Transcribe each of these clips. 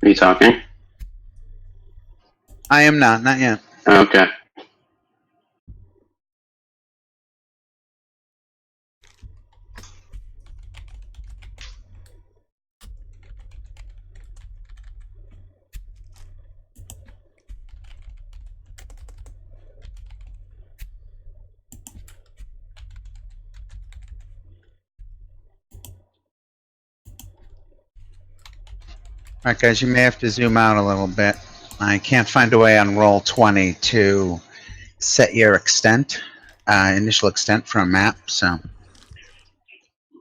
Are you talking? I am not yet. Okay. All right, guys, you may have to zoom out a little bit. I can't find a way on Roll20 to set your extent, initial extent for a map, so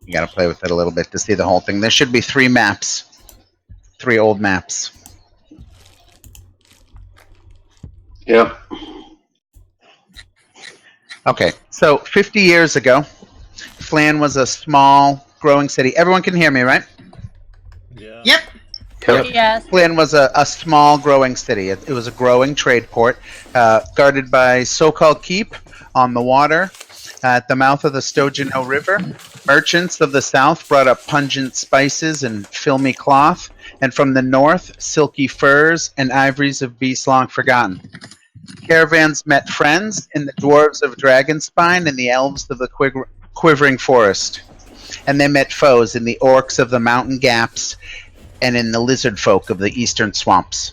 you got to play with it a little bit to see the whole thing. There should be 3 maps, 3 old maps. Yep. Okay, so 50 years ago, Flan was a small, growing city. Everyone can hear me, right? Yeah. Yep. Yep. Yes. Flan was a small, growing city. It was a growing trade port, guarded by so-called keep on the water at the mouth of the Stogeno River. Merchants of the south brought up pungent spices and filmy cloth, and from the north, silky furs and ivories of beasts long forgotten. Caravans met friends in the dwarves of Dragonspine and the elves of the quivering forest. And they met foes in the orcs of the mountain gaps and in the lizard folk of the eastern swamps.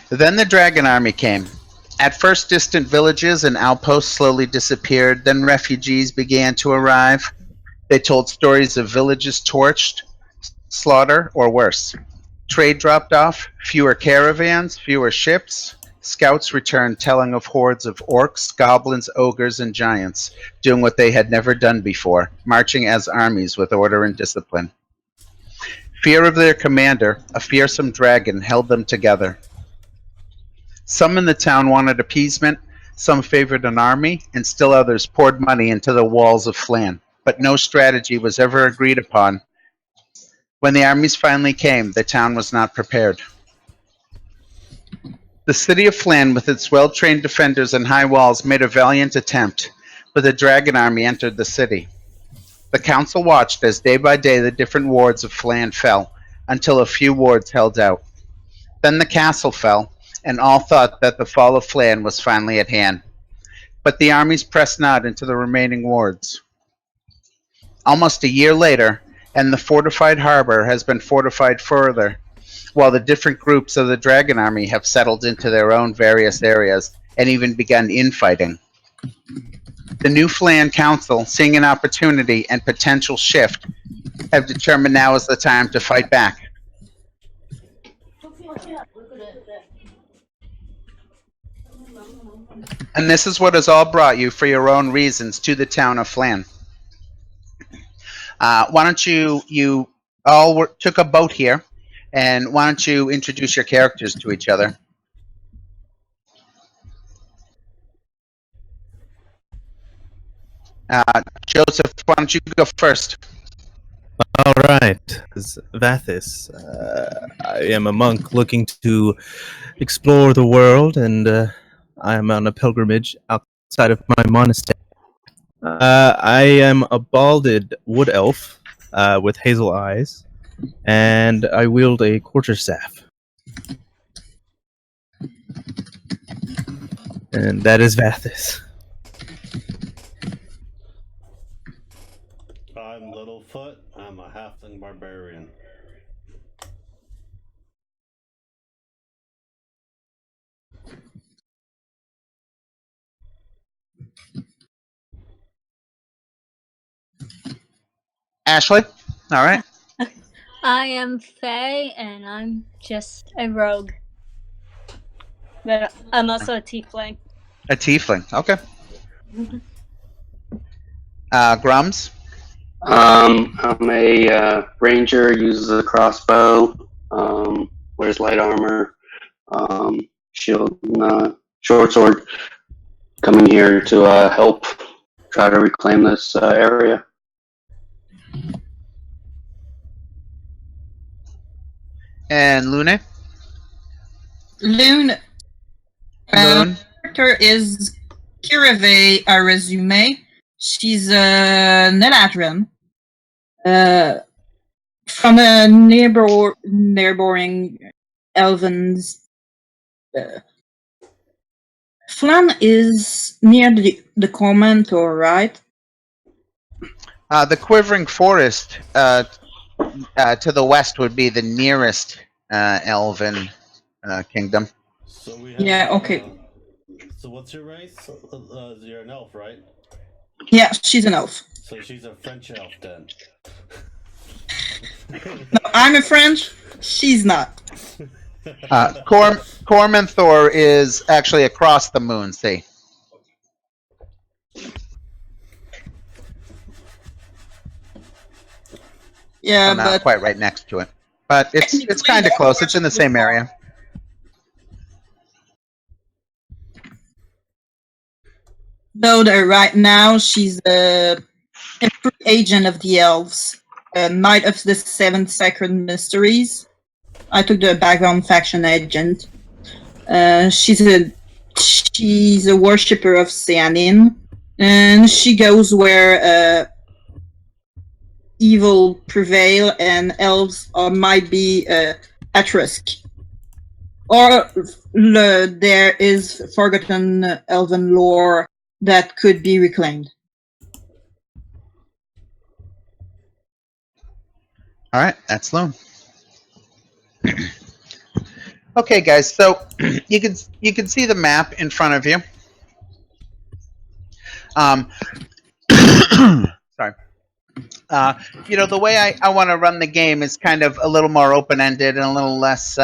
Then the dragon army came. At first, distant villages and outposts slowly disappeared. Then refugees began to arrive. They told stories of villages torched, slaughter, or worse. Trade dropped off, fewer caravans, fewer ships. Scouts returned telling of hordes of orcs, goblins, ogres, and giants, doing what they had never done before, marching as armies with order and discipline. Fear of their commander, a fearsome dragon, held them together. Some in the town wanted appeasement, some favored an army, and still others poured money into the walls of Flan. But no strategy was ever agreed upon. When the armies finally came, the town was not prepared. The city of Flan, with its well-trained defenders and high walls, made a valiant attempt, but the dragon army entered the city. The council watched as day by day the different wards of Flan fell, until a few wards held out. Then the castle fell, and all thought that the fall of Flan was finally at hand. But the armies pressed not into the remaining wards. Almost a year later, and the fortified harbor has been fortified further, while the different groups of the Dragon Army have settled into their own various areas and even begun infighting. The new Flan Council, seeing an opportunity and potential shift, have determined now is the time to fight back. And this is what has all brought you, for your own reasons, to the town of Flan. Why don't you all took a boat here, and why don't you introduce your characters to each other? Joseph, why don't you go first? All right. This is Vathis. I am a monk looking to explore the world, and I am on a pilgrimage outside of my monastery. I am a balded wood elf with hazel eyes, and I wield a quarterstaff. And that is Vathis. I'm Littlefoot. I'm a halfling barbarian. Ashley? All right. I am Faye, and I'm just a rogue. But I'm also a tiefling. A tiefling. Okay. Grums? I'm a ranger, uses a crossbow, wears light armor, shield, short sword, coming here to help try to reclaim this area. And Lune? Loon. Loon? Character is Kirave Resume. She's an Eladrin. From the neighboring elvens. Flan is near the commentor, right? The Quivering Forest to the west would be the nearest elven kingdom. So we have. Yeah, okay. So what's your race? You're an elf, right? Yeah, she's an elf. So she's a French elf then. No, I'm a French. She's not. Cormanthor is actually across the moon, see? Yeah, Not but quite right next to it. But it's kind of close. It's in the same area. though right now she's a free agent of the elves, a knight of the seven sacred mysteries. I took the background faction agent. She's a worshipper of Seanin, and she goes where evil prevail and elves might be at risk. Or there is forgotten elven lore that could be reclaimed. All right, that's Loon. Okay, guys. So you can see the map in front of you. Sorry. The way I want to run the game is kind of a little more open-ended and a little less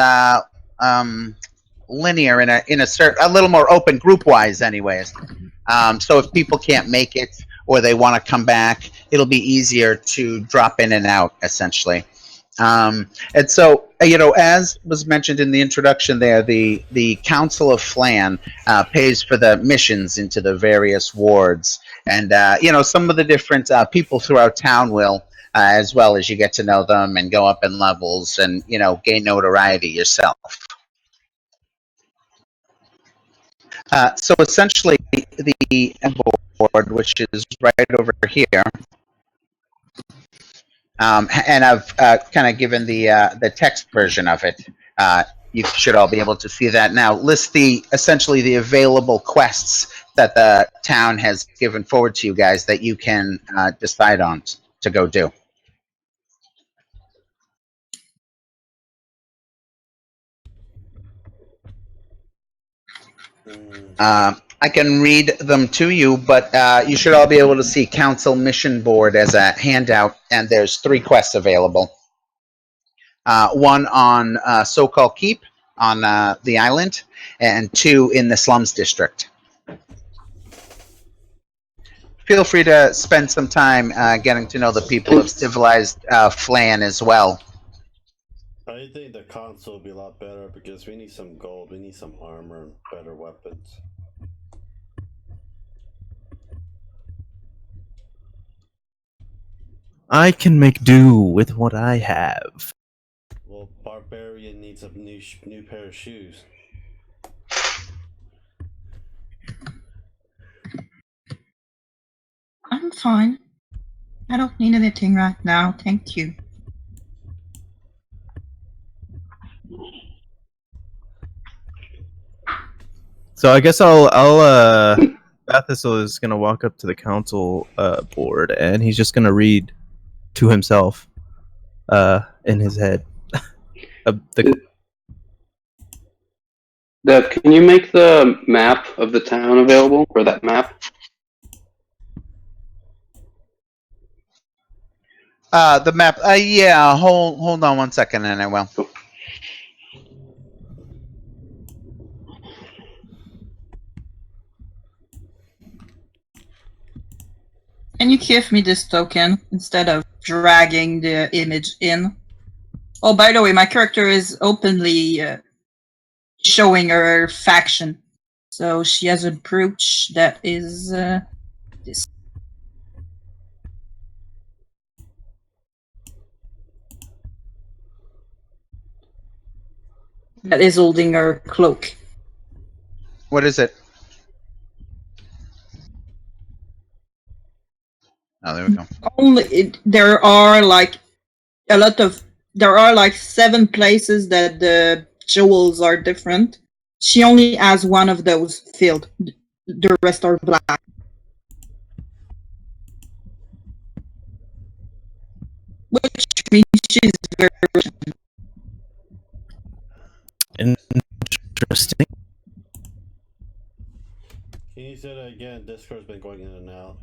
linear in a little more open group-wise, anyways. So if people can't make it or they want to come back, it'll be easier to drop in and out, essentially. And so, as was mentioned in the introduction there, the Council of Flan pays for the missions into the various wards. And, some of the different people throughout town will, as well as you get to know them and go up in levels and, gain notoriety yourself. So essentially, the board, which is right over here, and I've kind of given the text version of it. You should all be able to see that now. Lists essentially the available quests that the town has given forward to you guys that you can decide on to go do. I can read them to you, but you should all be able to see Council Mission Board as a handout, and there's 3 quests available. One on So-Called Keep on the island, and 2 in the Slums District. Feel free to spend some time getting to know the people of civilized Flan as well. I think the console will be a lot better because we need some gold, we need some armor and better weapons. I can make do with what I have. Well, Barbarian needs a new pair of shoes. I'm fine. I don't need anything right now, thank you. So I guess Bathisel is gonna walk up to the council board and he's just gonna read to himself in his head. Dev, can you make the map of the town available for that map? The map. Yeah. Hold on one second, and I will. Can you give me this token instead of dragging the image in? Oh, by the way, my character is openly showing her faction. So she has a brooch that is this. That is holding her cloak. What is it? Oh, there we go. There are like a lot of there are like 7 places that the jewels are different. She only has one of those filled. The rest are black. Which means she's very rich. Interesting. Can you say that again? Discord's been going in and out.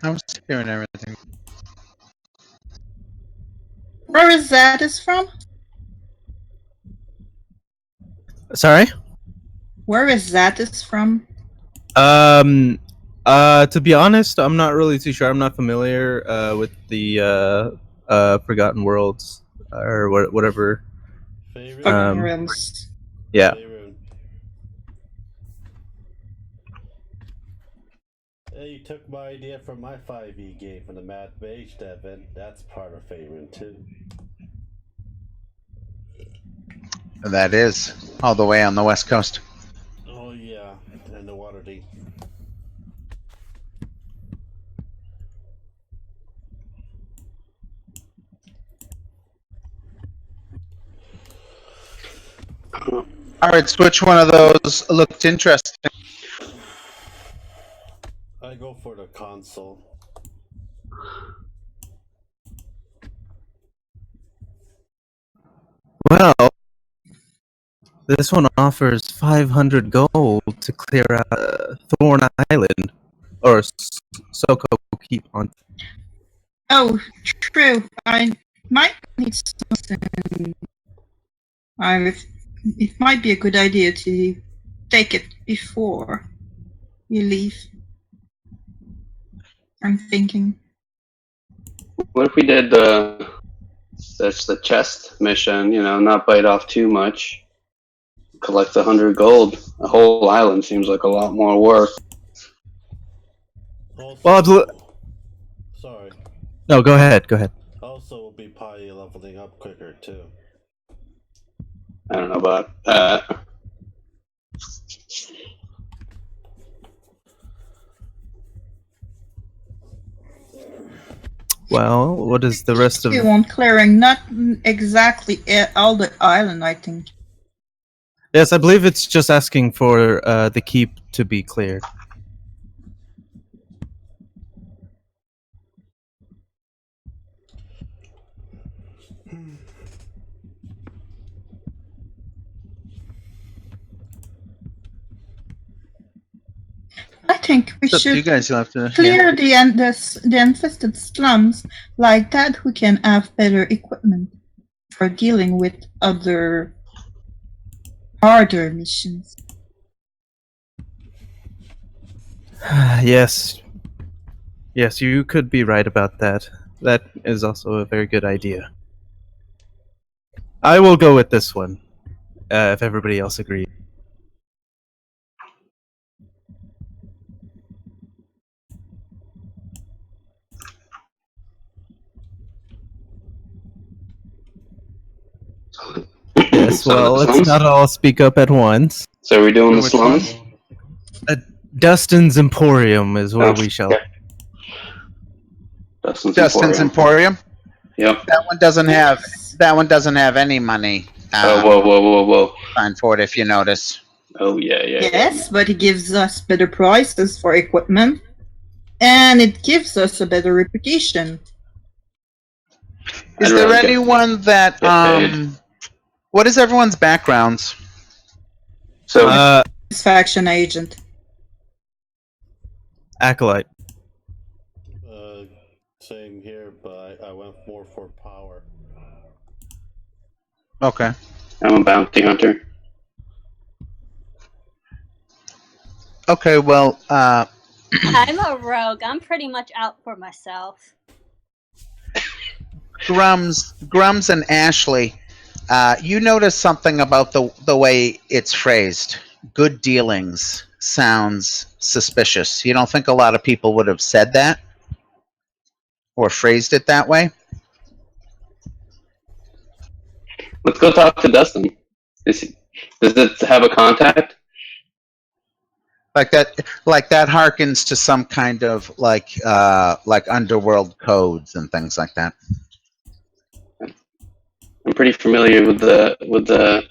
I was hearing everything. Where is that is from? Sorry. Where is that is from? To be honest, I'm not really too sure. I'm not familiar with the Forgotten Worlds or whatever. Favorite? Fucking realms. Yeah. Favorite. Hey, you took my idea from my 5e game from the Mad Mage, Devin. That's part of Favorite too. That is all the way on the west coast. Oh yeah, and the water deep. All right, so which one of those looked interesting? I go for the console. Well, this one offers 500 gold to clear out Thorn Island, or Soko Keep on. Oh, true. I might need something. It might be a good idea to take it before you leave. I'm thinking. What if we did that's the chest mission? You know, not bite off too much. Collect 100 gold. A whole island seems like a lot more work. Also, Well, sorry. no, go ahead. Go ahead. Also, will be probably leveling up quicker too. I don't know about that. Well, what is the rest of? You want clearing, not exactly all the island, I think. Yes, I believe it's just asking for the keep to be cleared. I think we It's up to you should guys. You'll have to clear the infested slums. Like that, we can have better equipment for dealing with other harder missions. Yes. Yes, you could be right about that. That is also a very good idea. I will go with this one, if everybody else agrees. Yes, So well, the let's slums? not all speak up at once. So we're doing the Which one? slums? Dustin's Emporium is where Oh, we shall. okay. Dustin's Emporium. Yep. That one doesn't have. That one doesn't have any money. Oh, whoa. Signed for it, if you notice. Oh, yeah. Yes, but it gives us better prices for equipment, and it gives us a better reputation. Is I'd there rather get- anyone that paid. What is everyone's backgrounds? So, Faction agent. Acolyte. Same here, but I went more for power. Okay. I'm a bounty hunter. Okay. Well, I'm a rogue. I'm pretty much out for myself. Grums and Ashley, you notice something about the way it's phrased. Good dealings sounds suspicious. You don't think a lot of people would have said that or phrased it that way? Let's go talk to Dustin. Does it have a contact? Like that harkens to some kind of like underworld codes and things like that. I'm pretty familiar with the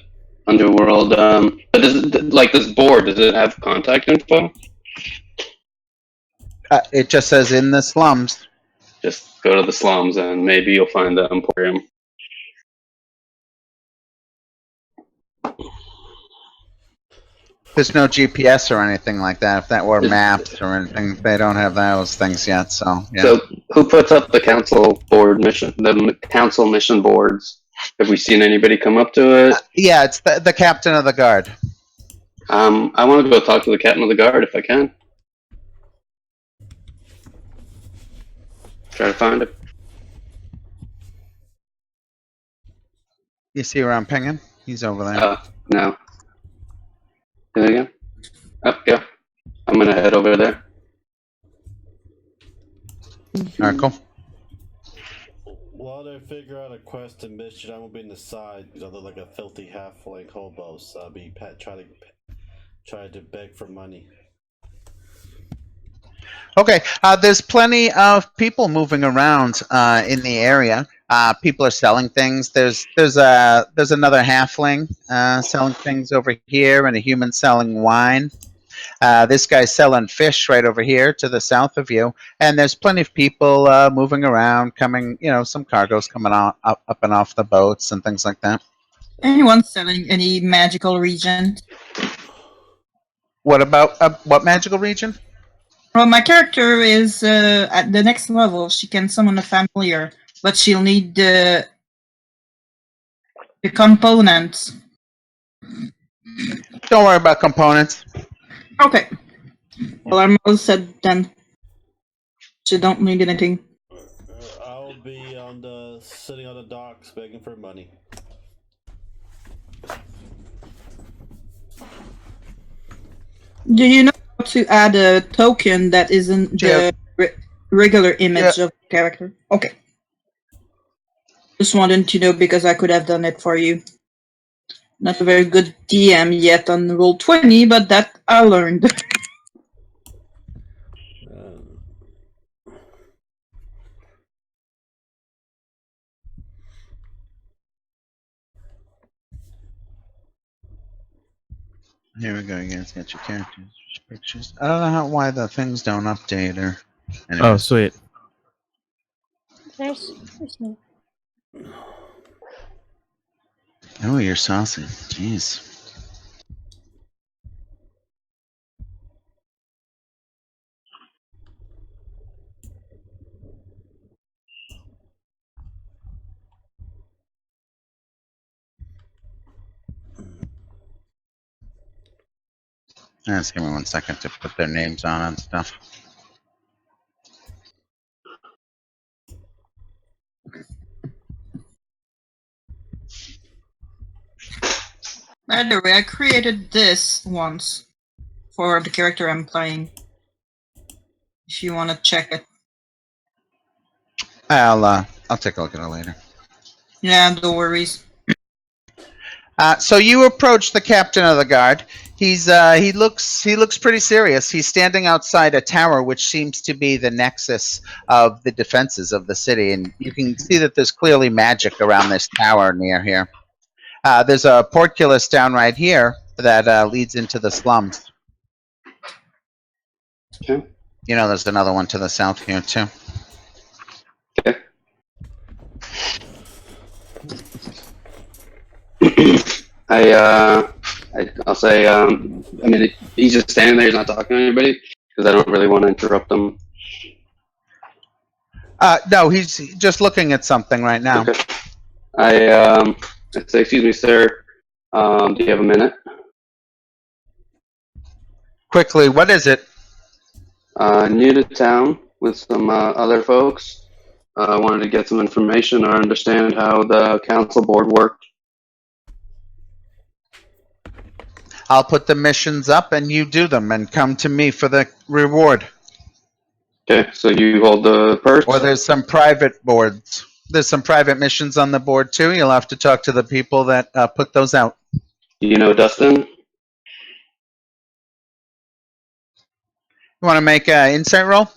underworld. But does it, like this board? Does it have contact info? It just says in the slums. Just go to the slums and maybe you'll find the Emporium. There's no GPS or anything like that. If that were maps or anything, they don't have those things yet. So yeah. So who puts up the council board mission? The council mission boards. Have we seen anybody come up to it? Yeah, it's the captain of the guard. I want to go talk to the captain of the guard if I can. Try to find him. You see where I'm pinging? He's over there. No. There you go. Oh, yeah. I'm gonna head over there. All right, cool. While they figure out a quest and mission, I will be in the side because I look like a filthy half-like hobo. So I'll be try to beg for money. Okay, there's plenty of people moving around in the area. People are selling things. There's another halfling selling things over here, and a human selling wine. This guy's selling fish right over here to the south of you, and there's plenty of people moving around, coming. Some cargoes coming up and off the boats and things like that. Anyone selling any magical region? What about what magical region? Well, my character is at the next level. She can summon a familiar, but she'll need the components. Don't worry about components. Okay. Well, I'm all set then. She don't need anything. I'll be sitting on the docks begging for money. Do you know how to add a token that isn't the regular image of the character? Okay. Just wanted to know because I could have done it for you. Not a very good DM yet on Roll20, but that I learned. Here we go. You guys got your characters, pictures. I don't know why the things don't update or. Anyway. Oh, sweet. There's no. Oh, you're saucy. Jeez. Just give me 1 second to put their names on and stuff. By the way, I created this once for the character I'm playing. If you want to check it. I'll take a look at it later. Yeah, no worries. So you approach the captain of the guard. He looks pretty serious. He's standing outside a tower, which seems to be the nexus of the defenses of the city, and you can see that there's clearly magic around this tower near here. There's a portcullis down right here that leads into the slums. Okay. There's another one to the south here too. Okay. I'll say, he's just standing there, he's not talking to anybody, because I don't really want to interrupt him. No, he's just looking at something right now. Okay. I say, excuse me, sir, do you have a minute? Quickly, what is it? New to town with some other folks. I wanted to get some information or understand how the council board worked. I'll put the missions up and you do them and come to me for the reward. Okay, so you hold the purse? Or there's some private boards. There's some private missions on the board too. You'll have to talk to the people that put those out. Do you know Dustin? You want to make an insight roll?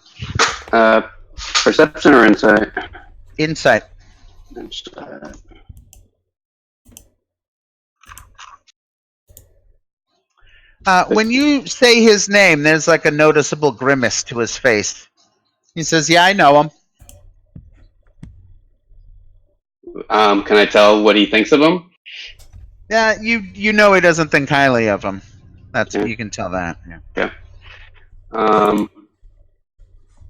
Perception or insight? Insight. When you say his name, there's like a noticeable grimace to his face. He says, "Yeah, I know him." Can I tell what he thinks of him? Yeah, you know he doesn't think highly of him. That's Yeah. you can tell that. Yeah. Okay.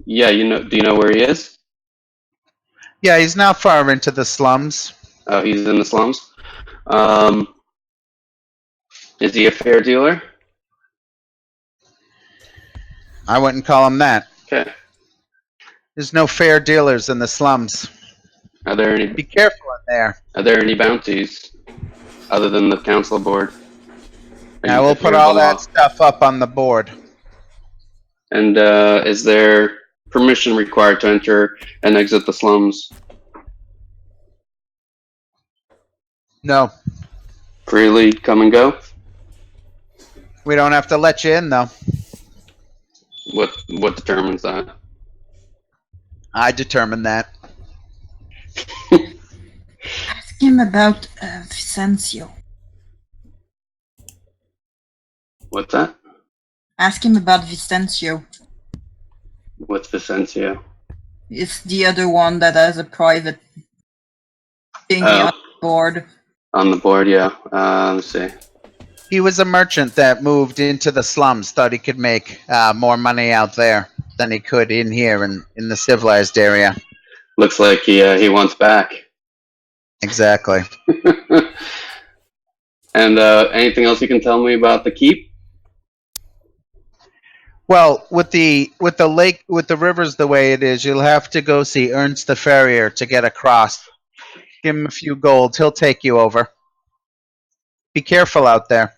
Yeah, do you know where he is? Yeah, he's now far into the slums. Oh, he's in the slums. Is he a fair dealer? I wouldn't call him that. Okay. There's no fair dealers in the slums. Are there any Be careful in there. Are there any bounties other than the council board? I will put all that stuff up on the board. And is there permission required to enter and exit the slums? No, Freely come and go? we don't have to let you in, though. What determines that? I determined that. Ask him about Vicencio. What's that? Ask him about Vicencio. What's Vicencio? It's the other one that has a private thing on the board. On the board, yeah. Let's see. He was a merchant that moved into the slums, thought he could make more money out there than he could in here in the civilized area. Looks like he wants back. Exactly. And anything else you can tell me about the keep? Well, with the lake, with the rivers the way it is, you'll have to go see Ernst the Farrier to get across. Give him a few gold. He'll take you over. Be careful out there.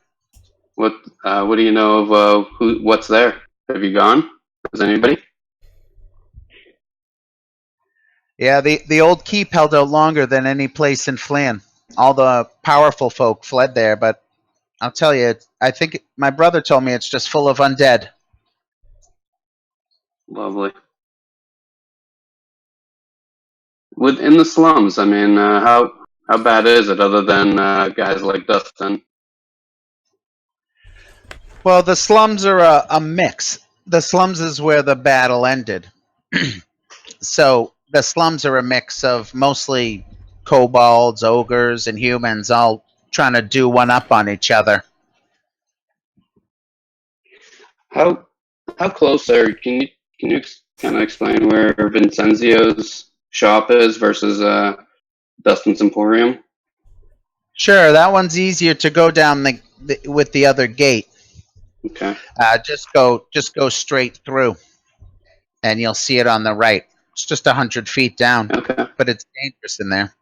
What do you know of what's there? Have you gone? Is anybody? Yeah, the old keep held out longer than any place in Flan. All the powerful folk fled there, but I'll tell you, I think my brother told me it's just full of undead. Lovely. Within the slums, I mean, how bad is it, other than guys like Dustin? Well, the slums are a mix. The slums is where the battle ended. So the slums are a mix of mostly kobolds, ogres, and humans all trying to do one up on each other. How close are? Can you kind of explain where Vincenzio's shop is versus Dustin's Emporium? Sure, that one's easier to go down with the other gate. Okay. Just go straight through, and you'll see it on the right. It's just 100 feet down, Okay. but it's dangerous in there.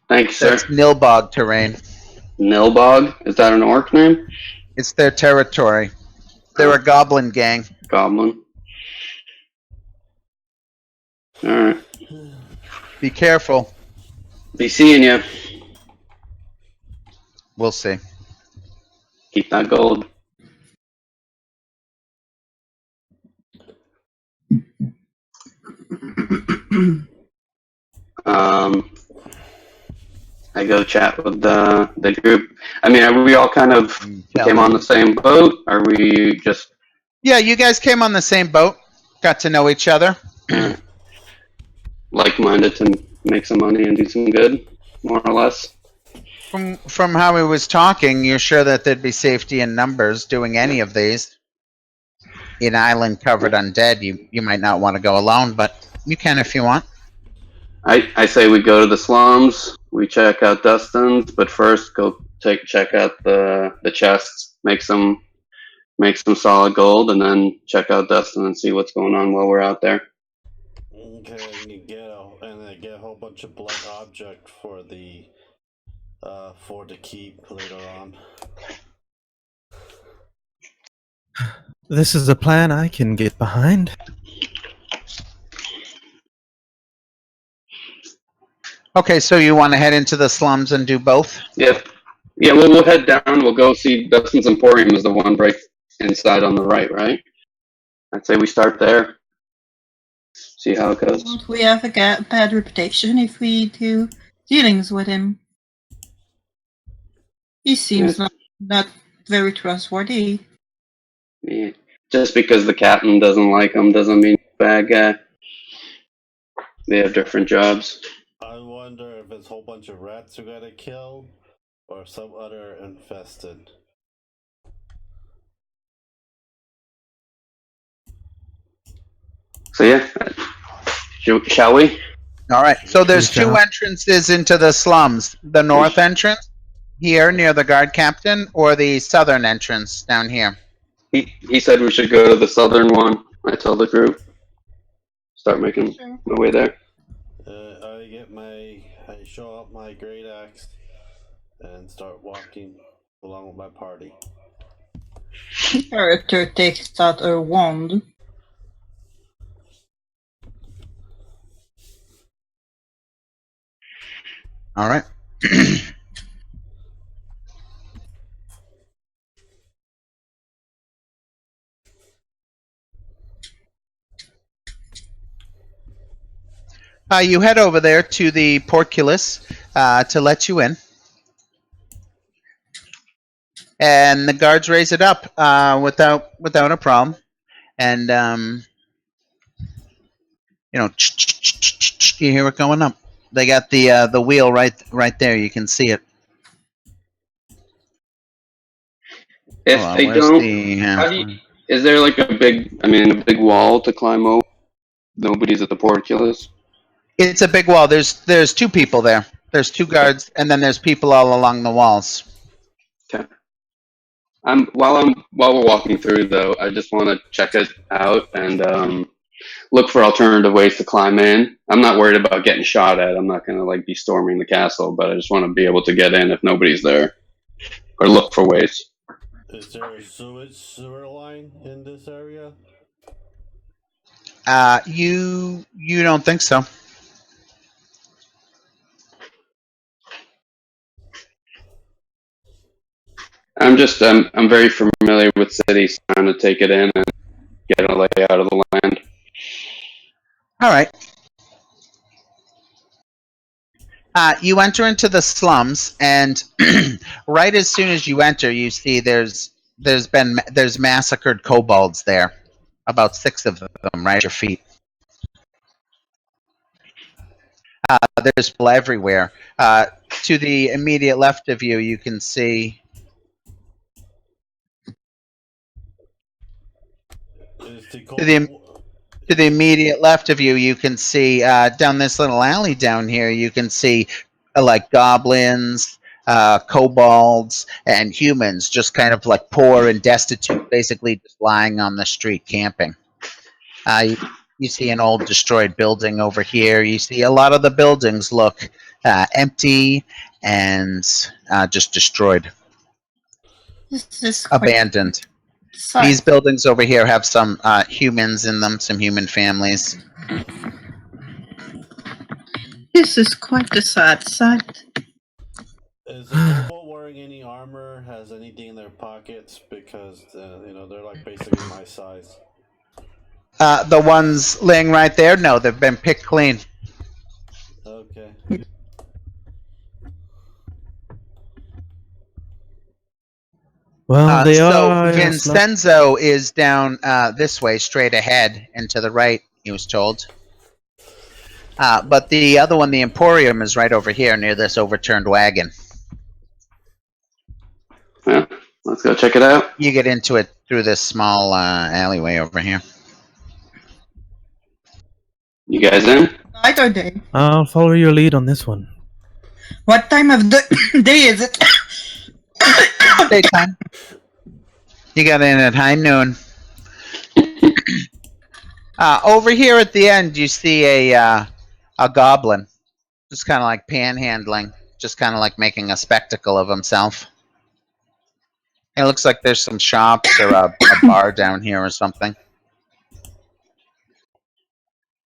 Thanks, sir. That's Nilbog terrain. Nilbog? Is that an orc name? It's their territory. They're a goblin gang. Goblin. All right. Be careful. Be seeing you. We'll see. Keep that gold. I go chat with the group. I mean, are we all kind of came on the same boat? Are we just... Yeah, you guys came on the same boat. Got to know each other. like-minded to make some money and do some good, more or less? From how he was talking, you're sure that there'd be safety in numbers doing any of these. In island covered undead, you might not want to go alone, but you can if you want. I say we go to the slums, we check out Dustin's, but first go check out the chests, make some solid gold, and then check out Dustin and see what's going on while we're out there. Okay, and get a whole bunch of blood object for the keep later on. This is a plan I can get behind. Okay, so you want to head into the slums and do both? Yeah. Yeah, we'll head down. We'll go see Dustin's Emporium is the one right inside on the right, right? I'd say we start there. See how it goes. Won't we have a bad reputation if we do dealings with him? He seems not very trustworthy. Yeah. Just because the captain doesn't like him doesn't mean he's a bad guy. They have different jobs. I wonder if it's a whole bunch of rats we gotta kill, or some other infested. So yeah, shall we? All right. So there's Good two job. entrances into the slums. The north entrance here near the guard captain, or the southern entrance down here. He said we should go to the southern one. I tell the group. Start making my way there. I show up my great axe and start walking along with my party. Character takes out a wand. All right. You head over there to the portcullis to let you in. And the guards raise it up without a problem. And, you hear it going up. They got the wheel right there. You can see it. If Hold on, they where's don't, how do you, is there like a big wall to climb over? Nobody's at the portcullis. It's a big wall. There's two people there. There's two guards, and then there's people all along the walls. Okay. While we're walking through though, I just want to check it out and look for alternative ways to climb in. I'm not worried about getting shot at. I'm not gonna like be storming the castle, but I just want to be able to get in if nobody's there, or look for ways. Is there a sewer line in this area? You don't think so? I'm very familiar with cities, trying to take it in and get a layout of the land. All right. You enter into the slums, and right as soon as you enter, you see there's massacred kobolds there, about 6 of them right at your feet. There's people everywhere. To the immediate left of you, you can see. To the immediate left of you, you can see down this little alley down here. You can see like goblins, kobolds, and humans, just kind of like poor and destitute, basically just lying on the street camping. You see an old destroyed building over here. You see a lot of the buildings look empty and just destroyed, abandoned. These buildings over here have some humans in them, some human families. This is quite a sad sight. Is the kobold wearing any armor? Has anything in their pockets? Because they're like basically my size. The ones laying right there, no, they've been picked clean. Okay. Well, they are. Vincenzo is down this way, straight ahead and to the right, he was told. But the other one, the Emporium, is right over here near this overturned wagon. Yeah, let's go check it out. You get into it through this small alleyway over here. You guys in? Night or day? I'll follow your lead on this one. What time of the day is it? Daytime. You got in at high noon. Over here at the end, you see a goblin, just kind of like panhandling, just kind of like making a spectacle of himself. It looks like there's some shops or a bar down here or something.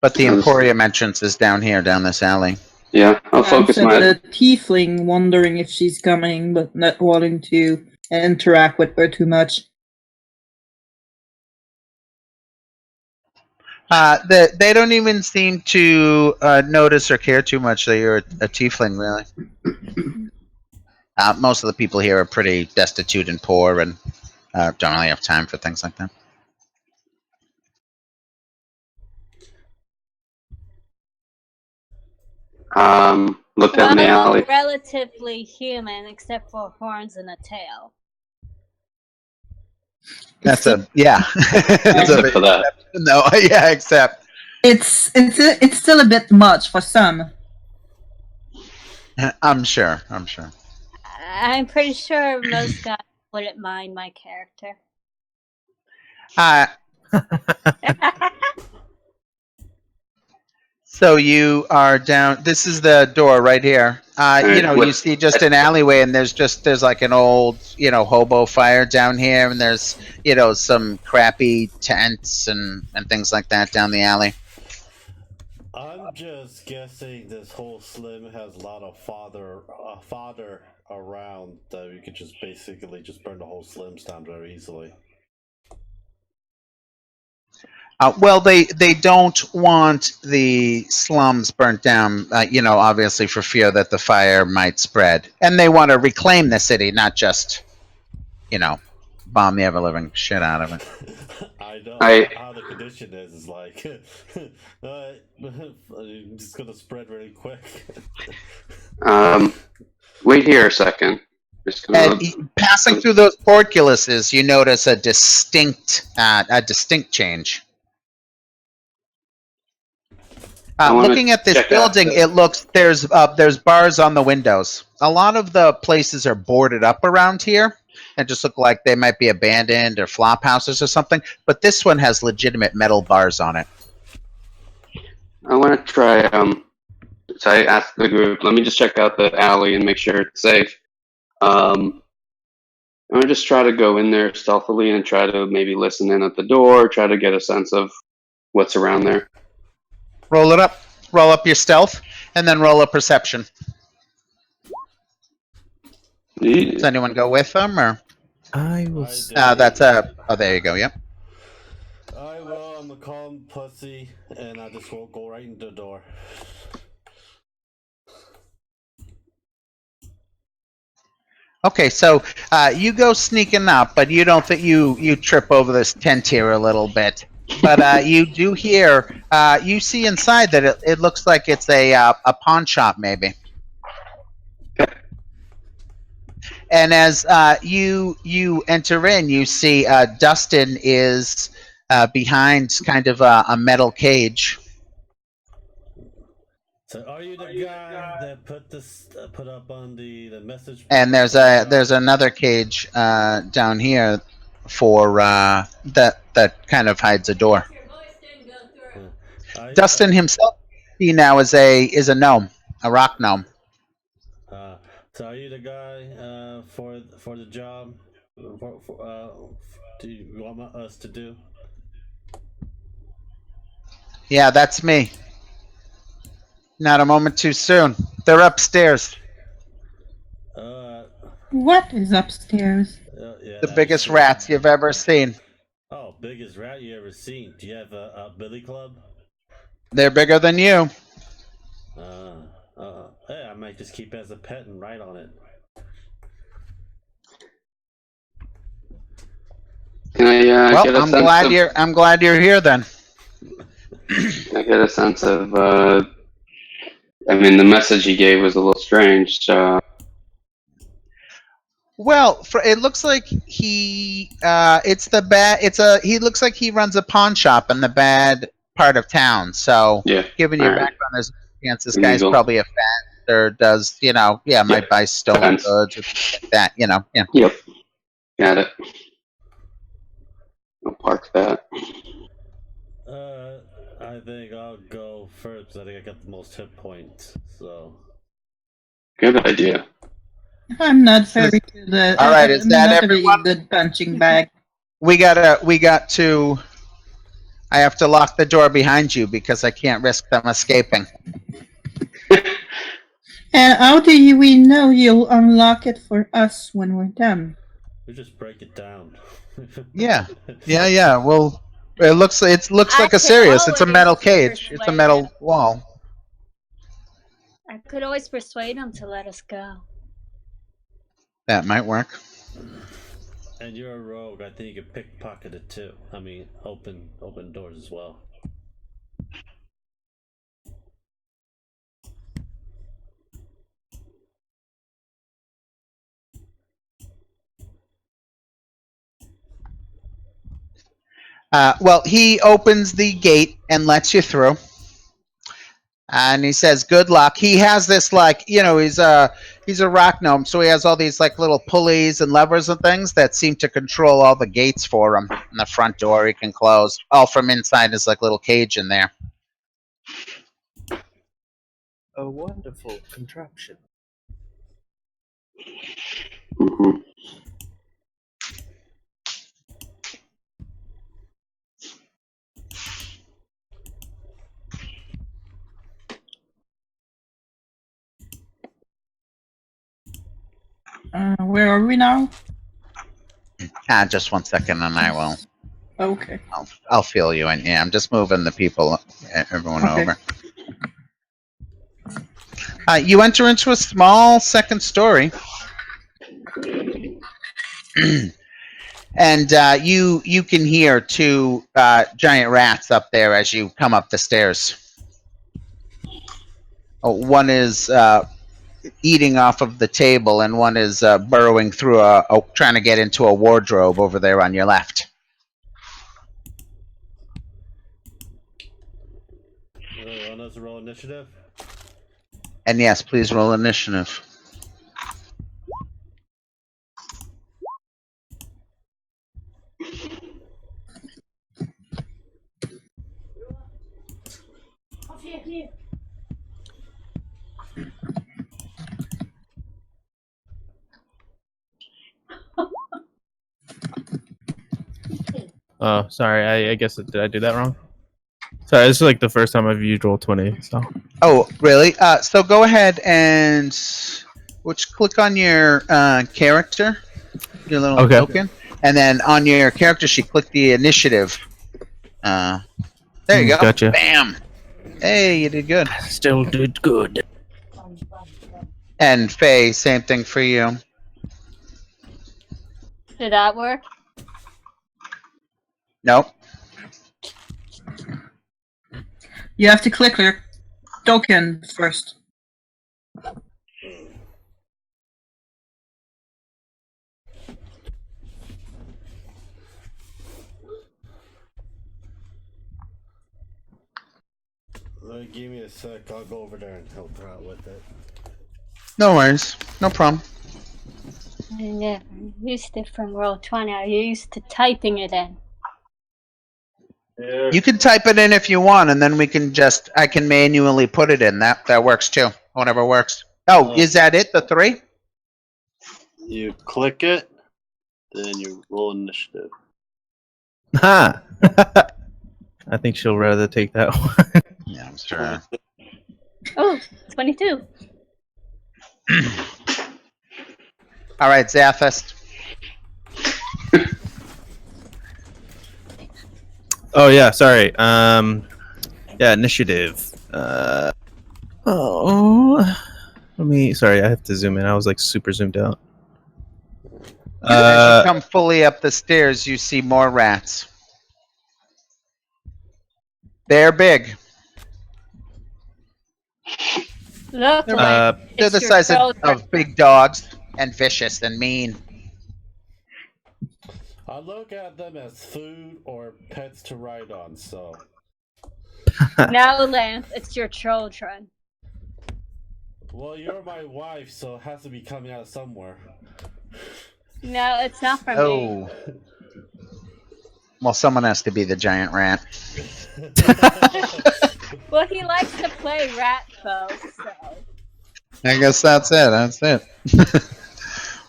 But the Emporium entrance is down here, down this alley. Yeah, I'll focus said my. the tiefling wondering if she's coming, but not wanting to interact with her too much. They don't even seem to notice or care too much that you're a tiefling, really. Most of the people here are pretty destitute and poor and don't really have time for things like that. Look Well, down the I alley. look relatively human, except for horns and a tail. That's yeah. Except for that. No, yeah, except It's still a bit much for some. I'm sure. I'm pretty sure most guys wouldn't mind my character. So you are down. This is the door right here. You see just an alleyway, and there's like an old, hobo fire down here, and there's, some crappy tents and things like that down the alley. I'm just guessing this whole slim has a lot of fodder around that we could just basically just burn the whole slims down very easily. Well, they don't want the slums burnt down, obviously for fear that the fire might spread. And they want to reclaim the city, not just, bomb the ever-living shit out of it. I know how the condition is like, it's just going to spread really quick. Wait here a second. Passing through those portcullises, you notice a distinct change. Looking at this building, it looks there's bars on the windows. A lot of the places are boarded up around here and just look like they might be abandoned or flop houses or something. But this one has legitimate metal bars on it. I want to try. So I asked the group, let me just check out the alley and make sure it's safe. I'm gonna just try to go in there stealthily and try to maybe listen in at the door, try to get a sense of what's around there. Roll it up. Roll up your stealth, and then roll a perception. Does anyone go with them, or? I will. That's a. Oh, there you go. Yep. I will. I'm a calm pussy, and I just won't go right into the door. Okay, so you go sneaking up, but you don't think you trip over this tent here a little bit. But you do hear, you see inside that it looks like it's a pawn shop, maybe. And as you enter in, you see Dustin is behind kind of a metal cage. So, are you the guy that put up on the message? And there's another cage down here for that kind of hides a door. Dustin himself, he now is a gnome, a rock gnome. So are you the guy for the job? Do you want us to do? Yeah, that's me. Not a moment too soon. They're upstairs. What is upstairs? Yeah, the biggest rats you've ever seen. Oh, biggest rat you ever seen. Do you have a billy club? They're bigger than you. Hey, I might just keep it as a pet and write on it. Can I well, get a I'm sense glad of, I'm glad you're here then. Can I get a sense of the message he gave was a little strange. Well, it looks like he he looks like he runs a pawn shop in the bad part of town. So, yeah, given your background, there's a chance this guy's probably a fence or does, might buy stolen goods or things like that, yeah. Yep. Got it. I'll park that. I think I'll go first because I think I got the most hit points. So. Good idea. I'm not very good at. All right, is that everyone? Good punching bag. We got to. I have to lock the door behind you because I can't risk them escaping. And how do we know you'll unlock it for us when we're done? We just break it down. Yeah. Well, it looks like a Sirius. It's a metal cage. It's a metal wall. I could always persuade him to let us go. That might work. And you're a rogue. I think you can pickpocket it too. I mean, open doors as well. Well, he opens the gate and lets you through. And he says, "Good luck." He has this he's a rock gnome, so he has all these little pulleys and levers and things that seem to control all the gates for him. And the front door he can close, all from inside his little cage in there. A wonderful contraption. Mhm. Where are we now? Just 1 second, and I will. Okay. I'll fill you in. Yeah, I'm just moving the people, everyone Okay. over. You enter into a small second story, and you can hear two giant rats up there as you come up the stairs. One is eating off of the table, and one is burrowing through trying to get into a wardrobe over there on your left. Want us to roll initiative? And yes, please roll initiative. Oh, sorry. I guess did I do that wrong? Sorry, this is the first time I've used Roll20. So. Oh, really? So go ahead and click on your character, your little token, and then on your character sheet, click the initiative. There you go. Gotcha. Bam. Hey, you did good. Still did good. And Faye, same thing for you. Did that work? Nope. You have to click your token first. Give me a sec. I'll go over there and help her out with it. No worries. No problem. I never used it from Roll20. I used to typing it in. You can type it in if you want, and then I can manually put it in. That works too. Whatever works. Oh, is that it? The 3? You click it, then you roll initiative. Ha! I think she'll rather take that one. Yeah, I'm sure. Oh, 22. All right, Zathis. Oh yeah, sorry. Yeah, initiative. Sorry, I have to zoom in. I was super zoomed out. As you come fully up the stairs, you see more rats. They're big. Look, They're the size of big dogs, and vicious and mean. I look at them as food or pets to ride on, so. Now, Lance, it's your children. Well, you're my wife, so it has to be coming out somewhere. No, it's not from me. Well, someone has to be the giant rat. Well, he likes to play rat, folks, so. I guess that's it.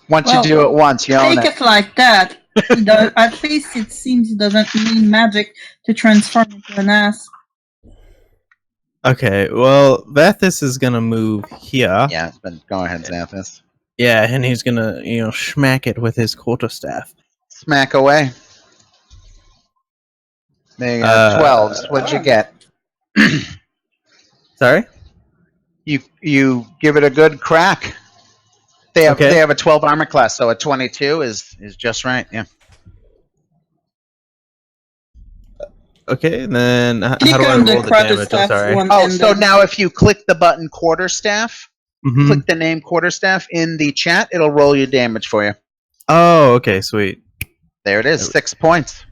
Once you do it once, you own Take it. it like that. At least it seems it doesn't need magic to transform into an ass. Okay, well, Vathis is gonna move here. Yeah, but go ahead, Xanthus. Yeah, and he's gonna, smack it with his quarterstaff. Smack away. There you go. 12s. What'd you get? Sorry? You give it a good crack. They Okay. have a 12 armor class, so a 22 is just right. Yeah. Okay, then Click how do I on the roll the damage? I'm quarterstaff sorry. one. Oh, and so then- now if you click the button quarterstaff, Mhm. click the name quarterstaff in the chat, it'll roll your damage for you. Oh, okay, sweet. There it is, 6 points.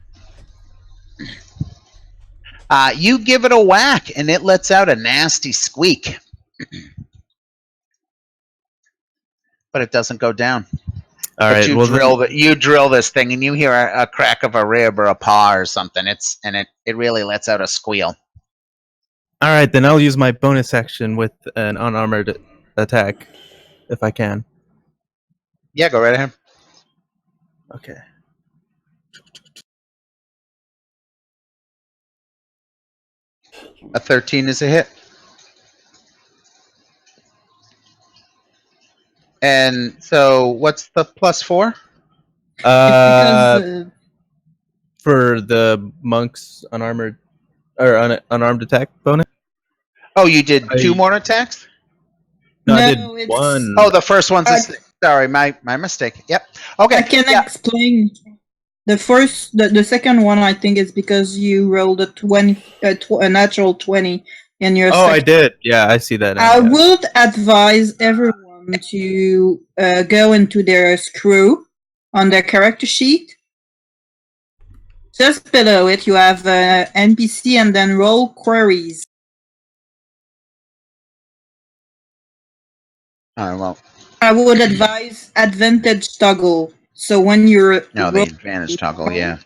You give it a whack, and it lets out a nasty squeak. But it doesn't go down. All But right, you drill this thing, and you hear a crack of a rib or a paw or something. It really lets out a squeal. all right, then I'll use my bonus action with an unarmored attack, if I can. Yeah, go right ahead. Okay. A 13 is a hit. And so, what's the +4? Because For the monk's unarmored or unarmed attack bonus. Oh, you did 2 more attacks? No, I No, did it's- one. Oh, the first one's a I- 6. Sorry, my mistake. Yep. Okay. I can yeah. explain. The second one I think is because you rolled a natural 20 in your. Oh, I second. did. Yeah, I see that. Now, I yeah. would advise everyone to go into their screw on their character sheet. Just below it, you have NPC and then roll queries. Oh, well, I would advise advantage toggle. So when you're no, the advantage toggle, yeah.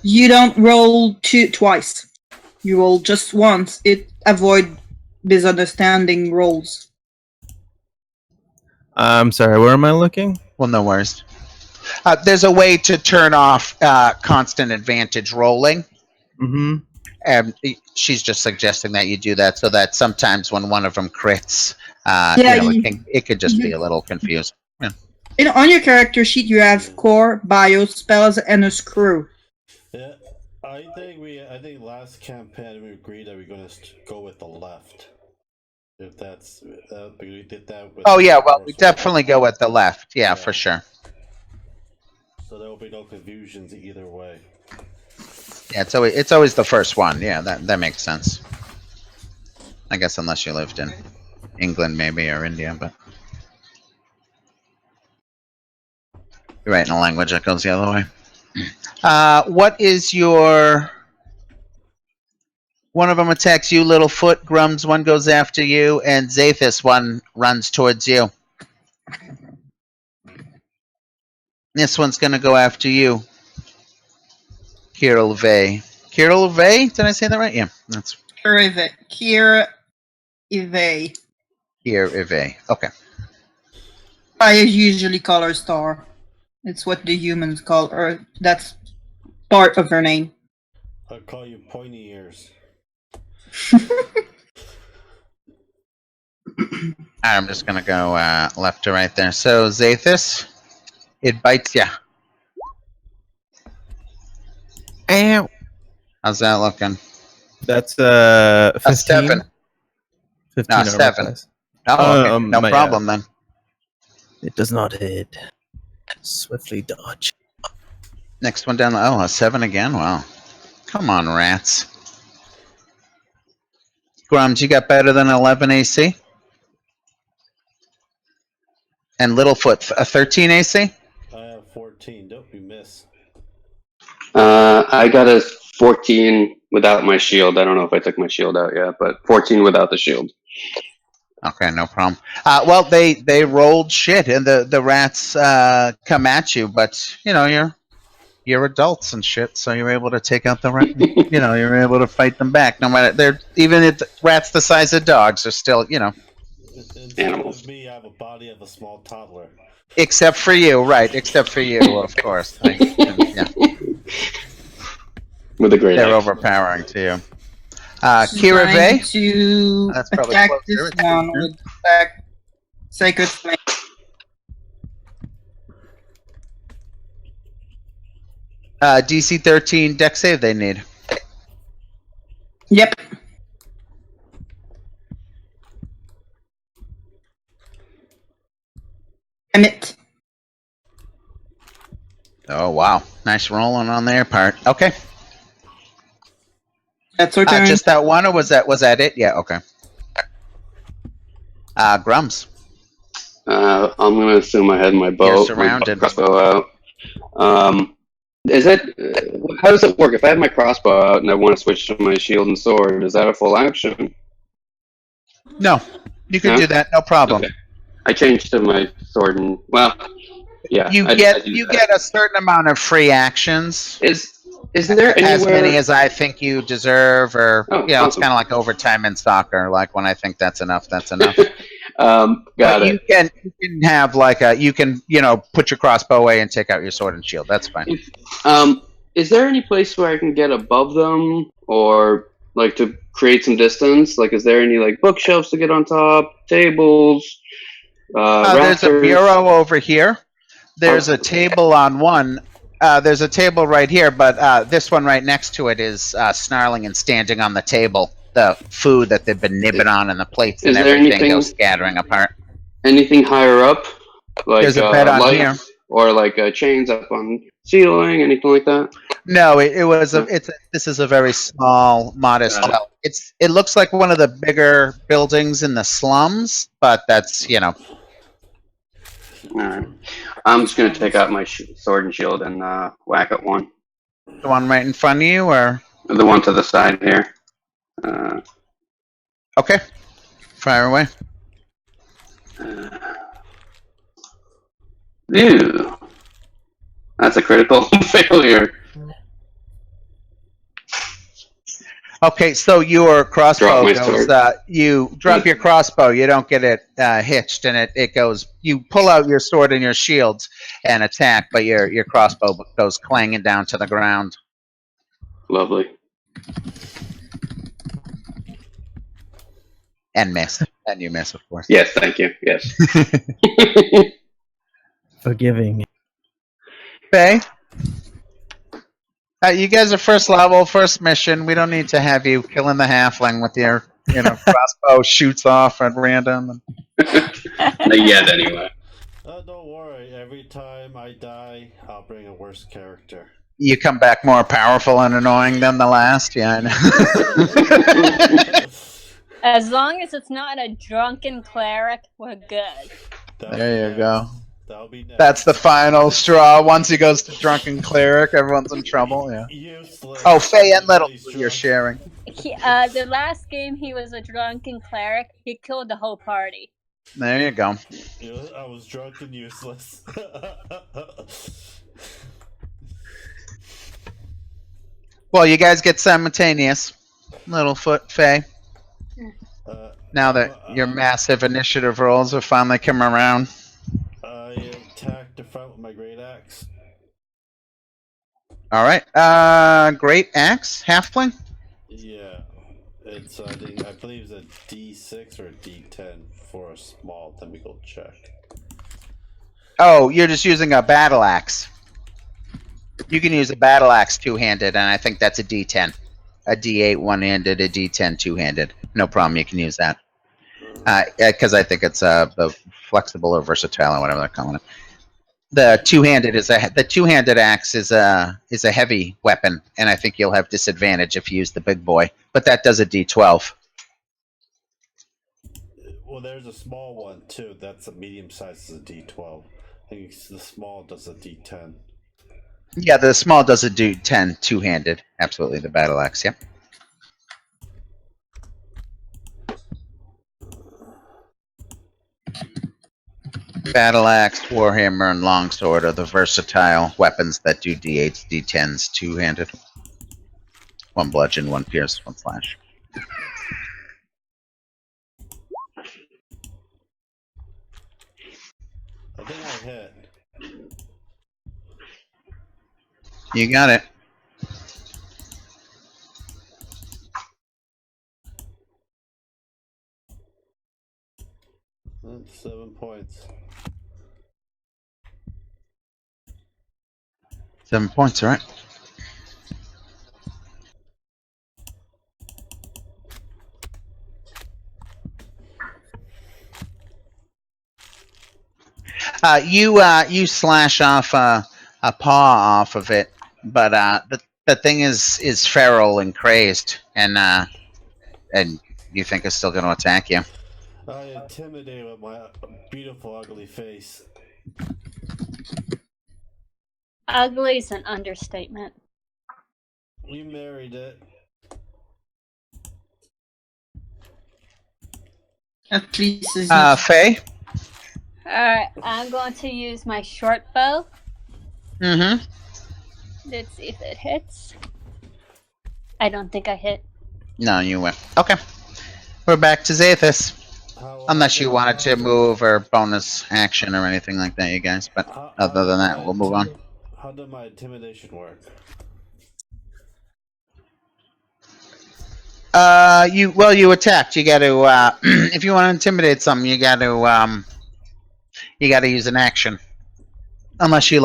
you don't roll twice. You roll just once. It avoid misunderstanding rolls. I'm sorry. Where am I looking? Well, no worries. There's a way to turn off constant advantage rolling. Mm-hmm. And she's just suggesting that you do that so that sometimes when one of them crits, it could just be a little confused. Yeah. On your character sheet, you have core, bio, spells, and a screw. Yeah, I think last campaign we agreed that we're gonna go with the left. If that's we did that. With Oh yeah, well we definitely go with the left. Yeah, for sure. So there will be no confusions either way. Yeah, it's always the first one. Yeah, that makes sense. I guess unless you lived in England maybe or India, but you're right in a language that goes the other way. What is your? One of them attacks you, Littlefoot. Grums, one goes after you, and Zathis, one runs towards you. This one's gonna go after you, Kira LeVay. Kira LeVay? Did I say that right? Yeah, that's Kira Eve. Kira LeVay. Okay. I usually call her Star. It's what the humans call her. That's part of her name. I'll call you pointy ears. I'm just gonna go left to right there. So Zathis, it bites ya. Ow. How's that looking? That's 15. A 7. 15 No, armor 7. class. Oh, okay. No my, problem then. It does not hit. Swiftly dodge. Next one down. Oh, a 7 again. Wow. Come on, rats. Grums, you got better than 11 AC? And Littlefoot, a 13 AC? I have 14. Nope, you miss. I got a 14 without my shield. I don't know if I took my shield out yet, but 14 without the shield. Okay, no problem. Well, they rolled shit, and the rats come at you, but you're adults and shit, so you're able to take out the rat. You're able to fight them back. No matter even if the rats the size of dogs are still Animals. With me, I have a body of a small toddler. Except for you, right? Except for you, of course. Yeah. With a great They're axe. overpowering to you. She's Kira going Vey. to That's probably attack closer. this It's one your turn. with attack Sacred Flame. DC 13 deck save they need. Yep. Emit. Oh wow, nice rolling on their part. Okay, That's her turn. just that one, or was that it? Yeah. Okay. Grums. I'm gonna assume I had my bow, You're surrounded. my crossbow out. Is it? How does it work? If I have my crossbow out and I want to switch to my shield and sword, is that a full action? No, you can No? do that. No problem. Okay. I changed to my sword and yeah. You I get do you that. get a certain amount of free actions. Is there As anywhere? many as I think you deserve, or Oh, it's awesome. kind of like overtime in soccer. Like when I think that's enough, that's enough. Got But it. you can have like you can put your crossbow away and take out your sword and shield. That's fine. Is there any place where I can get above them, or like to create some distance? Like, is there any like bookshelves to get on top, tables, There's a rafters? bureau over here. There's Oh, a table on one. There's a table right here, but this one right next to it is snarling and standing on the table. The food that they've been nibbing on and the plates and Is there everything anything- go scattering apart. Anything higher up, like There's a bed on lights here. or like chains up on ceiling, anything like that? No, it was this is a very small, modest. Got it. It looks like one of the bigger buildings in the slums, but that's All right. I'm just gonna take out my sword and shield and whack at one. the one right in front of you, or The one to the side here. okay, fire away. Ew. That's a critical failure. Okay, so your crossbow Drop my goes. sword. You drop your crossbow. You don't get it hitched, and it goes. You pull out your sword and your shields and attack, but your crossbow goes clanging down to the ground. Lovely. And miss. And you miss, of course. Yes, thank you. Yes. Forgiving. Faye? You guys are first level, first mission. We don't need to have you killing the halfling with your, crossbow shoots off at random. Not yet, anyway. Don't worry. Every time I die, I'll bring a worse character. You come back more powerful and annoying than the last. Yeah, I know. As long as it's not a drunken cleric, we're good. There you go. That'll be next. That's the final straw. Once he goes to drunken cleric, everyone's in trouble. Yeah. Useless. Oh, Faye and Little, He's you're drunk. sharing. The last game he was a drunken cleric, he killed the whole party. There you go. I was drunk and useless. Well, you guys get simultaneous. Littlefoot, Faye. Now that your massive initiative rolls have finally come around. I attacked the front with my great axe. All right. Great axe, halfling. Yeah, it's I believe it's a D6 or a D10 for a small typical check. Oh, you're just using a battle axe. You can use a battle axe two-handed, and I think that's a D10. A D8 one-handed, a D10 two-handed. No problem, you can use that. Because I think it's flexible or versatile or whatever they're calling it. The two-handed axe is a heavy weapon, and I think you'll have disadvantage if you use the big boy. But that does a D12. Well, there's a small one too. That's a medium size, is a D12. I think the small does a D10. Yeah, the small does a D10 two-handed. Absolutely, the battle axe. Yep. Battle axe, warhammer, and longsword are the versatile weapons that do D8s, D10s two-handed. One bludgeon, one pierce, one slash. I think I hit. You got it. 7 points. 7 points, all right. You slash off a paw off of it, but the thing is feral and crazed, and you think it's still going to attack you. I intimidate with my beautiful ugly face. Ugly is an understatement. You married it. At least it's not. Faye? Alright, I'm going to use my short bow. Mm-hmm. Let's see if it hits. I don't think I hit. No, you went. Okay. We're back to Zathis. Unless you wanted to move or bonus action or anything like that, you guys. But other than that, we'll move on. How did my intimidation work? You attacked. You got to if you want to intimidate something, you got to use an action. Unless you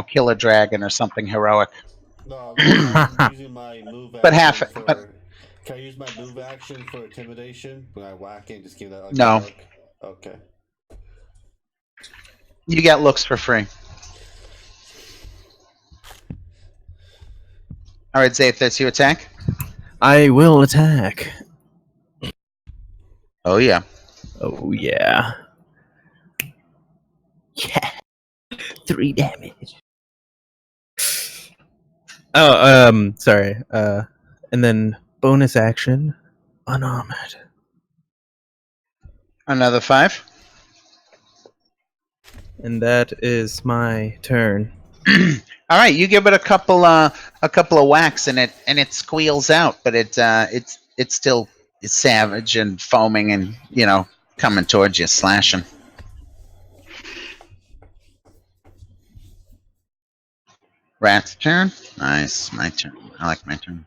kill a dragon or something heroic. No, I'm using my move action. But half. Can I use my move action for intimidation? When I whack it, just give that. No. Look? Okay. You get looks for free. All right, Zathis, you attack. I will attack. Oh yeah. Oh yeah. Yeah. 3 damage. Oh, sorry. And then bonus action, unarmored. Another 5. And that is my turn. All right, you give it a couple of whacks and it squeals out, but it's still savage and foaming and coming towards you, slashing. Rat's turn. Nice, my turn. I like my turn.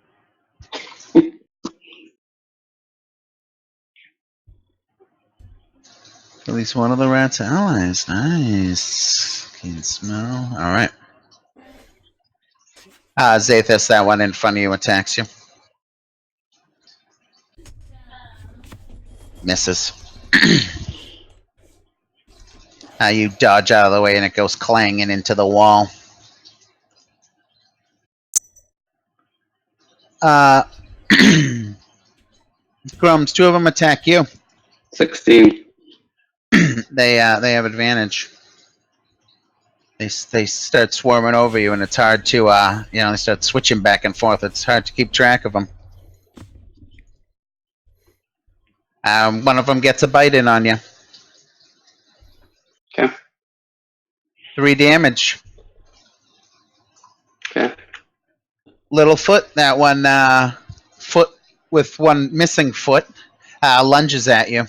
At least one of the rat's allies. Nice. Can smell. All right. Zathis, that one in front of you attacks you. Misses. You dodge out of the way and it goes clanging into the wall. Grums, 2 of them attack you. 16. They have advantage. They start swarming over you, and it's hard to they start switching back and forth. It's hard to keep track of them. One of them gets a bite in on you. Okay. 3 damage. Okay. Littlefoot, that one foot with one missing foot, lunges at you.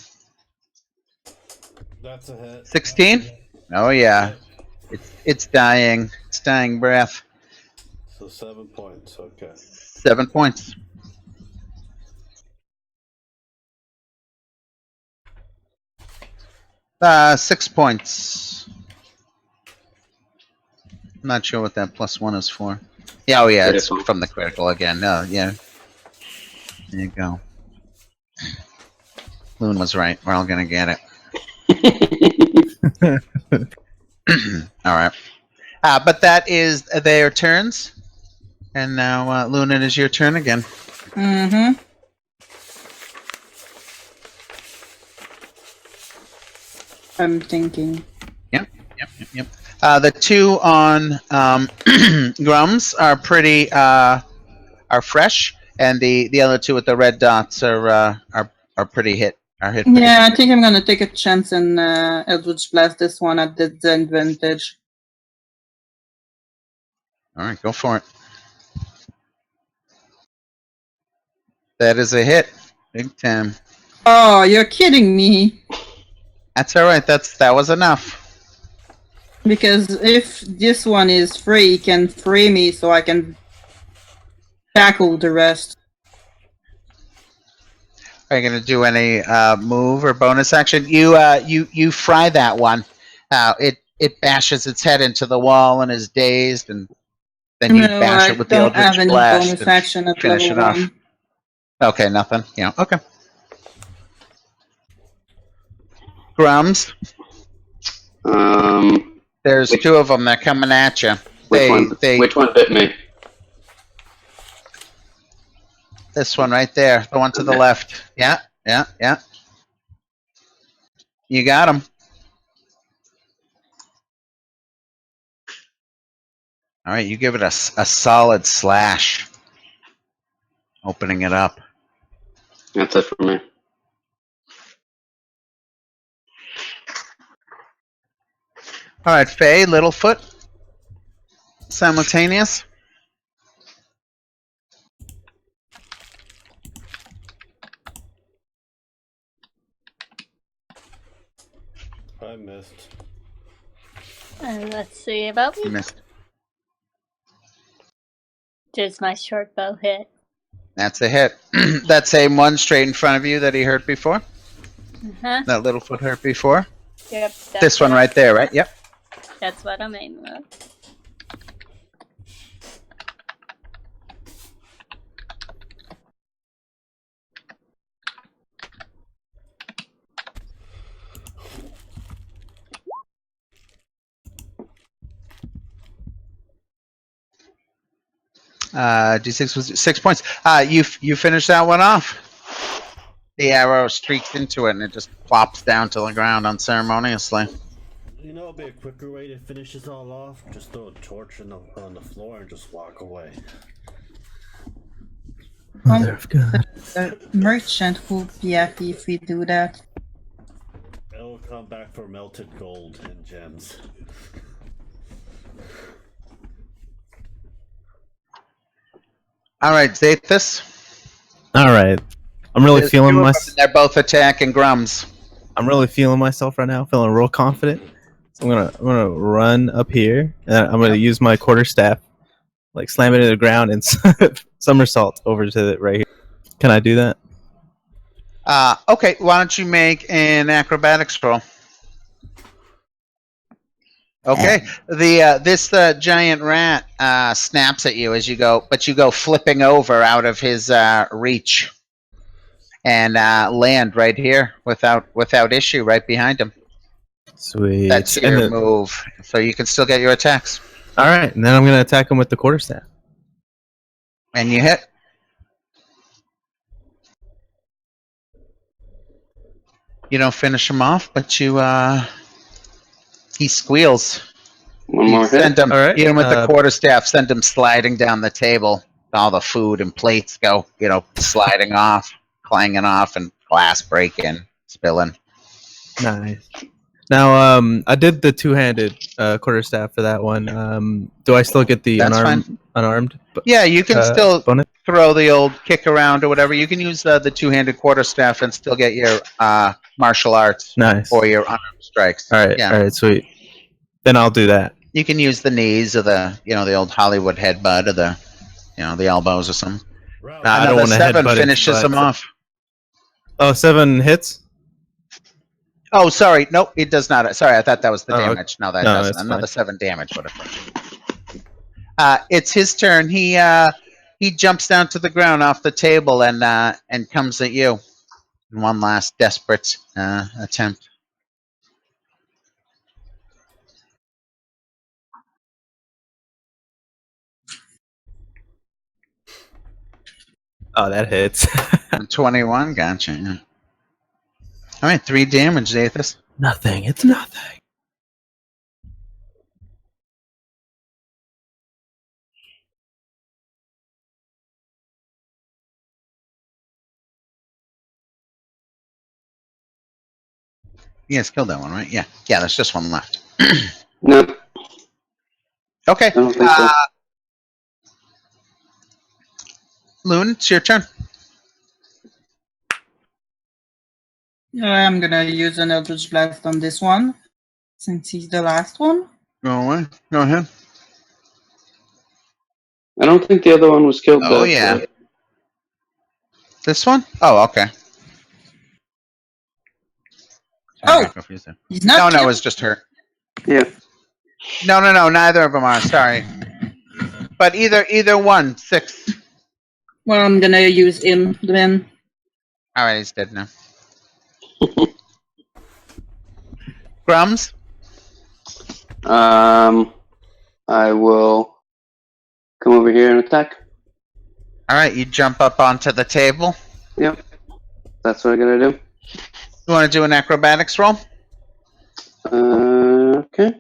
That's a hit. 16? Oh yeah. It's dying. It's dying breath. So 7 points. Okay. 7 points. Uh, 6 points. I'm not sure what that +1 is for. Yeah, oh yeah, it's Critical. from the critical again. No, yeah. There you go. Loon was right. We're all gonna get it. All right. But that is their turns. And now, Luna, it is your turn again. Mm-hmm. I'm thinking. Yep. The 2 on Grums are pretty are fresh, and the other 2 with the red dots are pretty hit. Are hit. Pretty Yeah, good. I think I'm gonna take a chance and Eldritch Blast this one at disadvantage. All right, go for it. That is a hit. Big time. Oh, you're kidding me! That's all right. That was enough. Because if this one is free, it can free me so I can tackle the rest. Are you going to do any move or bonus action? You fry that one. It bashes its head into the wall and is dazed, and then you No, bash I it with the don't have Eldritch any Blast bonus and action at finish level it off. 1. Okay, nothing. Yeah, okay. Grums, there's Which- two of them. They're coming at you. Which one bit me? This one right there, the one to the left. Yeah. You got him. All right, you give it a solid slash, opening it up. That's it for me. All right, Faye, Littlefoot, simultaneous. I missed. Let's see about You me. missed. Does my short bow hit? That's a hit. That same one straight in front of you that he hurt before. Uh-huh. That Littlefoot hurt before. Yep. This one right there, right? Yep. That's what I'm aiming at. D6 was 6 points. You finish that one off. The arrow streaks into it and it just plops down to the ground unceremoniously. You know, it'd be a quicker way to finish this all off. Just throw a torch on the floor and just walk away. Mother of God. The merchant will be happy if we do that. It'll come back for melted gold and gems. All right, Zathus. All right. I'm really There's feeling two of them, myself. and they're both attacking Grums. I'm really feeling myself right now. Feeling real confident. So I'm gonna run up here, and I'm gonna use my quarterstaff, like slam it into the ground and somersault over to right here. Can I do that? Okay, why don't you make an acrobatics roll? Okay, this giant rat snaps at you as you go, but you go flipping over out of his reach and land right here without issue, right behind him. Sweet. That's And your then- move, so you can still get your attacks. all right, and then I'm gonna attack him with the quarterstaff. And you hit. You don't finish him off, but he squeals. One more hit. Send him, All right, hit him with the uh, quarterstaff. Send him sliding down the table. All the food and plates go, sliding off, clanging off, and glass breaking, spilling. Nice. Now, I did the two-handed quarterstaff for that one. Do I still get the That's unarmed? Yeah, you can still bonus? throw the old kick around or whatever. You can use the two-handed quarterstaff and still get your martial arts Nice. or your unarmed strikes. All right. Yeah. All right. Sweet. Then I'll do that. You can use the knees or the old Hollywood headbutt or the elbows or something. Round I don't Another wanna 7 headbutt it, finishes but- them off. Oh, 7 hits. Oh, sorry. Nope, it does not. Sorry, I thought that was the Oh, okay. damage. No, that No, doesn't. that's Another fine. 7 damage would have. It's his turn. He jumps down to the ground off the table and comes at you. One last desperate attempt. Oh, that hits. 21, gotcha. Yeah. All right, 3 damage, Zathus. Nothing. It's nothing. You guys killed that one, right? Yeah. Yeah, there's just one left. No, Okay. I don't think so. Loon, it's your turn. I'm gonna use an Eldritch Blast on this one, since he's the last one. Go away. Go ahead. I don't think the other one was killed. Oh, back yeah. yet. This one? Oh, okay. Sorry, I got confused there. He's not No, killed. it's just her. Yeah. No, neither of them are. Sorry, but either one, 6. Well, I'm gonna use him then. All right, he's dead now. Grums. I will come over here and attack. All right, you jump up onto the table. Yep. That's what I'm gonna do. You want to do an acrobatics roll? Okay.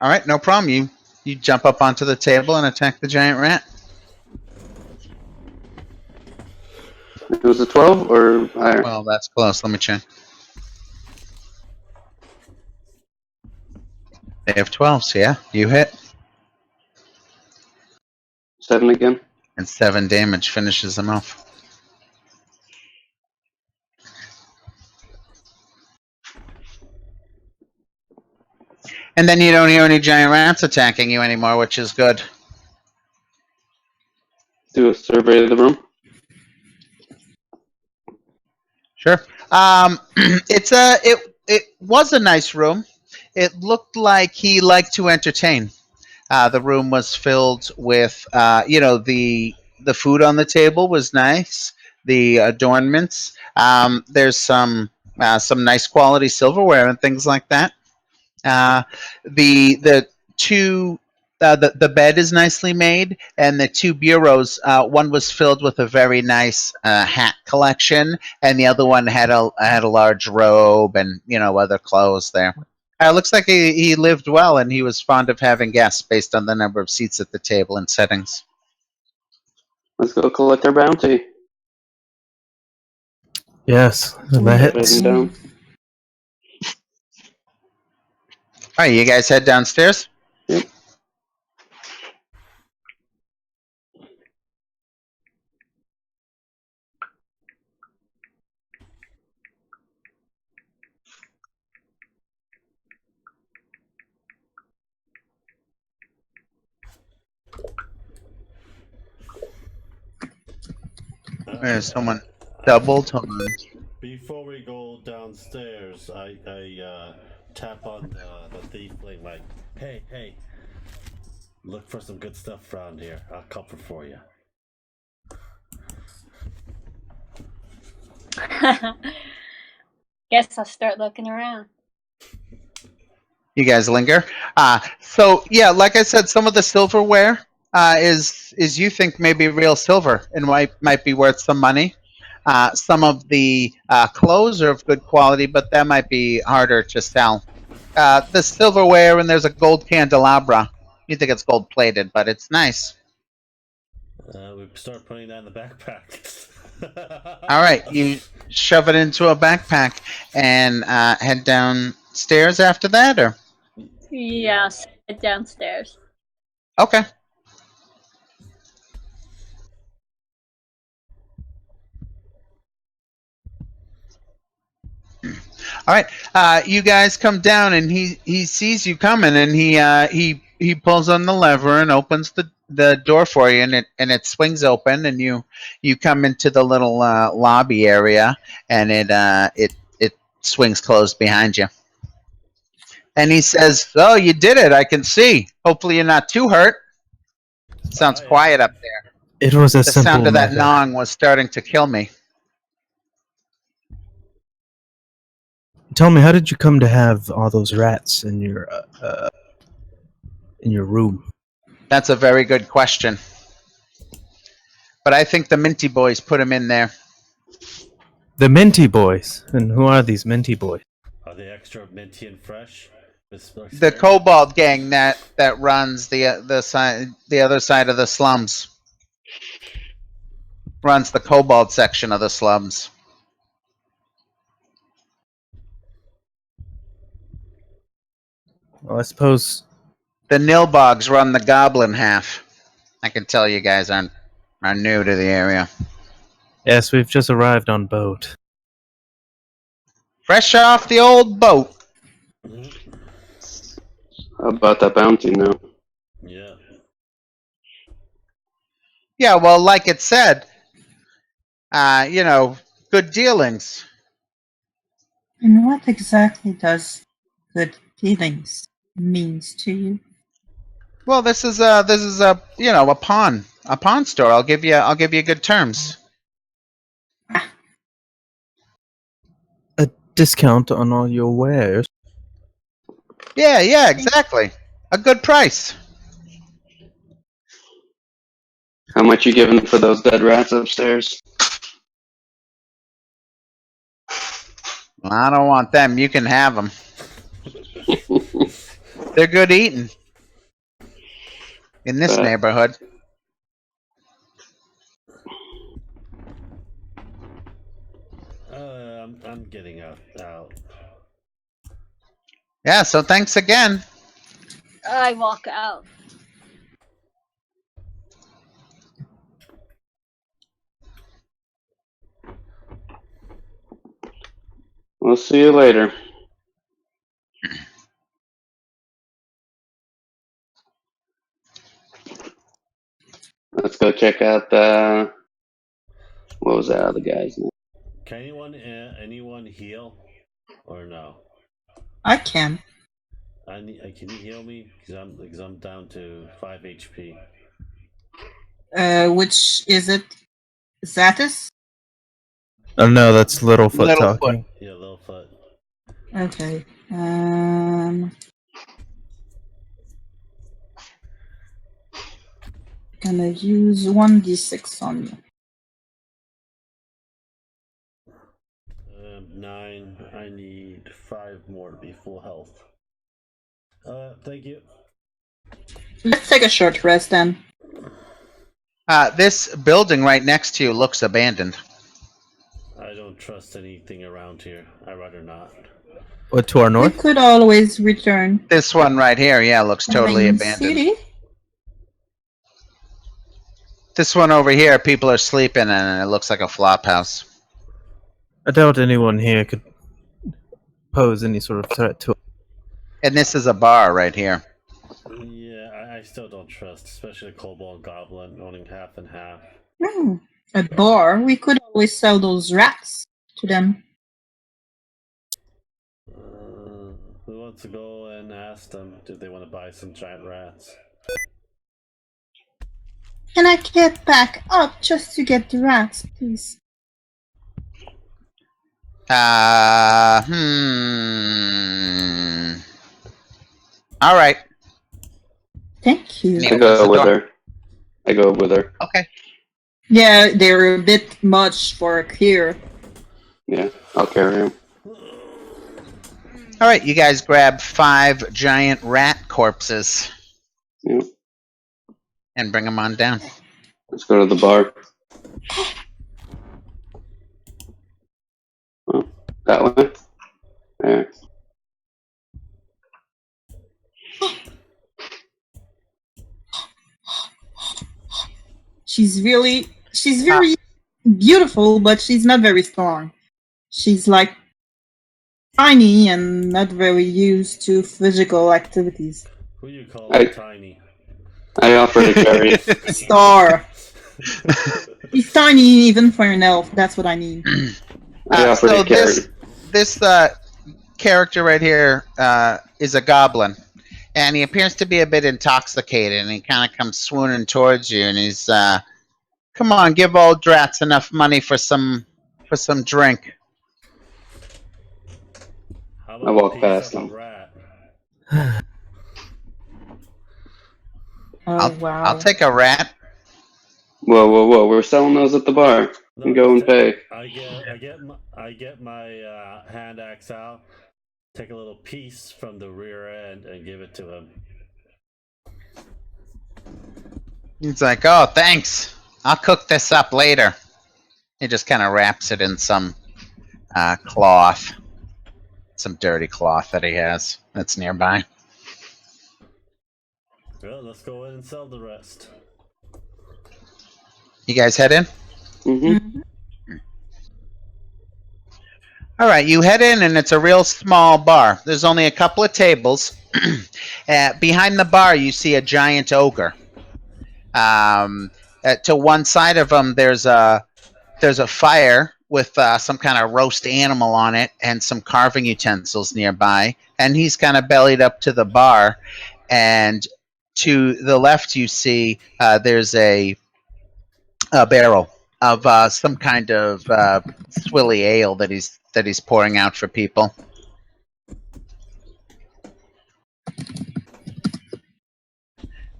All right, no problem. You jump up onto the table and attack the giant rat. It was a 12 or higher? Well, that's close. Let me check. They have 12s, yeah. You hit. 7 again. And 7 damage finishes them off. And then you don't hear any giant rats attacking you anymore, which is good. Do a survey of the room. Sure. It was a nice room. It looked like he liked to entertain. The room was filled with, the food on the table was nice. The adornments. There's some nice quality silverware and things like that. The two. The bed is nicely made, and the 2 bureaus. One was filled with a very nice hat collection, and the other one had a large robe and other clothes there. Looks like he lived well, and he was fond of having guests based on the number of seats at the table and settings. Let's go collect our bounty. Yes, let's. Heading down. All right, you guys head downstairs. Yep. There's someone doubled. Hold on. Before we go downstairs, I tap on the thiefling like, hey, look for some good stuff around here. I'll cover for you. Guess I'll start looking around. You guys linger. So yeah, like I said, some of the silverware is you think maybe real silver and might be worth some money. Some of the clothes are of good quality, but that might be harder to sell. The silverware, and there's a gold candelabra. You think it's gold plated, but it's nice. We start putting that in the backpack. All right, you shove it into a backpack and head downstairs after that, or? Yeah, I'll sit downstairs. Okay. All right, you guys come down, and he sees you coming, and he pulls on the lever and opens the door for you, and it swings open, and you come into the little lobby area, and it swings closed behind you. And he says, "Oh, you did it! I can see. Hopefully, you're not too hurt." It sounds quiet up there. It was a The simple sound of that matter. gnawing was starting to kill me. Tell me, how did you come to have all those rats in your room? That's a very good question. But I think the Minty Boys put him in there. The Minty Boys. And who are these Minty Boys? Are they extra minty and fresh? The Kobold gang that runs the other side of the slums. Runs the Kobold section of the slums. Well, I suppose The Nilbogs run the Goblin half. I can tell you guys are new to the area. yes, we've just arrived on boat. Fresh off the old boat. How about that bounty now? Yeah. Yeah, well, like it said, good dealings. And what exactly does good feelings means to you? Well, this is a a pawn store. I'll give you good terms. A discount on all your wares. Yeah, exactly. A good price. How much you giving for those dead rats upstairs? Well, I don't want them. You can have them. They're good eating in this neighborhood. I'm getting out. Yeah, so thanks again. I walk out. We'll see you later. Let's go check out the. What was that other guy's name? Can anyone heal, or no? I can. Can you heal me? Because I'm down to 5 HP. Which is it? Zatis? Oh no, that's Littlefoot Littlefoot. talking. Yeah, Littlefoot. Okay. Gonna use 1d6 on you. 9. I need 5 more to be full health. Thank you. Let's take a short rest then. This building right next to you looks abandoned. I don't trust anything around here. I'd rather not. What, to our We north? could always return. This one right here, yeah, looks totally Main abandoned. City. This one over here, people are sleeping and it looks like a flop house. I doubt anyone here could pose any sort of threat to us. And this is a bar right here. Yeah, I still don't trust, especially the Kobold Goblin owning half and half. A bar. We could always sell those rats to them. Who wants to go and ask them? Do they want to buy some giant rats? Can I get back up just to get the rats, please? All right. Thank you. Yeah. I go Opens the with door. her. I go with her. Okay. Yeah, they're a bit much for here. Yeah, I'll carry him. All right, you guys grab 5 giant rat corpses Yeah. and bring them on down. Let's go to the bar. Oh, that way? There. She's very beautiful, but she's not very strong. She's like tiny and not very used to physical activities. Who you call I- tiny? I offer to carry it. Star. He's tiny even for an elf. That's what I mean. I offer So to carry it. this character right here is a goblin, and he appears to be a bit intoxicated, and he kind of comes swooning towards you, and he's, come on, give old Drats enough money for some drink. How I about walk a piece past of a them. rat? Oh wow. I'll take a rat. Whoa. We're selling those at the bar. No, You go and pay. I get my hand axe out, take a little piece from the rear end, and give it to him. He's like, oh, thanks. I'll cook this up later. He just kind of wraps it in some cloth. Some dirty cloth that he has that's nearby. Well, let's go in and sell the rest. You guys head in? Mm-hmm. All right, you head in, and it's a real small bar. There's only a couple of tables. Behind the bar, you see a giant ogre. To one side of him, there's a fire with some kind of roast animal on it and some carving utensils nearby. And he's kind of bellied up to the bar. And to the left, you see there's a barrel of some kind of swilly ale that he's pouring out for people.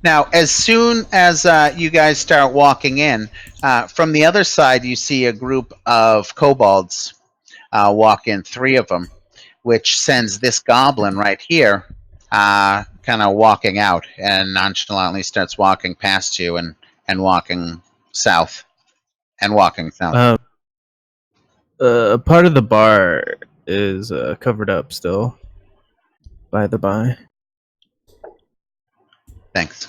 Now, as soon as you guys start walking in, from the other side, you see a group of kobolds walk in, 3 of them, which sends this goblin right here kind of walking out and nonchalantly starts walking past you and walking south. And walking south. Part of the bar is covered up still, by the by. Thanks.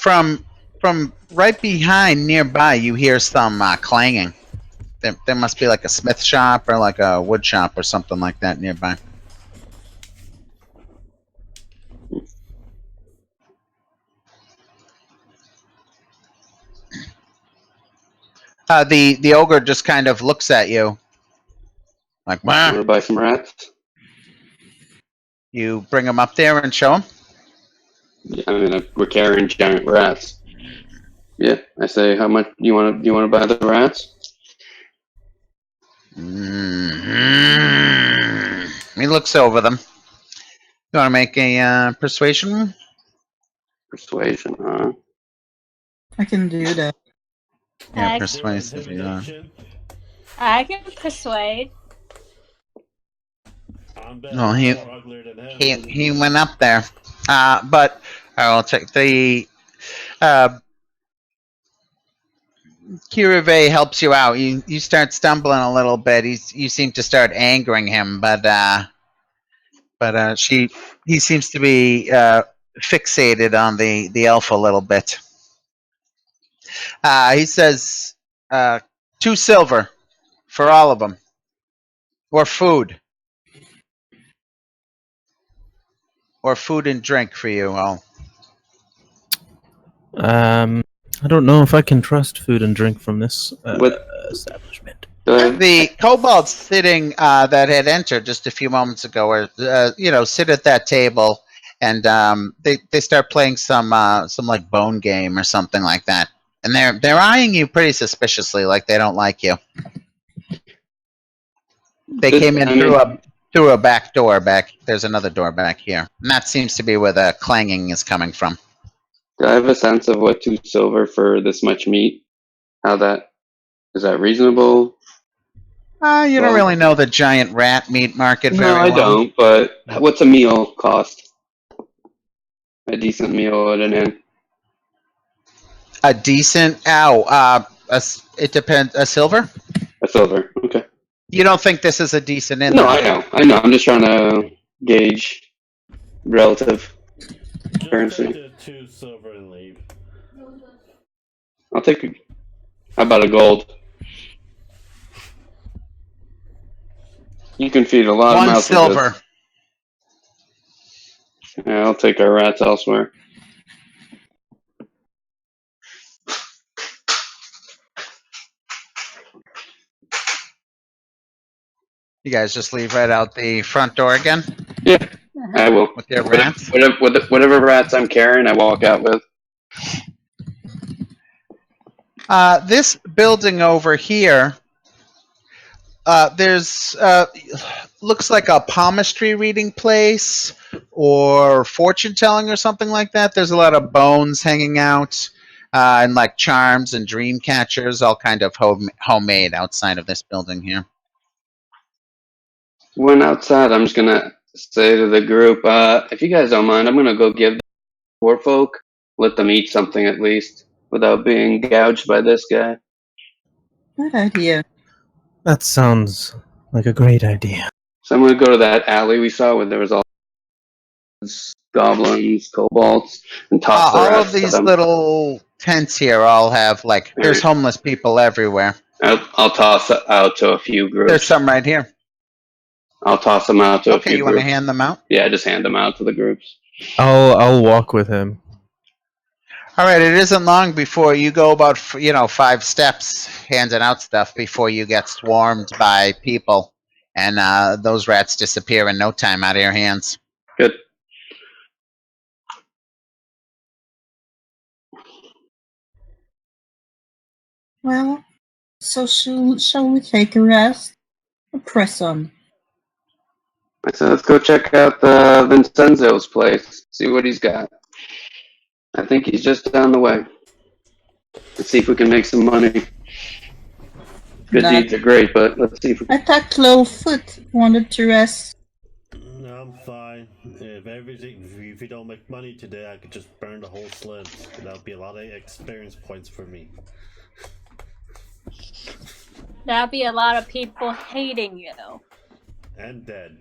From right behind nearby, you hear some clanging. There must be like a smith shop or like a wood shop or something like that nearby. The ogre just kind of looks at you, like, Want to buy some rats? You bring him up there and show him. Yeah, I mean, we're carrying giant rats. Yeah, I say, how much do you want to buy the rats? Mm-hmm. He looks over them. You want to make a persuasion? Persuasion, huh? I can do that. Yeah, I- persuasive. Yeah. I can persuade. Well, he went up there, but I will take the Kirive helps you out. You start stumbling a little bit. You seem to start angering him, but he seems to be fixated on the elf a little bit. He says 2 silver for all of them, or food. Or food and drink for you all. I don't know if I can trust food and drink from this establishment. The kobolds sitting that had entered just a few moments ago, or sit at that table, and they start playing some like bone game or something like that, and they're eyeing you pretty suspiciously, like they don't like you. They came in through a back door back. There's another door back here, and that seems to be where the clanging is coming from. Do I have a sense of what 2 silver for this much meat? Is that reasonable? You don't really know the giant rat meat market very well. No, I don't. But what's a meal cost? A decent meal at an inn. A decent it depends. A silver? A silver. Okay. You don't think this is a decent inn? No, I know. I'm just trying to gauge relative currency. Just take the 2 silver and leave. I'll take. How about a gold? You can feed a lot of 1 mouths silver. with this. Yeah, I'll take our rats elsewhere. You guys just leave right out the front door again? Yeah, I will. With your rats? Whatever rats I'm carrying, I walk out with. This building over here, there's looks like a palmistry reading place or fortune telling or something like that. There's a lot of bones hanging out and like charms and dream catchers, all kind of homemade outside of this building here. When outside, I'm just gonna say to the group, if you guys don't mind, I'm gonna go give the poor folk, let them eat something at least, without being gouged by this guy. Good idea. That sounds like a great idea. So I'm gonna go to that alley we saw where there was all goblins, kobolds, and toss the All rats of to these them. little tents here all have like there's homeless people everywhere. I'll toss it out to a few groups. There's some right here. I'll toss them out to a Okay, few you want to groups. hand them out? Yeah, just hand them out to the groups. I'll walk with him. All right, it isn't long before you go about 5 steps handing out stuff before you get swarmed by people, and those rats disappear in no time out of your hands. Good. Well, so shall we take a rest? Or press on? I said, let's go check out Vincenzo's place. See what he's got. I think he's just down the way. Let's see if we can make some money. Good Nah. deeds are great, but let's see if we can. Attack Clawfoot wanted to rest. No, I'm fine. If you don't make money today, I could just burn the whole slip. That would be a lot of experience points for me. That'll be a lot of people hating you. And dead.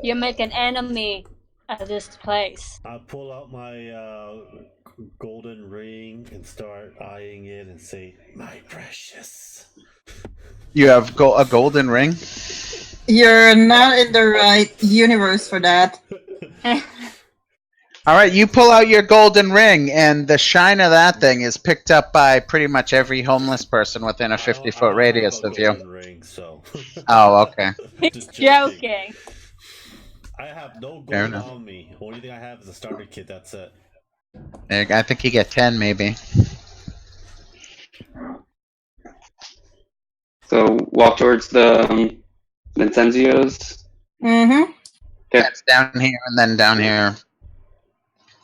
You make an enemy of this place. I pull out my golden ring and start eyeing it and say, "My precious." You have a golden ring? You're not in the right universe for that. All right, you pull out your golden ring, and the shine of that thing is picked up by pretty much every homeless person within a 50-foot radius of you. Ring, so. Oh, okay. Just Joking. I have no Fair gold enough. on me. Only thing I have is a starter kit. That's it. I think you get 10, maybe. So walk towards the Vincenzio's. Mm-hmm. That's down here and then down here.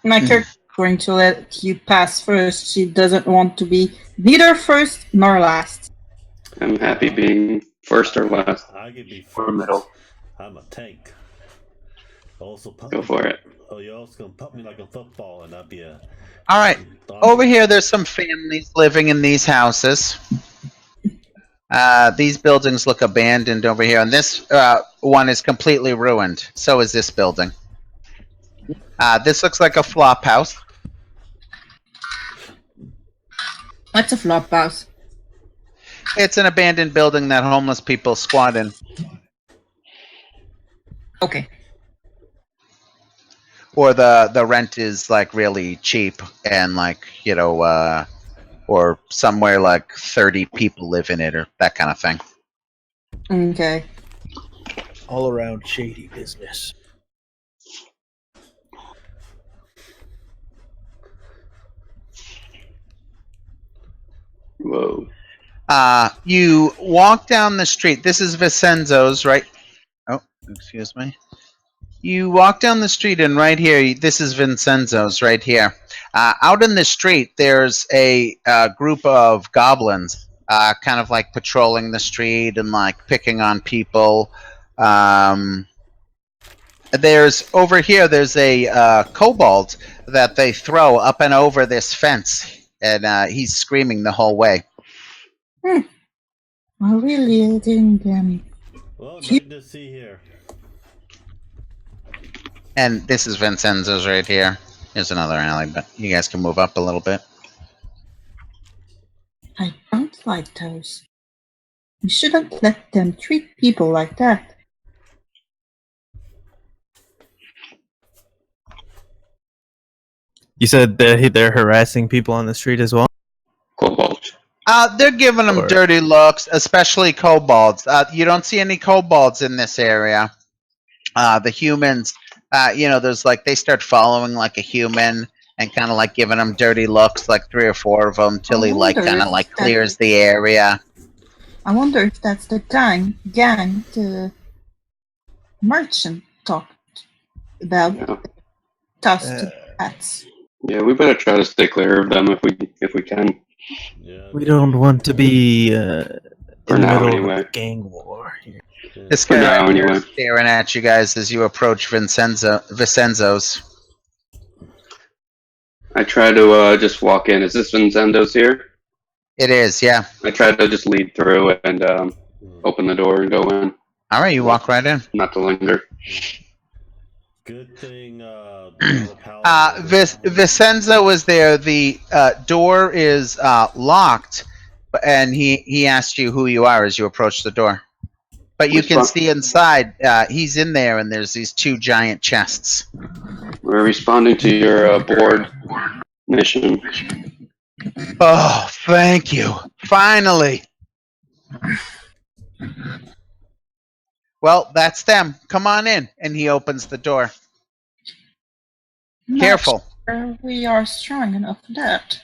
My character is going to let you pass first. She doesn't want to be neither first nor last. I'm happy being first or last. I could be Or first. middle. I'm a tank. Also, pump Go me- for it. Oh, you're also gonna pump me like a football, and that'd be a. All right, over here there's some families living in these houses. These buildings look abandoned over here, and this one is completely ruined. So is this building. This looks like a flop house. What's a flop house? It's an abandoned building that homeless people squat in. Okay. Or the rent is like really cheap and like, or somewhere like 30 people live in it or that kind of thing. Okay. All around shady business. Whoa. You walk down the street. This is Vincenzo's, right? Oh, excuse me. You walk down the street, and right here, this is Vincenzo's right here. Out in the street, there's a group of goblins, kind of like patrolling the street and like picking on people. Over here, there's a kobold that they throw up and over this fence, and he's screaming the whole way. I really didn't. Well, nothing to see here. And this is Vincenzo's right here. Here's another alley, but you guys can move up a little bit. I don't like those. You shouldn't let them treat people like that. You said they're harassing people on the street as well? Cobalt. They're giving them Or- dirty looks, especially kobolds. You don't see any kobolds in this area. The humans, there's like, they start following like a human and kind of like giving them dirty looks, like 3 or 4 of them, till he like wonder kind of if like that- clears the area. I wonder if that's the gang the merchant talked about Yeah. tossed hats. Yeah, we better try to stay clear of them if we can. Yeah. We don't want to be in For the now, middle anyway. of a gang war here. This For guy now, right here anyway. is staring at you guys as you approach Vincenzo's. I try to just walk in. Is this Vincenzo's here? It is, yeah. I try to just lead through and open the door and go in, All right, you walk right in. not to linger. Good thing. Vincenzo was there. The door is locked, and he asked you who you are as you approach the door. But you can Respon- see inside. He's in there, and there's these 2 giant chests. We're responding to your board mission. Oh, thank you. Finally. Well, that's them. Come on in. And he opens the door. Not Careful. sure we are strong enough for that.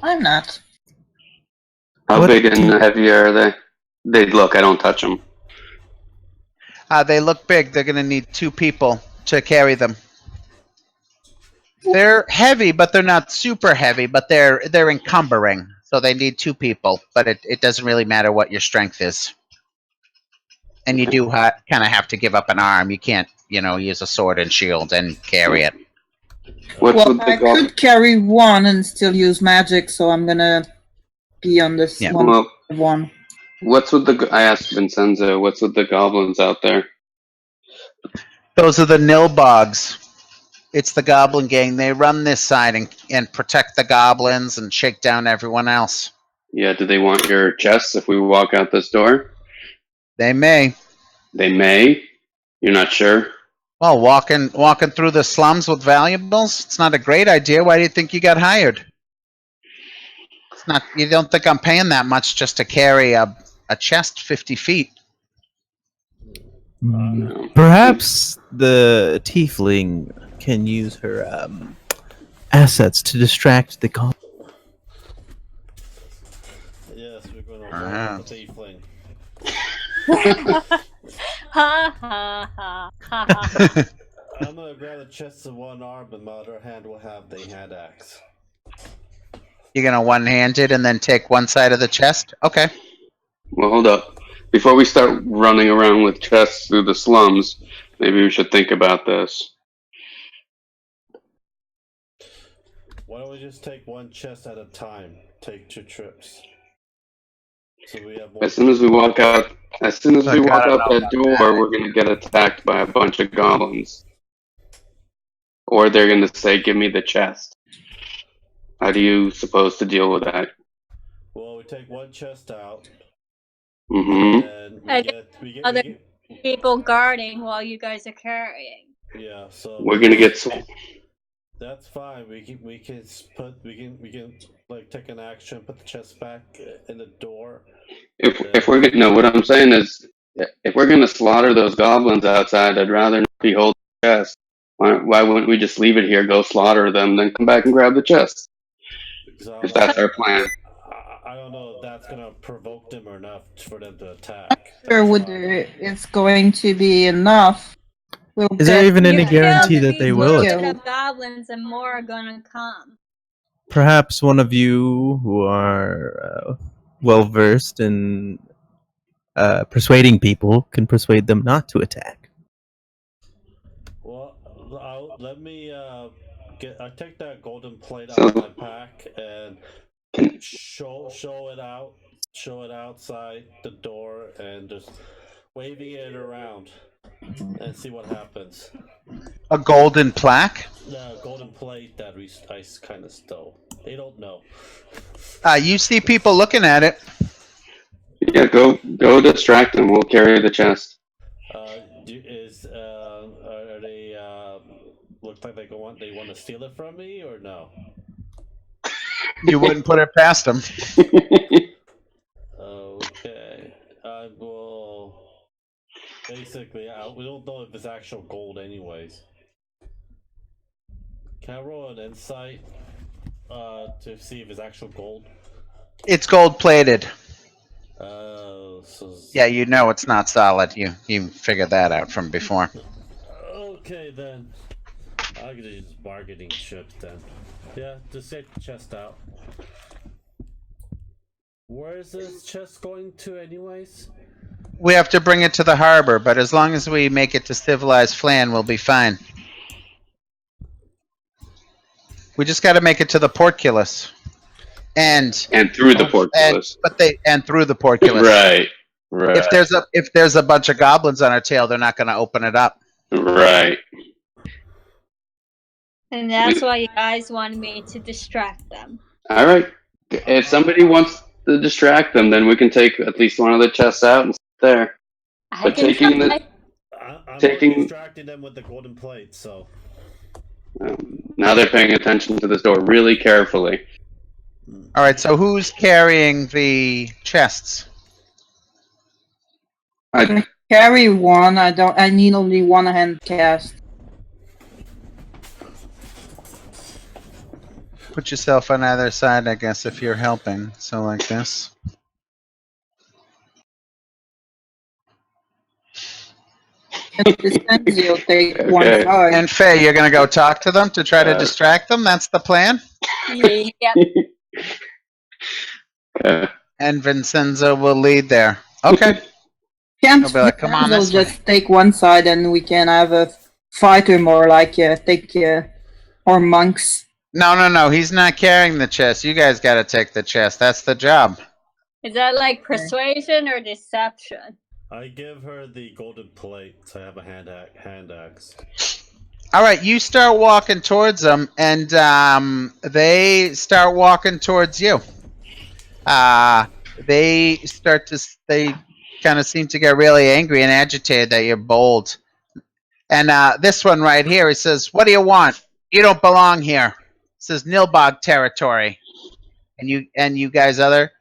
I'm not. How What big do and you- heavy are they? They look. I don't touch them. They look big. They're going to need 2 people to carry them. They're heavy, but they're not super heavy, but they're encumbering. So they need 2 people, but it doesn't really matter what your strength is. And you do kind of have to give up an arm. You can't, use a sword and shield and carry it. What's Well, with the I could carry one and still use magic, so I'm gonna be on this Yeah. Well, one. what's with the? I asked Vincenzo. What's with the goblins out there? Those are the Nilbogs. It's the Goblin Gang. They run this side and protect the goblins and shake down everyone else. Yeah. Do they want your chests if we walk out this door? They may. They may. You're not sure. Well, walking through the slums with valuables, it's not a great idea. Why do you think you got hired? It's not. You don't think I'm paying that much just to carry a chest 50 feet? No. Perhaps the tiefling can use her assets to distract the goblin. Yes, we're going to Perhaps. the tiefling. Ha ha ha ha ha. I'm going to grab the chest in one arm, and my other hand will have the hand axe. You're gonna one-hand it and then take one side of the chest? Okay. Well, hold up. Before we start running around with chests through the slums, maybe we should think about this. Why don't we just take one chest at a time? Take 2 trips. So we have more. As soon as we walk out Look, I don't know that door, we're gonna get attacked by a bunch of goblins. Or they're gonna say, "Give me the chest." How do you suppose to deal with that? Well, we take one chest out, Mm-hmm. and And other people guarding while you guys are carrying. yeah. So We're gonna get. that's fine. We can like take an action, put the chest back in the door. If we're gonna, no, what I'm saying is, if we're gonna slaughter those goblins outside, I'd rather not be holding the chest. Why wouldn't we just leave it here, go slaughter them, then come back and grab the chest? If that's our plan. I don't know if that's gonna provoke them or enough for them to attack. Sure, it's going to be enough. We'll Is there get- even any You killed guarantee that these they little will? Yeah. bit of goblins, and more are gonna come. Perhaps one of you who are well versed in persuading people can persuade them not to attack. Well, let me I take that golden plate out So- of my pack and show it outside the door, and just waving it around and see what happens. A golden plaque? The golden plate that I kind of stole. They don't know. You see people looking at it. Yeah, go distract them. We'll carry the chest. Are they look like they want to steal it from me, or no? You wouldn't put it past them. Okay. I will. Basically, we don't know if it's actual gold, anyways. Can I roll an insight to see if it's actual gold? It's gold plated. So. Yeah, you know it's not solid. You figured that out from before. Okay then. I'll get these bargaining chips then. Yeah, just take the chest out. Where is this chest going to, anyways? We have to bring it to the harbor, but as long as we make it to civilized Flan, we'll be fine. We just got to make it to the portcullis, and through the portcullis. and through the portculus. Right. If there's a bunch of goblins on our tail, they're not going to open it up. Right. And that's why you guys wanted me to distract them. All right. If somebody wants to distract them, then we can take at least one of the chests out and sit there. I But can taking try. I'm Taking- distracting them with the golden plate, so. Now they're paying attention to this door really carefully. All right. So who's carrying the chests? I, Carry one. I need only one hand cast. Put yourself on either side, I guess, if you're helping. So like this. And Vincenzo take one Okay. side. And Faye, you're gonna go talk to them to try to distract them. That's the plan. Yeah. And Vincenzo will lead there. Okay. Can't He'll be like, "Come on Vincenzo this way." just take one side and we can have a fighter more like take or monks. No. He's not carrying the chest. You guys got to take the chest. That's the job. Is that like persuasion or deception? I give her the golden plate, so I have a hand axe. All right, you start walking towards them, and they start walking towards you. They kind of seem to get really angry and agitated that you're bold. And this one right here, he says, "What do you want? You don't belong here." It says Nilbog territory. And you guys other.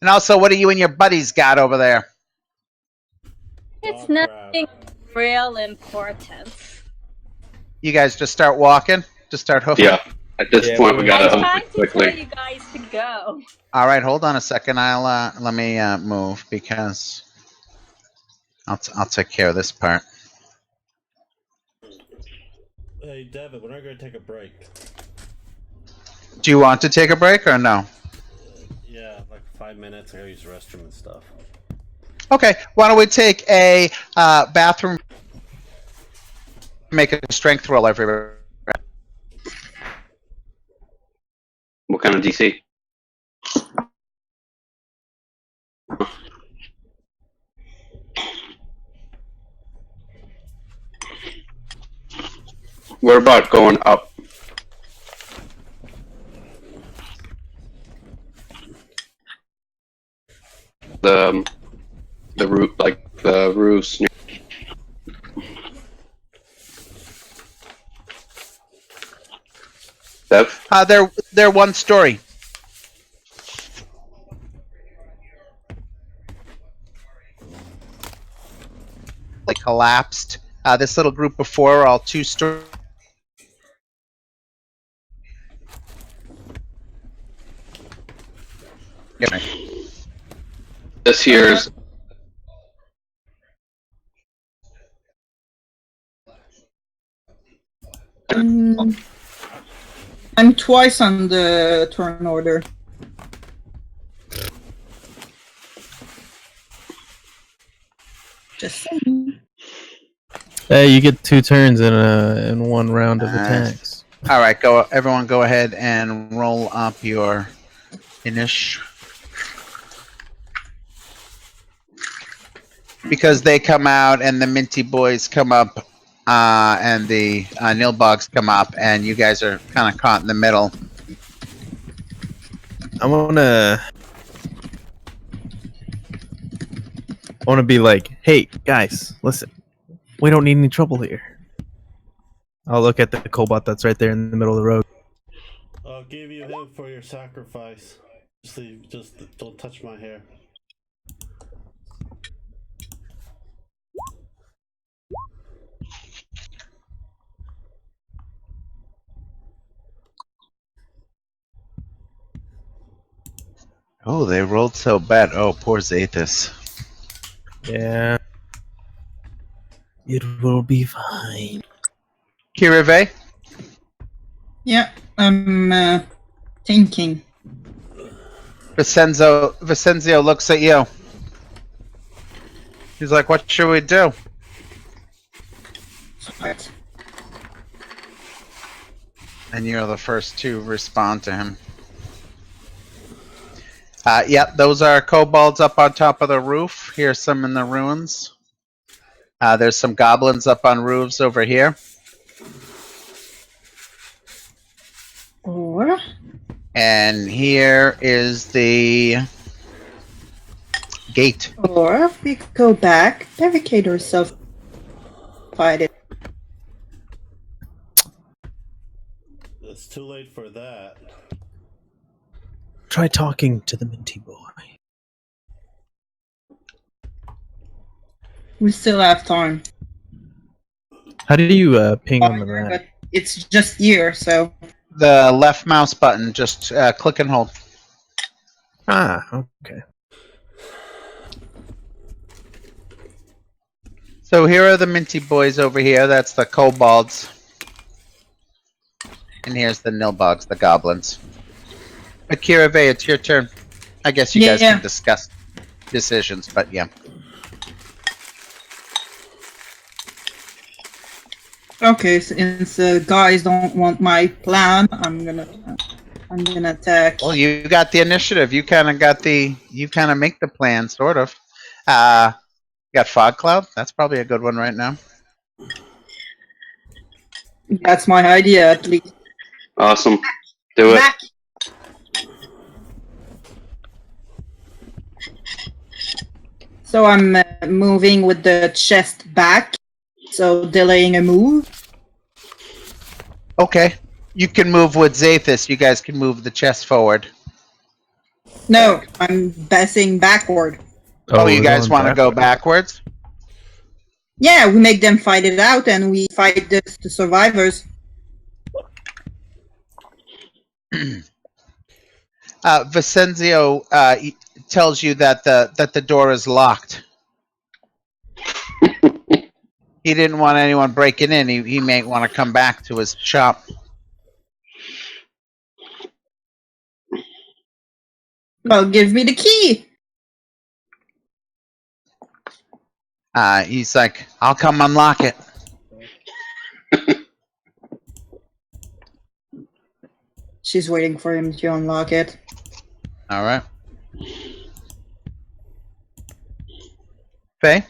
And also, what do you and your buddies got over there? It's Oh, nothing real important. You guys just start walking? Just start hoofing? Yeah. At this Yeah, point, we I'm gotta trying move to tell quickly. you guys to go. All right, hold on a second. Let me move because I'll take care of this part. Hey, Devin, we're not going to take a break. Do you want to take a break or no? Yeah, like 5 minutes. I gotta use the restroom and stuff. Okay, why don't we take a bathroom? Make a strength roll, everybody. What kind of DC? We're about going up. The roof, like the roofs. Dev? They're one story. Like collapsed. This little group before are all two-story. This here's I'm twice on the turn order. Just saying. Hey, you get 2 turns in one round of attacks. All right, everyone go ahead and roll up your Inish. Because they come out and the Minty Boys come up and the Nilbogs come up and you guys are kind of caught in the middle. I wanna be like, hey guys, listen, we don't need any trouble here. I'll look at the cobalt that's right there in the middle of the road. I'll give you him for your sacrifice. Just don't touch my hair. Oh, they rolled so bad. Oh, poor Zathis. Yeah. It will be fine. Kirive? Yeah, I'm thinking. Vicenzio looks at you. He's like, what should we do? Right. And you're the first to respond to him. Yep, those are kobolds up on top of the roof. Here's some in the ruins. There's some goblins up on roofs over here. Or And here is the gate. Or if we go back, barricade ourselves, fight it. It's too late for that. Try talking to the minty boy. We still have time. How do you ping on the map? But it's just here, so The left mouse button, just click and hold. Ah, okay. So here are the minty boys over here. That's the kobolds. And here's the nilbogs, the goblins. Akira Vey, it's your turn. I guess you guys Yeah. can discuss decisions, but yeah. okay. Since guys don't want my plan, I'm gonna attack. Well, you got the initiative. You kind of make the plan, sort of. You got Fog Cloud. That's probably a good one right now. That's my idea, at least. Awesome. Do it. Back. So I'm moving with the chest back, so delaying a move. Okay. You can move with Zathis. You guys can move the chest forward. No, I'm passing backward. Oh, you we're guys going want to go backwards? Yeah, we make them fight it out, and we fight the survivors. Vicenzio tells you that the door is locked. He didn't want anyone breaking in. He may want to come back to his shop. Well, give me the key. He's like, I'll come unlock it. She's waiting for him to unlock it. All right. Faye?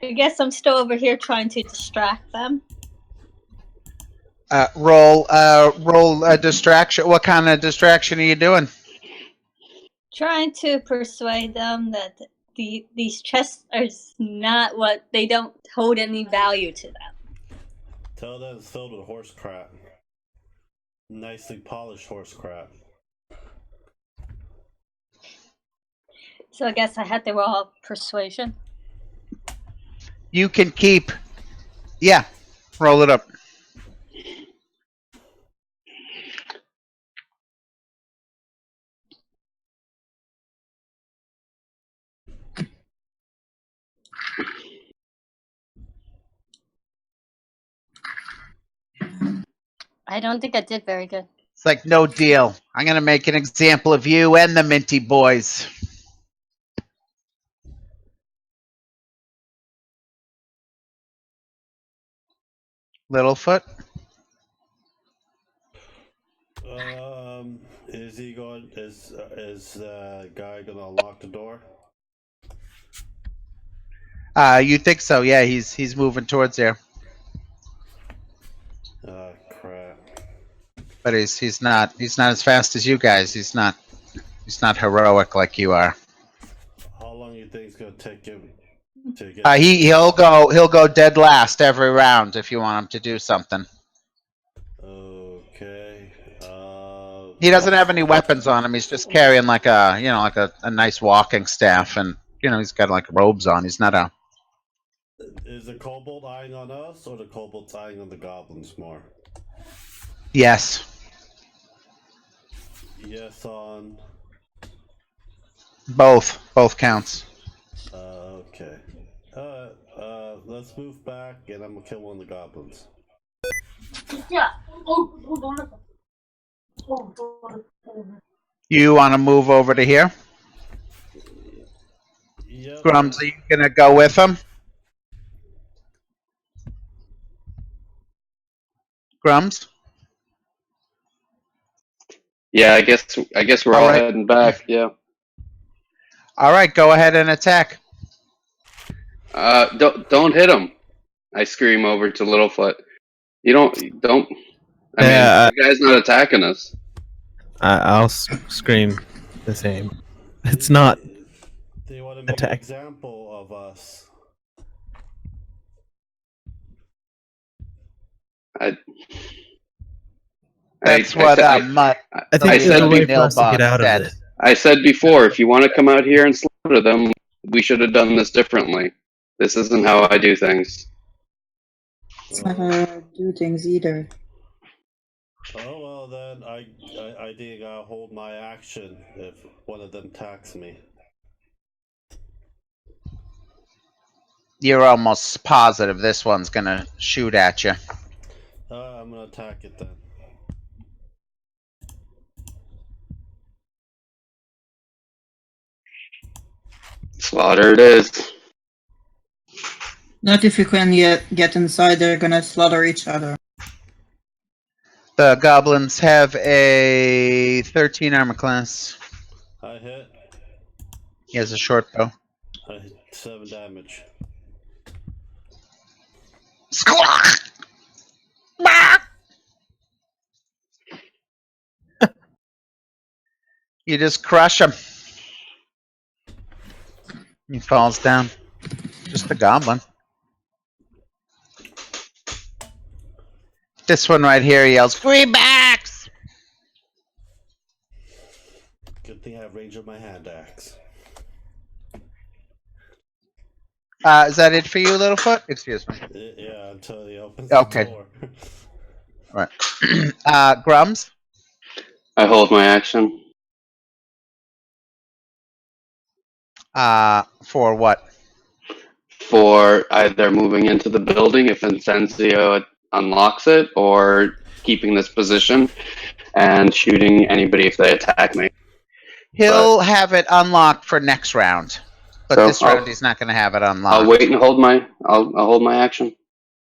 I guess I'm still over here trying to distract them. Roll a distraction. What kind of distraction are you doing? Trying to persuade them that these chests are not what they don't hold any value to them. Tell them it's filled with horse crap. Nicely polished horse crap. So I guess I had to roll persuasion. You can keep. Yeah. Roll it up. I don't think I did very good. It's like, no deal. I'm going to make an example of you and the Minty Boys. Littlefoot? Is he going? Is the guy gonna unlock the door? You think so? Yeah, he's moving towards there, Crap. but he's not as fast as you guys. He's not heroic like you are. How long do you think it's gonna take him to get? He'll go dead last every round if you want him to do something. Okay. He doesn't have any weapons on him. He's just carrying like a nice walking staff, and he's got like robes on. He's not a. Is the kobold eyeing on us, or the kobold's eyeing on the goblins more? Yes. Yes, on. Both counts. Okay. Let's move back, and I'm gonna kill one of the goblins. Yeah. You want to move over to here? Yep. Grums, are you gonna go with him? Grums? Yeah, I guess we're all Alright. heading back. Yeah. All right, go ahead and attack. Don't hit him! I scream over to Littlefoot. You don't. I Yeah, mean, the guy's not attacking us. I'll scream the same. It's not They want to make an example of us. That's what Mutt, I think there's a way for us to get out of said. this. I said before, if you want to come out here and slaughter them, we should have done this differently. This isn't how I do things. It's not how I do things either. Oh well, then I think I'll hold my action if one of them attacks me. You're almost positive this one's gonna shoot at you. I'm gonna attack it then. Slaughter it is. Not if you can get inside, they're gonna slaughter each other. The goblins have a 13 armor class. I hit. He has a short bow. I hit 7 damage. You just crush him. He falls down. Just a goblin. This one right here yells, "Greenbacks!" Good thing I have range of my hand axe. Is that it for you, Littlefoot? Excuse me. Yeah, until he opens Okay. the door. Right. Grums? I hold my action. For what? For either moving into the building if Incenzio unlocks it, or keeping this position and shooting anybody if they attack me. He'll have it unlocked for next round. But So this round he's not going to have it unlocked. I'll wait and hold my. I'll hold my action.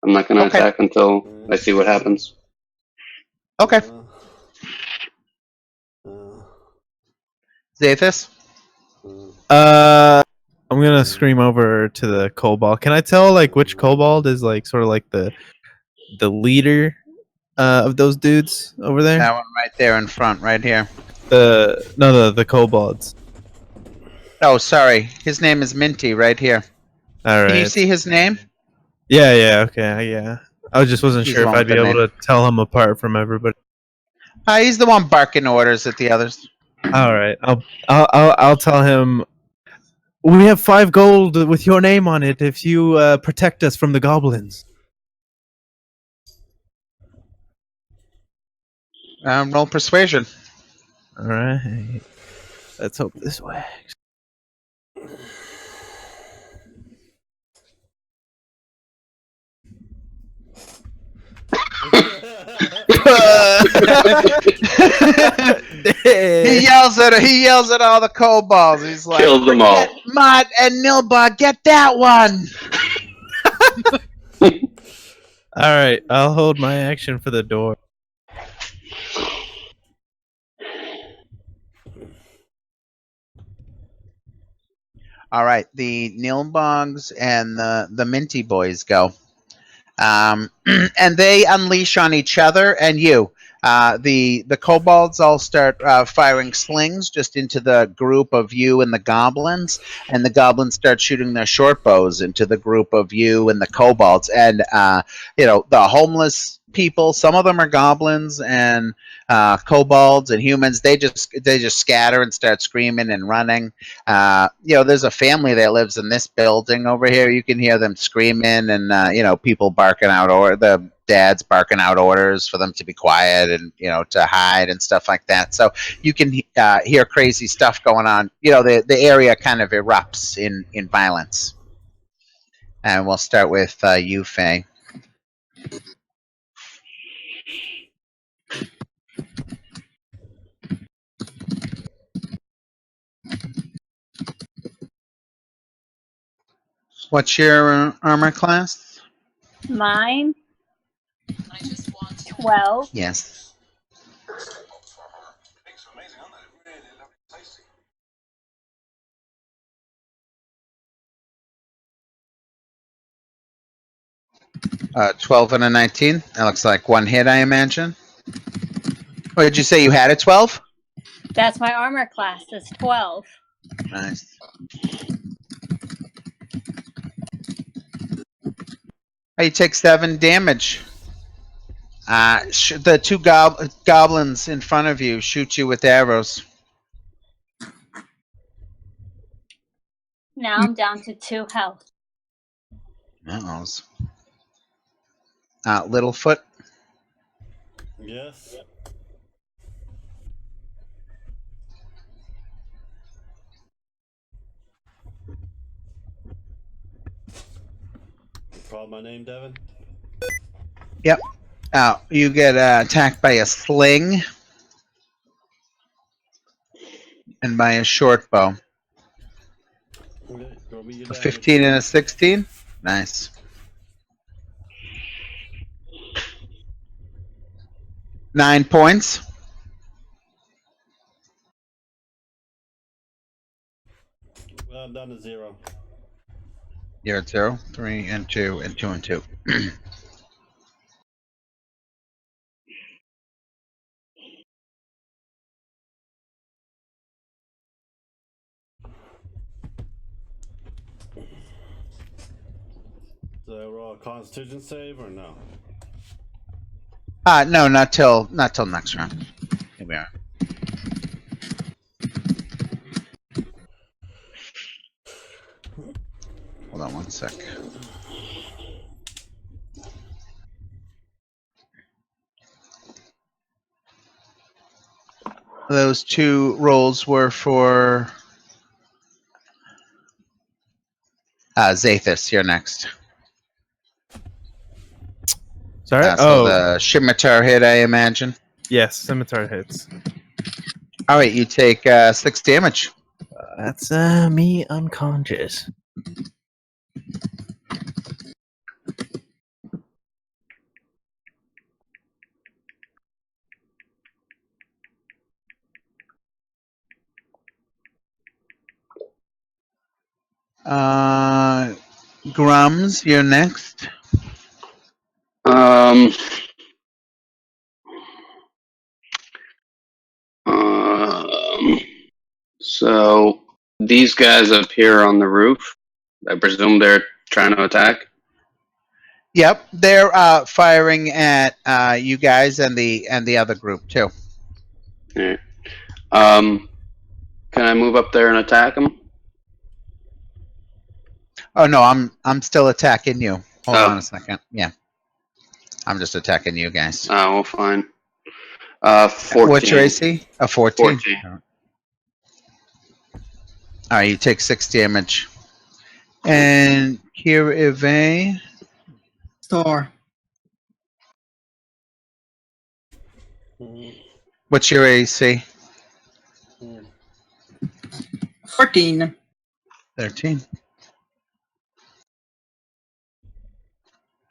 I'm not going to Okay. attack until I see what happens. Okay. Zathis? I'm gonna scream over to the kobold. Can I tell like which kobold is like sort of like the leader of those dudes over there? That one right there in front, right here. The kobolds. Oh, sorry. His name is Minty right here. All right. Can you see his name? Yeah. Okay. Yeah. I just wasn't He's sure the if one I'd be with the able to tell him apart from everybody. He's the one barking orders at the others. All right. I'll tell him. We have 5 gold with your name on it if you protect us from the goblins. Roll persuasion. All right. Let's hope this works. He yells at all the kobolds. He's like, Kill them all. Mutt and Nilbog, get that one. All right. I'll hold my action for the door. All right, the Nilbogs and the Minty boys go. And they unleash on each other and you. The kobolds all start firing slings just into the group of you and the goblins, and the goblins start shooting their short bows into the group of you and the kobolds. And the homeless people, some of them are goblins and kobolds and humans. They just scatter and start screaming and running. There's a family that lives in this building over here. You can hear them screaming and people barking out, or the dads barking out orders for them to be quiet and to hide and stuff like that. So you can hear crazy stuff going on. The area kind of erupts in violence. And we'll start with you, Faye. What's your armor class? Mine? 12. Yes. Uh, 12 and a 19. That looks like one hit, I imagine. What did you say? You had a 12? That's my armor class. It's 12. Nice. Oh, you take 7 damage. The 2 goblins in front of you shoot you with arrows. Now I'm down to 2 health. Uh-oh. Littlefoot. Yes. Call my name, Devin. Yep. You get attacked by a sling and by a short bow. Okay, roll me your A damage. 15 and a 16. Nice. 9 points. I'm down to 0. You're at 0, 3, and 2, and 2, and 2. So I roll a Constitution save or no? No, not till next round. Here we are. Hold on 1 sec. Those 2 rolls were for Zathis. You're next. Sorry. So the scimitar hit, I imagine. Yes, scimitar hits. All right, you take 6 damage. That's me unconscious. Grums, you're next. So these guys up here on the roof, I presume they're trying to attack. Yep, they're firing at you guys and the other group too. Yeah. Can I move up there and attack them? Oh no, I'm still attacking you. Hold Oh. on a second. Yeah, I'm just attacking you guys. Oh, well, fine. 14. What's your AC? 14. 14. All right, you take 6 damage. And Kira Star. what's your AC? 14. 13.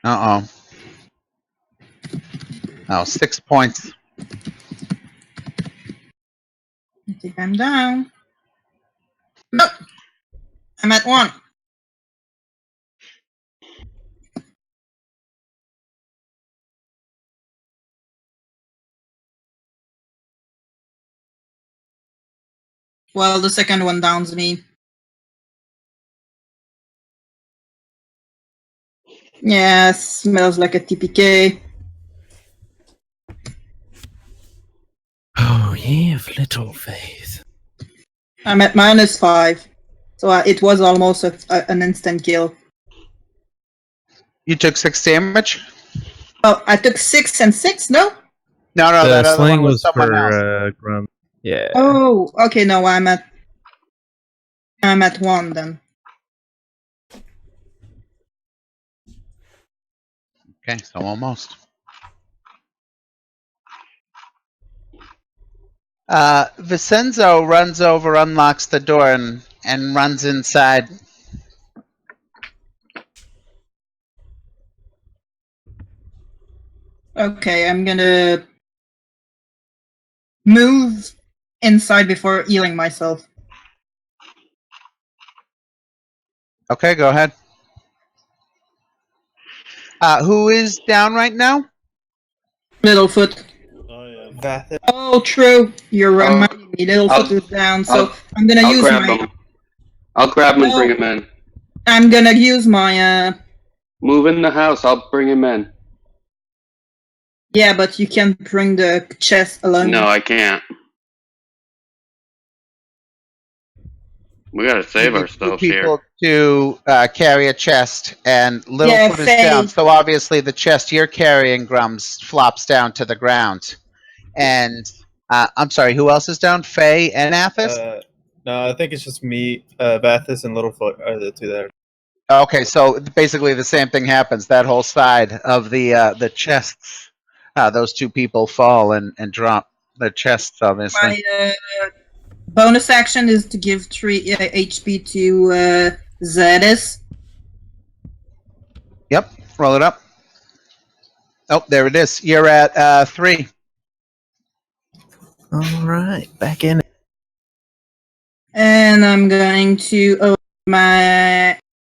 Uh-oh. Oh, 6 points. I think I'm down. No! I'm at 1. Well, the second one downs me. Yeah, smells like a TPK. Oh, ye of little faith. I'm at -5. So it was almost an instant kill. You took 6 damage? Oh, I took 6 and 6, no? No, The that other sling one was was someone else. for Grum. Yeah. Oh, okay, no, I'm at 1 then. Okay, so almost. Vincenzo runs over, unlocks the door, and runs inside. Okay, I'm gonna move inside before healing myself. Okay, go ahead. Who is down right now? Littlefoot. Oh yeah. Vathis. Oh, true. You're reminding me. Littlefoot is down, so I'm gonna I'll use grab my. him. I'll grab him and No. bring him in. I'm gonna use my. Move in the house. I'll bring him in. Yeah, but you can't bring the chest alone. No, I can't. We gotta save You need ourselves two people here. to carry a chest, and Littlefoot is Faye. down. So obviously, the chest you're carrying, Grums, flops down to the ground. And I'm sorry, who else is down? Faye and Athos. No, I think it's just me, Vathis, and Littlefoot are the two that are. Okay, so basically the same thing happens. That whole side of the chests, those two people fall and drop the chests, obviously. My bonus action is to give 3 HP to Zedis. Yep, roll it up. Oh, there it is. You're at 3. All right, back in. And I'm going to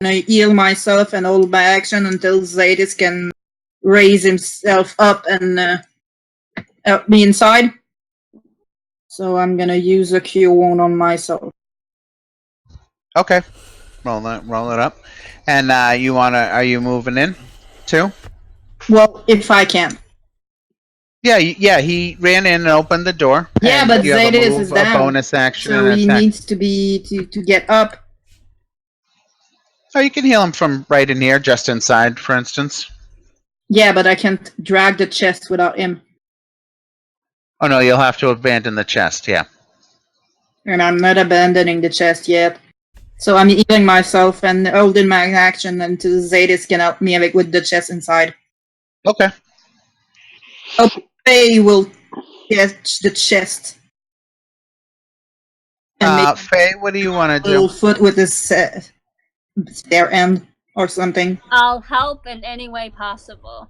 heal myself and hold my action until Zedis can raise himself up and help me inside. So I'm gonna use a cure wound on myself. Okay, roll it up. And are you moving in too? Well, if I can. Yeah, he ran in and opened the door. Yeah, and but you have Zedis is a down. bonus action So and he attack. needs to get up. Oh, you can heal him from right in here, just inside, for instance. Yeah, but I can't drag the chest without him. Oh no, you'll have to abandon the chest. Yeah. And I'm not abandoning the chest yet. So I'm healing myself and holding my action until Zedis can help me with the chest inside. Okay. Faye will catch the chest. And Faye, what do you want to little do? foot with his spare end or something. I'll help in any way possible.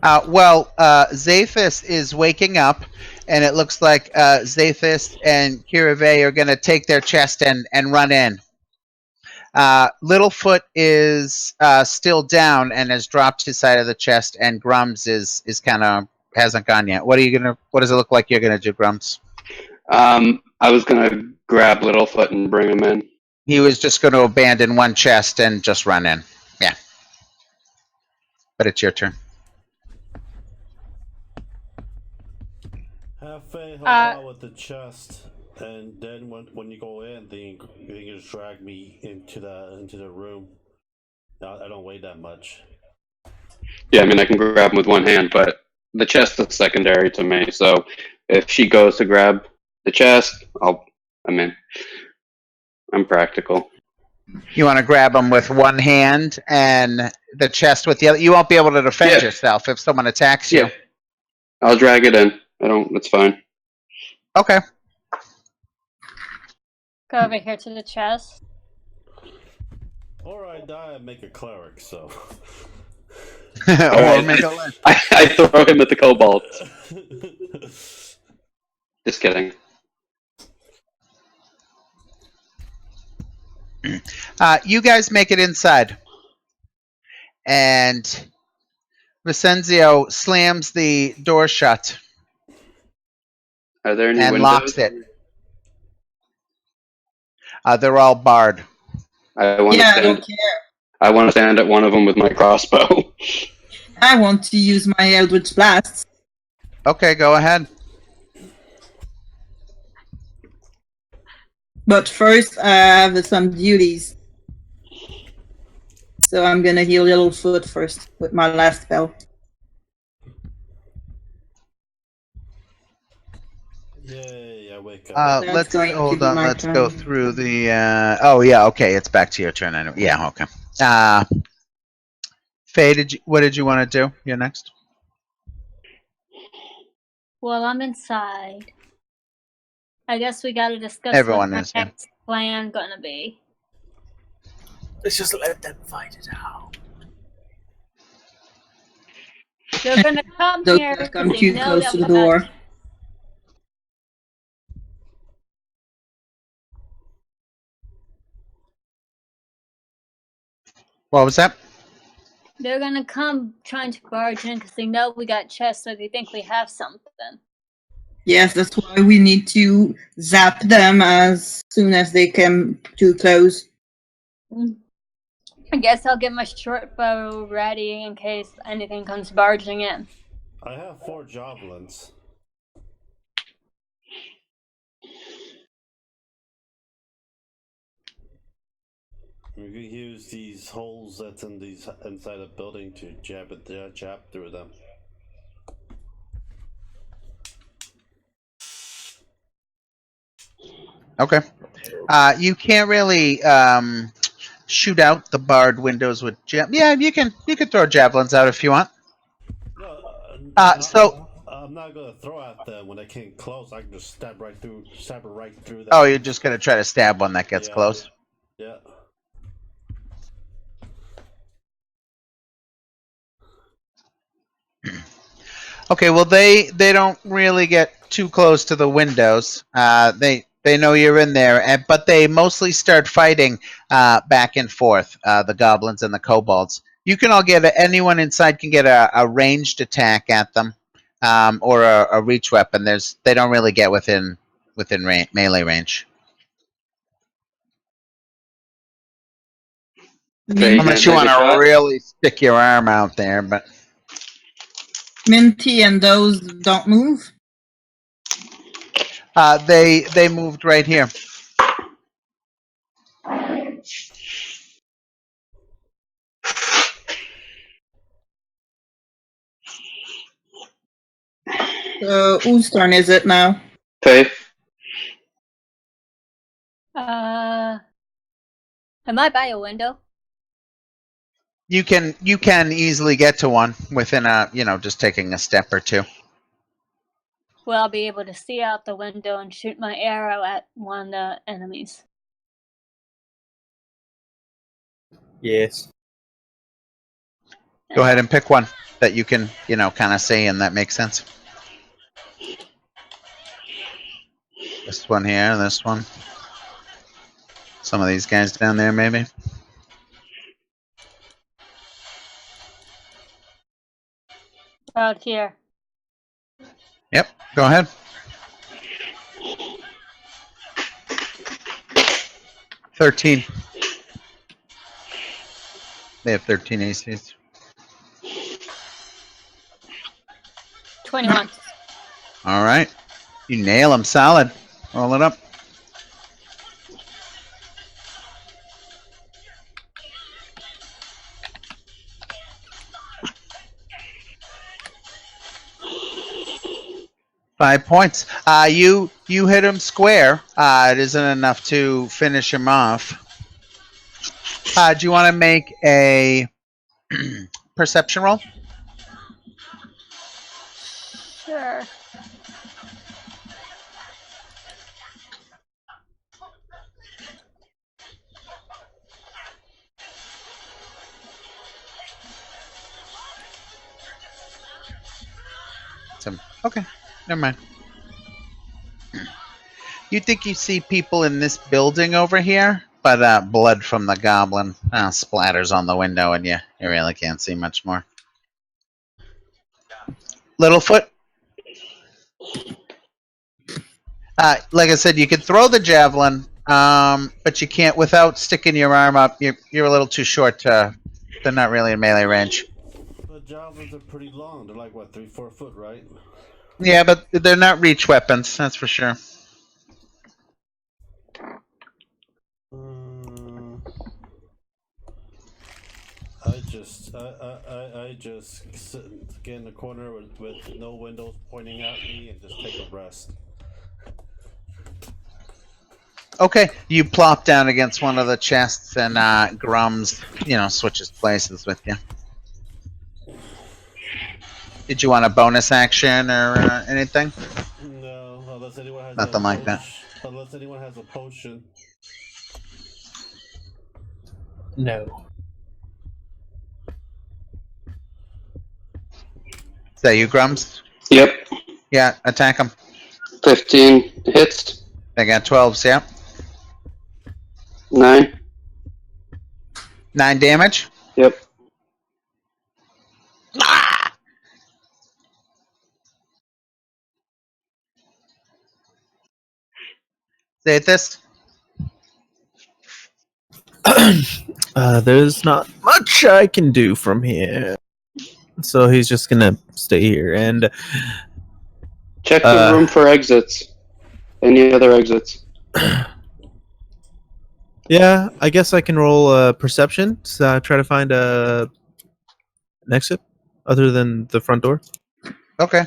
Zaphis is waking up, and it looks like Zaphis and Kirave are going to take their chest and run in. Littlefoot is still down and has dropped his side of the chest, and Grums is kind of hasn't gone yet. What does it look like you're gonna do, Grums? I was gonna grab Littlefoot and bring him in. He was just going to abandon one chest and just run in. Yeah. But it's your turn. Have Faye help out with the chest, and then when you go in, then you can just drag me into the room. I don't weigh that much. Yeah, I mean I can grab him with one hand, but the chest is secondary to me. So if she goes to grab the chest, I'm practical. You want to grab him with one hand and the chest with the other. You won't be able to defend yourself if someone attacks you. Yeah. I'll drag it in. It's fine. Okay. Go over here to the chest. Or I die and make a cleric, so. Or right. make a list. I throw him at the kobold. Just kidding. You guys make it inside. And Vicenzio slams the door shut. Are there any and windows? locks it. They're all barred. I don't care. I want to stand at one of them with my crossbow. I want to use my Eldritch Blast. Okay, go ahead. But first, I have some duties. So I'm gonna heal Littlefoot first with my last spell. Yay, I wake up. Let's hold on. Let's go through the. Oh yeah, okay. It's back to your turn anyway. Yeah, okay. Faye, what did you want to do? You're next. Well, I'm inside. I guess we gotta discuss Everyone what is, our next plan gonna be. Let's just let them fight it out. They're gonna come Don't here. come they too know close that to the we're door. not- What was that? They're gonna come trying to barge in because they know we got chests, so they think we have something. Yes, that's why we need to zap them as soon as they come too close. I guess I'll get my short bow ready in case anything comes barging in. I have 4 javelins. We can use these holes that's in these inside a building to jab through them. Okay. You can't really shoot out the barred windows with Yeah, you can throw javelins out if you want. No, So I'm not gonna throw at them when they came close. I can just stab right through them. oh, you're just gonna try to stab one that gets close. Yeah. Okay, well they don't really get too close to the windows. They know you're in there, but they mostly start fighting back and forth. The goblins and the kobolds. You can all get anyone inside can get a ranged attack at them, or a reach weapon. They don't really get within melee range Okay, you unless gonna you take want a to shot? really stick your arm out there. But Minty and those don't move. they moved right here. So whose turn is it now? Faith. Am I by a window? You can easily get to one within just taking a step or two. Will I be able to see out the window and shoot my arrow at one of the enemies? Yes. Go ahead and pick one that you can kind of see and that makes sense. This one here, this one. Some of these guys down there, maybe. Out here. Yep. Go ahead. $13. They have 13 ACs. 21. All right. You nail them solid. Roll it up. $5 points. You hit him square. It isn't enough to finish him off. Do you want to make a perception roll? Sure. Okay, never mind. You think you see people in this building over here, but blood from the goblin splatters on the window, and you really can't see much more. Littlefoot? Like I said, you can throw the javelin, but you can't without sticking your arm up. You're a little too short. They're not really in melee range. The javelins are pretty long. They're like what, 3-4 foot, right? Yeah, but they're not reach weapons. That's for sure. I just get in the corner with no windows pointing at me and just take a rest. Okay, you plop down against one of the chests, and Grums, switches places with you. Did you want a bonus action or anything? No, unless anyone has Nothing like that. Unless anyone has a potion. No. Is that you, Grums? Yep. Yeah, attack them. 15 hits. They got 12s, yeah. 9. 9 damage. Yep. Zathis? There's not much I can do from here. So he's just gonna stay here and Check the room for exits. Any other exits? yeah, I guess I can roll perception to try to find an exit other than the front door. Okay.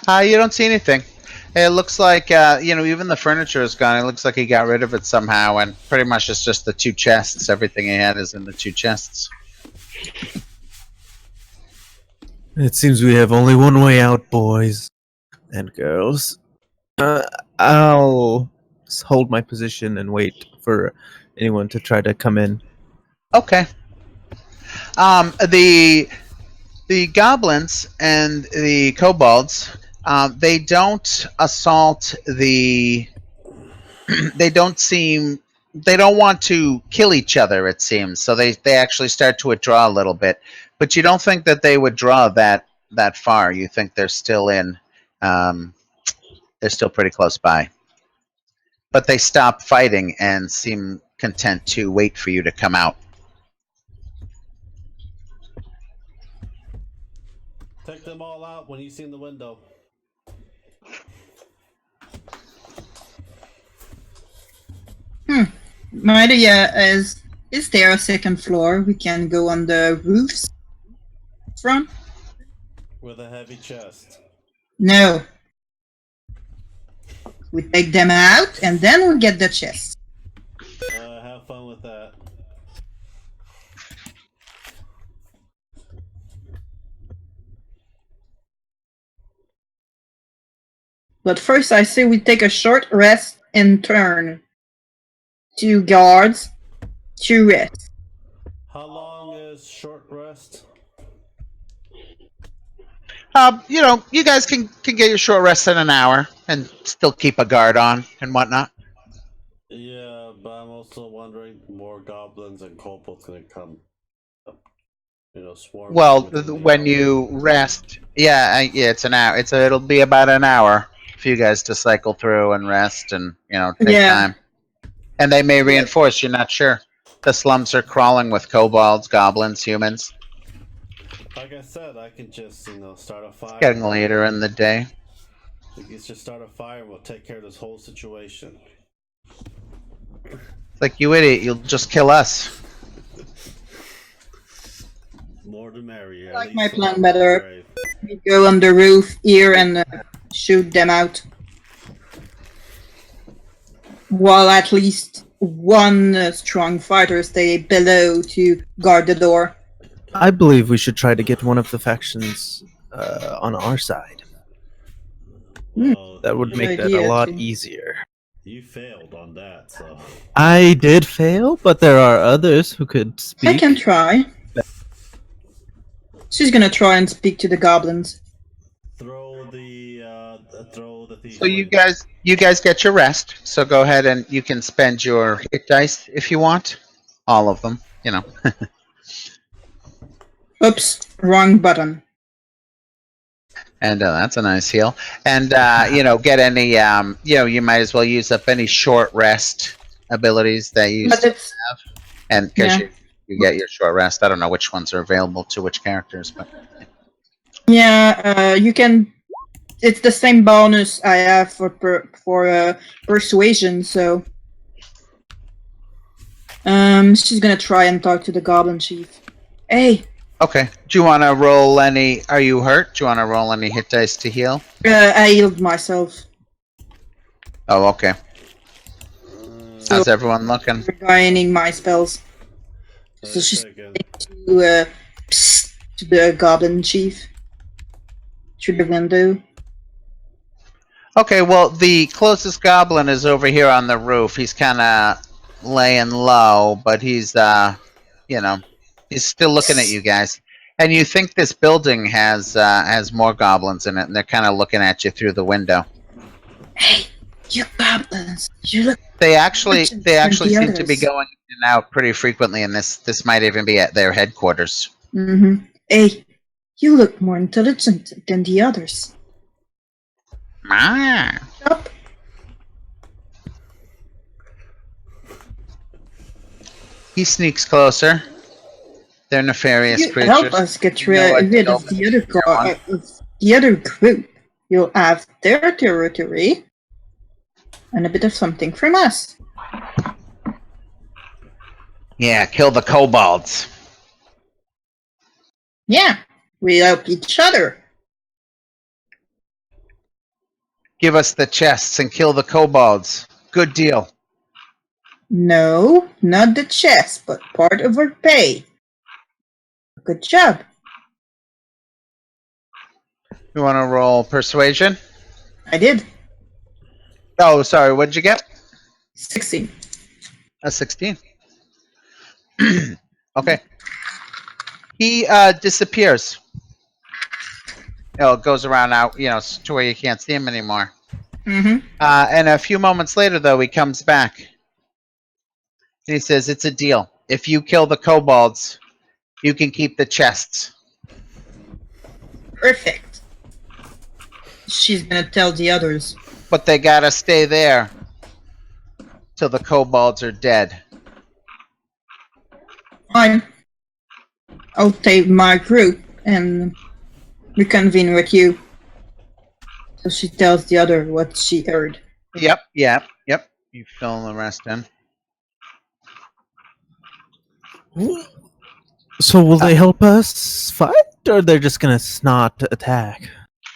You don't see anything. It looks like, even the furniture is gone. It looks like he got rid of it somehow, and pretty much it's just the two chests. Everything he had is in the two chests. It seems we have only one way out, boys and girls. I'll hold my position and wait for anyone to try to come in. Okay. The goblins and the kobolds, they don't assault the. They don't want to kill each other. It seems so. They actually start to withdraw a little bit, but you don't think that they would draw that far. You think they're still in. They're still pretty close by, but they stop fighting and seem content to wait for you to come out. Take them all out when you see in the window. My idea is there a second floor? We can go on the roofs from? With a heavy chest. No. We take them out and then we get the chest. Have fun with that. But first I say we take a short rest in turn. 2 guards, 2 rests. How long is short rest? You guys can get your short rest in an hour and still keep a guard on and whatnot. Yeah, but I'm also wondering more goblins and kobolds gonna come up, swarm. Well, when you rest, it's an hour. It'll be about an hour for you guys to cycle through and rest and take time. And they may reinforce. You're not sure. The slums are crawling with kobolds, goblins, humans. Like I said, I can just start a fire. It's getting later in the day. Let's just start a fire and we'll take care of this whole situation. It's like, you idiot, you'll just kill us. More the merrier. I like my plan better. We go on the roof here and shoot them out. While at least one strong fighter stay below to guard the door. I believe we should try to get one of the factions on our side. That would make that a lot easier. You failed on that, so. I did fail, but there are others who could speak. I can try. She's gonna try and speak to the goblins. Throw the So you guys get your rest. So go ahead and you can spend your hit dice if you want, all of them. Oops, wrong button. And that's a nice heal. And get any you might as well use up any short rest abilities that you still have. And because you get your short rest, I don't know which ones are available to which characters, but you can. It's the same bonus I have for persuasion. So, she's gonna try and talk to the goblin chief. Hey. Okay. Do you want to roll any? Are you hurt? Do you want to roll any hit dice to heal? I healed myself. Oh, okay. So how's everyone looking? Regaining my spells. So she's to the goblin chief through the window. Okay, well, the closest goblin is over here on the roof. He's kind of laying low, but he's, he's still looking at you guys. And you think this building has more goblins in it, and they're kind of looking at you through the window. Hey, you goblins! You look. They actually seem to be going in and out pretty frequently, and this might even be at their headquarters. Mm-hmm. Hey, You look more intelligent than the others. Ah. Up. He sneaks closer. They're nefarious You creatures. help us get You know what rid to of open the other if you want. of the other group. You'll have their territory and a bit of something from us. Yeah, kill the kobolds. Yeah, we help each other. Give us the chests and kill the kobolds. Good deal. No, not the chest, but part of our pay. Good job. You want to roll persuasion? I did. Oh, sorry. What'd you get? 16. A 16. Okay. He disappears. Goes around out, to where you can't see him anymore. Mm-hmm. And a few moments later, though, he comes back. And he says, it's a deal. If you kill the kobolds, you can keep the chests. Perfect. She's gonna tell the others. But they gotta stay there till the kobolds are dead. Fine. I'll take my group and reconvene with you. So she tells the other what she heard. Yep. You fill the rest in. So will they help us fight, or they're just gonna not attack?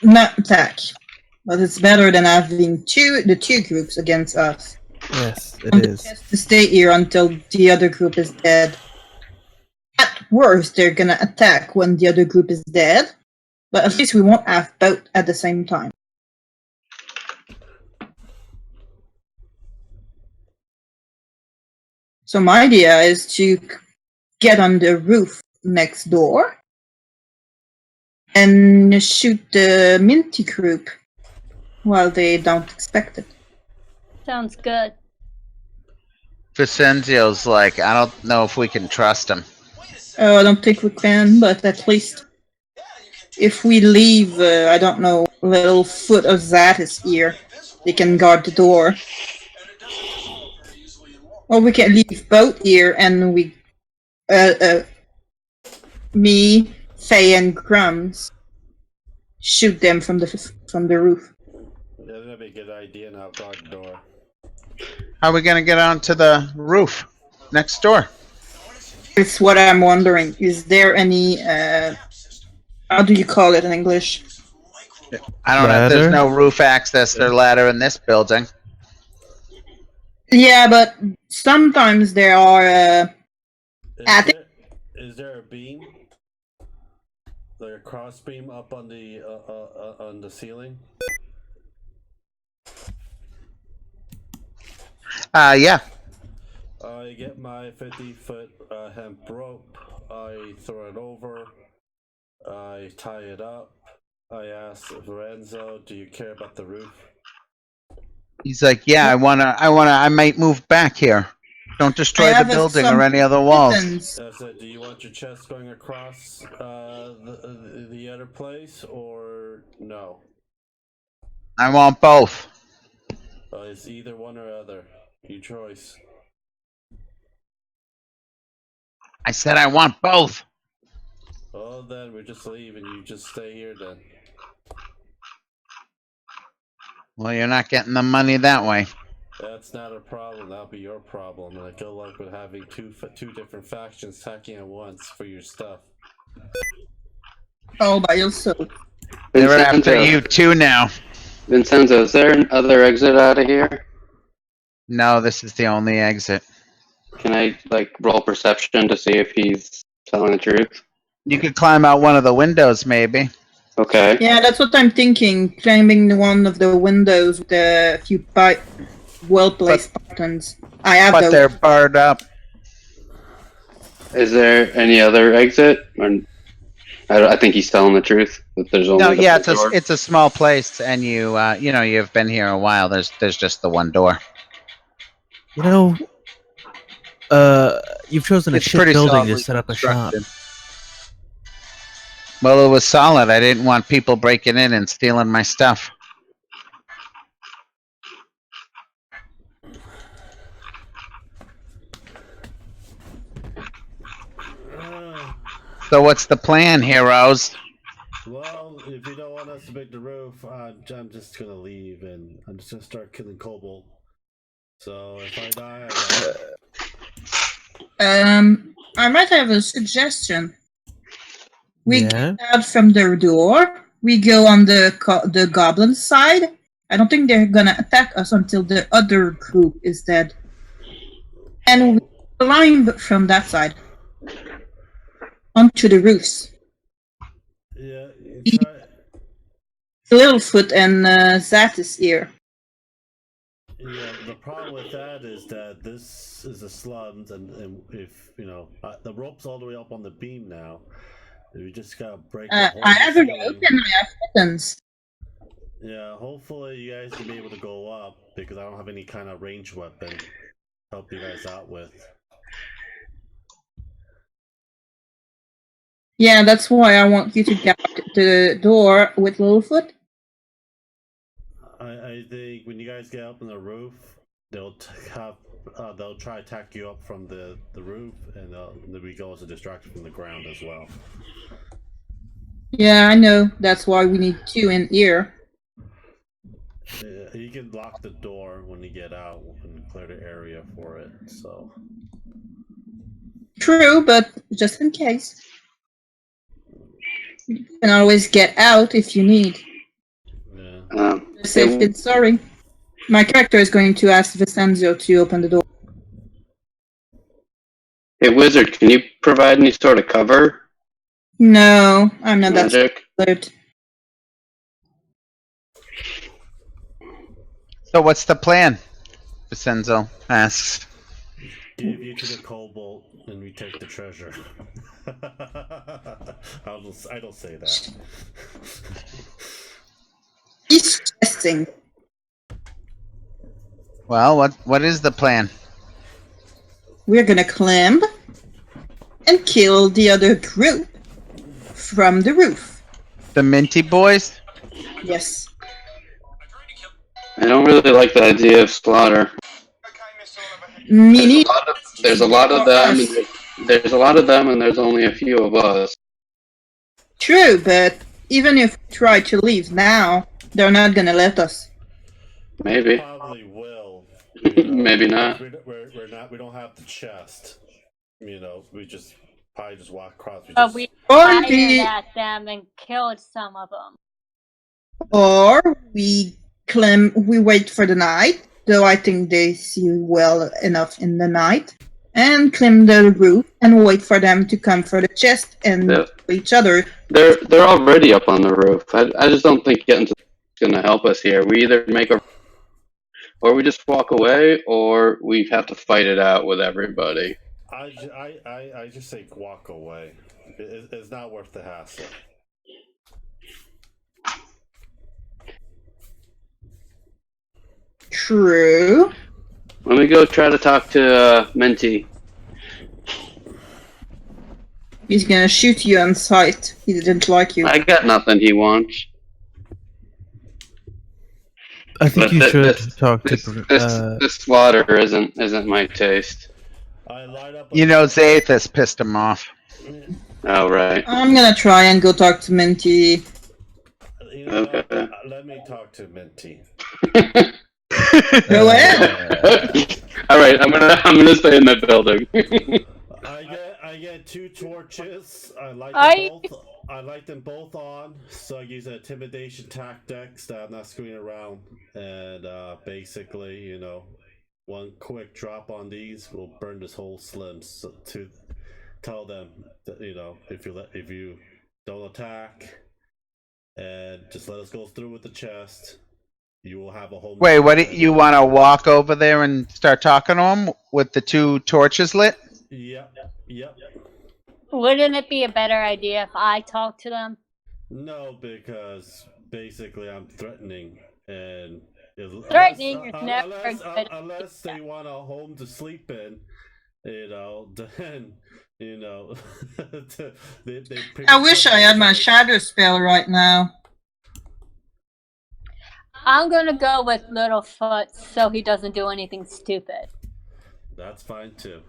Not attack. But it's better than having the two groups against us. Yes, it And is. just to stay here until the other group is dead. At worst, they're gonna attack when the other group is dead. But at least we won't have both at the same time. So my idea is to get on the roof next door and shoot the Minty group while they don't expect it. Sounds good. Vicenzio's like, I don't know if we can trust him. Oh, I don't think we can, but at least if we leave, I don't know, a little foot of Zatis here, they can guard the door. Or we can leave both here and we, me, Faye, and Grums shoot them from the roof. Yeah, that'd be a good idea. Now guard the door. How are we gonna get onto the roof next door? It's what I'm wondering. Is there any, how do you call it in English? I don't know. Ladder? There's no roof access or ladder in this building. Yeah, but sometimes there are, Is there a beam? Like a cross beam up on the ceiling? Yeah. I get my 50-foot hemp rope. I throw it over. I tie it up. I ask Lorenzo, "Do you care about the roof?" He's like, yeah, I might move back here. Don't destroy the building or any other walls. I said, "Do you want your chest going across the other place, or no?" I want both. It's either one or other. Your choice. I said I want both. Oh, then we just leave and you just stay here then. Well, you're not getting the money that way. That's not a problem. That'll be your problem. And good luck with having two different factions attacking at once for your stuff. all by yourself. They're after you too now. Vincenzo, is there another exit out of here? No, this is the only exit. Can I roll perception to see if he's telling the truth? You could climb out one of the windows, maybe. Okay. Yeah, that's what I'm thinking. Climbing one of the windows with a few well-placed buttons. I have But those. they're barred up. Is there any other exit? Or, I think he's telling the truth. That there's only No, the yeah, one door. it's a small place, and you've been here a while. There's just the one door. You know, you've chosen a It's shit pretty building to solidly set up a shop. constructed. Well, it was solid. I didn't want people breaking in and stealing my stuff. So what's the plan, heroes? Well, if you don't want us to make the roof, I'm just gonna leave and I'm just gonna start killing kobold. So if I die, I die. I might have a suggestion. We Yeah. get out from the door. We go on the goblin side. I don't think they're gonna attack us until the other group is dead. And we climb from that side onto the roofs. Yeah, Littlefoot and Zat is here. yeah. The problem with that is that this is a slums, and if you know the rope's all the way up on the beam now, we just gotta break. The hole I in the have a rope ceiling. and I have buttons. Yeah, hopefully you guys can be able to go up because I don't have any kind of ranged weapon to help you guys out with. Yeah, that's why I want you to get the door with Littlefoot. I think when you guys get up on the roof, they'll they'll try to attack you up from the roof, and then we go as a distraction from the ground as well. Yeah, I know. That's why we need two in here. Yeah, you can lock the door when you get out and clear the area for it. So True, but just in case. You can always get out if you need. yeah. Safe kid, sorry. My character is going to ask Vincenzo to open the door. Hey, Wizard, can you provide any sort of cover? No, I'm not that Magic? alert. So what's the plan? Vincenzo asks. Give you to the kobold, and we take the treasure. I don't say that. He's testing. Well, what is the plan? We're gonna climb and kill the other group from the roof. The Minty Boys? Yes. I don't really like the idea of slaughter. Me There's a lot of them. There's a lot of them, and there's only a few of us. True, but even if we try to leave now, they're not gonna let us. Maybe. Probably will. Maybe not. We're not. We don't have the chest. You know, we just probably just walk across. We Or fired we- at them and killed some of them. Or we wait for the night, though I think they see well enough in the night, and climb the roof and wait for them to come for the chest and Yeah. each other. They're already up on the roof. I just don't think getting to is going to help us here. We either or we just walk away, or we have to fight it out with everybody. I just say walk away. It's not worth the hassle. True. Let me go try to talk to Menti. He's gonna shoot you on sight. He didn't like you. I got nothing he wants. I think But you should this- talk to. This slaughter isn't my taste. I light up. You know, Zathus pissed him off. Oh, right. I'm gonna try and go talk to Minty. You know, Okay. let me talk to Minty. Go ahead. All right, I'm gonna stay in that building. I get 2 torches. I light them both on. So I use an intimidation tactics that I'm not screwing around. And basically, you know, one quick drop on these will burn this whole slim. So to tell them that, you know, if you don't attack and just let us go through with the chest, you will have a whole. Wait, you want to walk over there and start talking to him with the 2 torches lit? Yep. Wouldn't it be a better idea if I talked to them? No, because basically I'm threatening, and Threatening is never a good unless they want a home to sleep in, you know, then You know, they I wish I had my shadow spell right now. I'm gonna go with Littlefoot so he doesn't do anything stupid. That's fine too.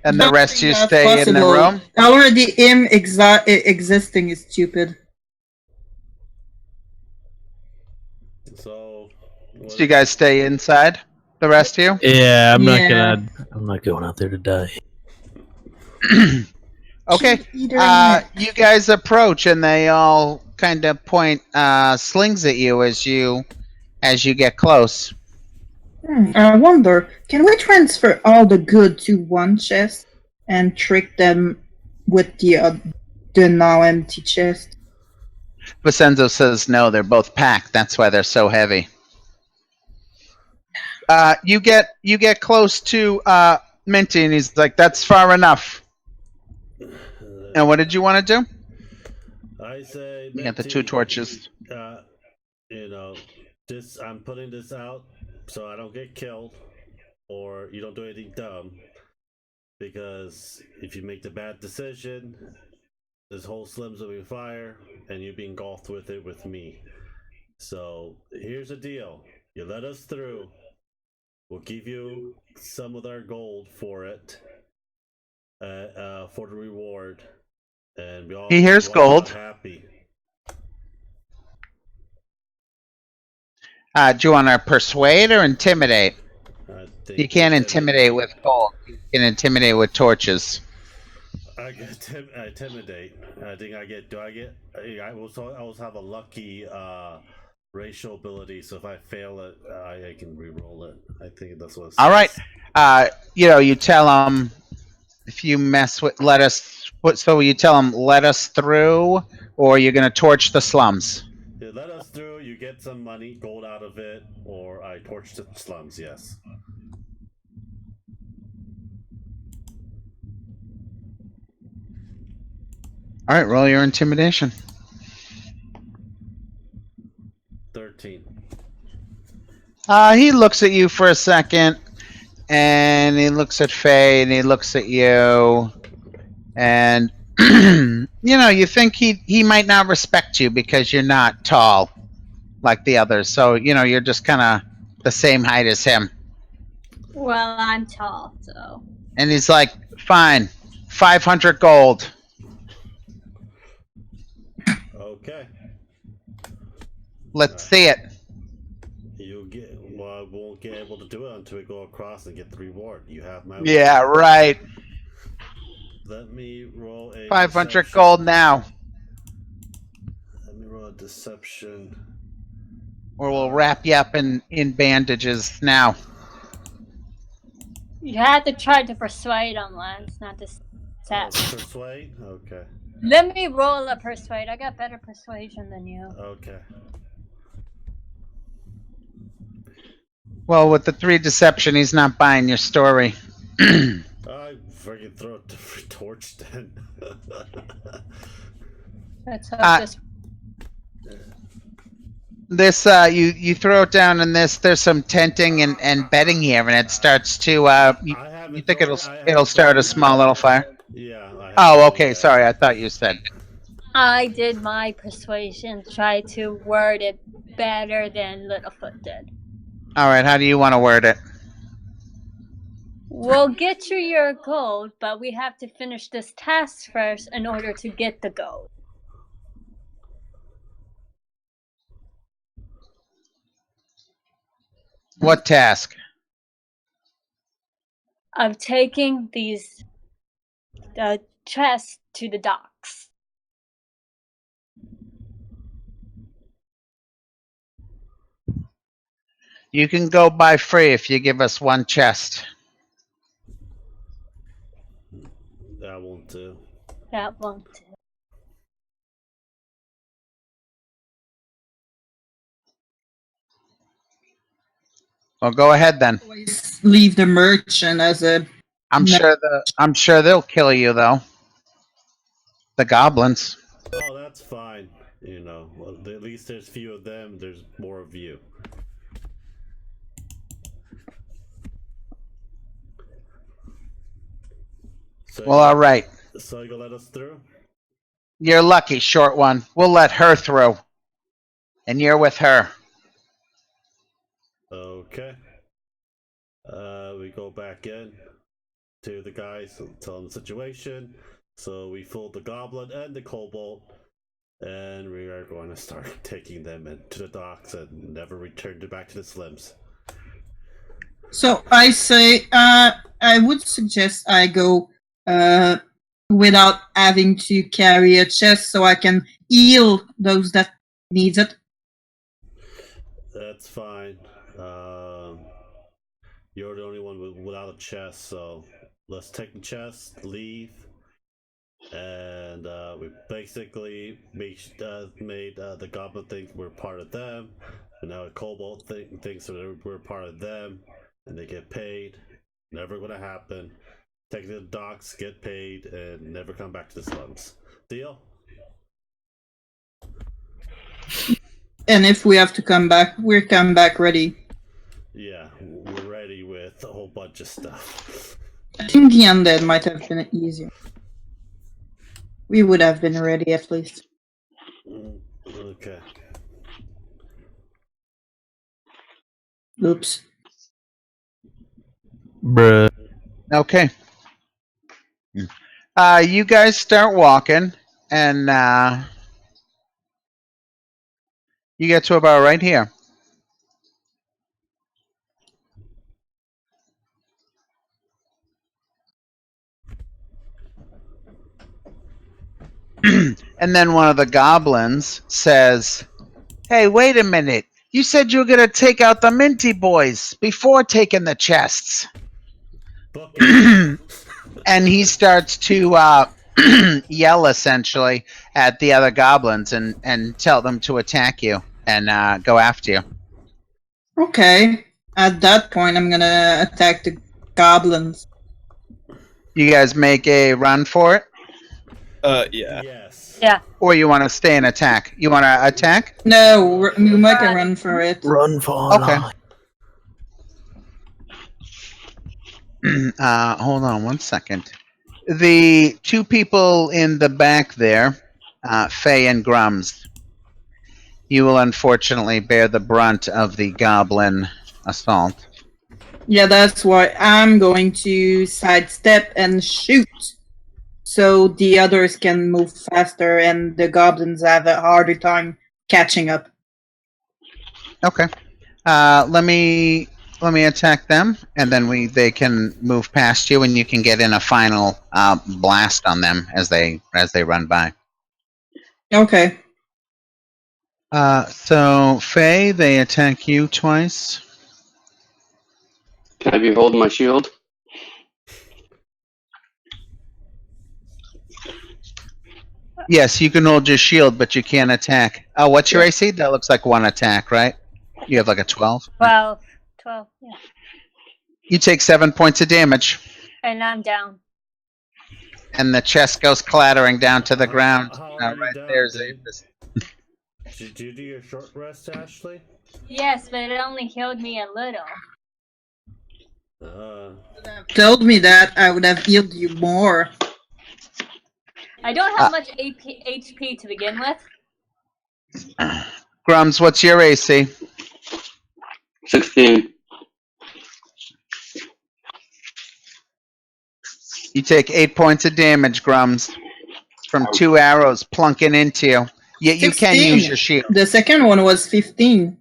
And the Don't rest think you that's stay in the possible. room? Already him existing is stupid. So So you guys stay inside? The rest of you? Yeah, I'm Yeah. not going out there to die. Okay. You guys approach, and they all kind of point slings at you as you get close. I wonder, can we transfer all the good to one chest and trick them with the now empty chest? Vicenzo says no. They're both packed. That's why they're so heavy. You get close to Minty, and he's like, "That's far enough." And what did you want to do? I say, You got the two torches. You know, I'm putting this out so I don't get killed, or you don't do anything dumb. Because if you make the bad decision, this whole Slims will be fire, and you'll be engulfed with it with me. So here's the deal: you let us through, we'll give you some of our gold for it, for the reward, and we all. He hears gold. Happy. Do you want to persuade or intimidate? You can't intimidate with gold. You can intimidate with torches. I get intimidate. I think I get. Do I get? I also have a lucky racial ability, so if I fail it, I can re-roll it. I think that's what. All right. You tell them if you mess with, let us. So you tell them let us through, or you're gonna torch the slums. Yeah, let us through. You get some money, gold out of it, or I torch the slums. Yes. All right, roll your intimidation. 13. He looks at you for a second, and he looks at Faye, and he looks at you, and you think he might not respect you because you're not tall like the others. So you're just kind of the same height as him. Well, I'm tall, so. And he's like, "Fine, 500 gold." Okay. Let's see it. You get. Well, I won't get able to do it until we go across and get the reward. You have my. Yeah, reward. right. Let me roll a 500 deception. gold now, Let me roll a deception. or we'll wrap you up in bandages now. You had to try to persuade them, Lance, not to set. Persuade? Okay. Let me roll a persuade. I got better persuasion than you. Okay. Well, with the 3 deception, he's not buying your story. I freaking throw a torch then. Let's hope This you throw it down in this. There's some tenting and bedding here, and it starts to. You think it'll start a small little fire? Yeah. Oh, okay. Sorry, I thought you said. I did my persuasion, try to word it better than Littlefoot did. All right. How do you want to word it? We'll get you your gold, but we have to finish this task first in order to get the gold. What task? Of taking these chests to the docks. You can go by free if you give us 1 chest. That won't do. That won't do. Well, go ahead then. Always leave the merchant as a. I'm sure they'll kill you though. The goblins. Oh, that's fine. Well, at least there's few of them. There's more of you. So Well, all right. So you gonna let us through? You're lucky, short one. We'll let her through. And you're with her. Okay. We go back in to the guys, tell them the situation. So we fooled the goblin and the kobold, and we are going to start taking them into the docks and never return back to the Slims. So I say, I would suggest I go without having to carry a chest, so I can heal those that needs it. That's fine. You're the only one without a chest, so let's take the chest, leave, and we basically made the goblin think we're part of them, and now the kobold thinks that we're part of them, and they get paid. Never gonna happen. Take the docks, get paid, and never come back to the slums. Deal? And if we have to come back, we'll come back ready. Yeah, we're ready with a whole bunch of stuff. I think the undead might have been easier. We would have been ready at least. Okay. Oops. Bruh. Okay. You guys start walking, and you get to about right here. And then one of the goblins says, "Hey, wait a minute. You said you were going to take out the Minty boys before taking the chests." And he starts to yell, essentially, at the other goblins and tell them to attack you and go after you. Okay. At that point, I'm gonna attack the goblins. You guys make a run for it? Yeah. Yes. Yeah. Or you want to stay and attack? You want to attack? No, we make a run for it. Run for Okay. life. Hold on one second. The two people in the back there, Faye and Grums, you will unfortunately bear the brunt of the goblin assault. Yeah, that's why I'm going to sidestep and shoot. So the others can move faster and the goblins have a harder time catching up. Okay. Let me attack them, and then they can move past you, and you can get in a final blast on them as they run by. Okay. So Faye, they attack you twice. Can I be holding my shield? Yes, you can hold your shield, but you can't attack. Oh, what's your AC? That looks like one attack, right? You have like a 12? 12, yeah. You take 7 points of damage, And I'm down. and the chest goes clattering down to the ground. How are you Right down, there's dude? Did you do your short rest, Ashley? Yes, but it only healed me a little. Told me that I would have healed you more. I don't have much HP to begin with. Grums, what's your AC? 16. You take 8 points of damage, Grums, from 2 arrows plunking into you. Yet you can 16. use your shield. The second one was 15.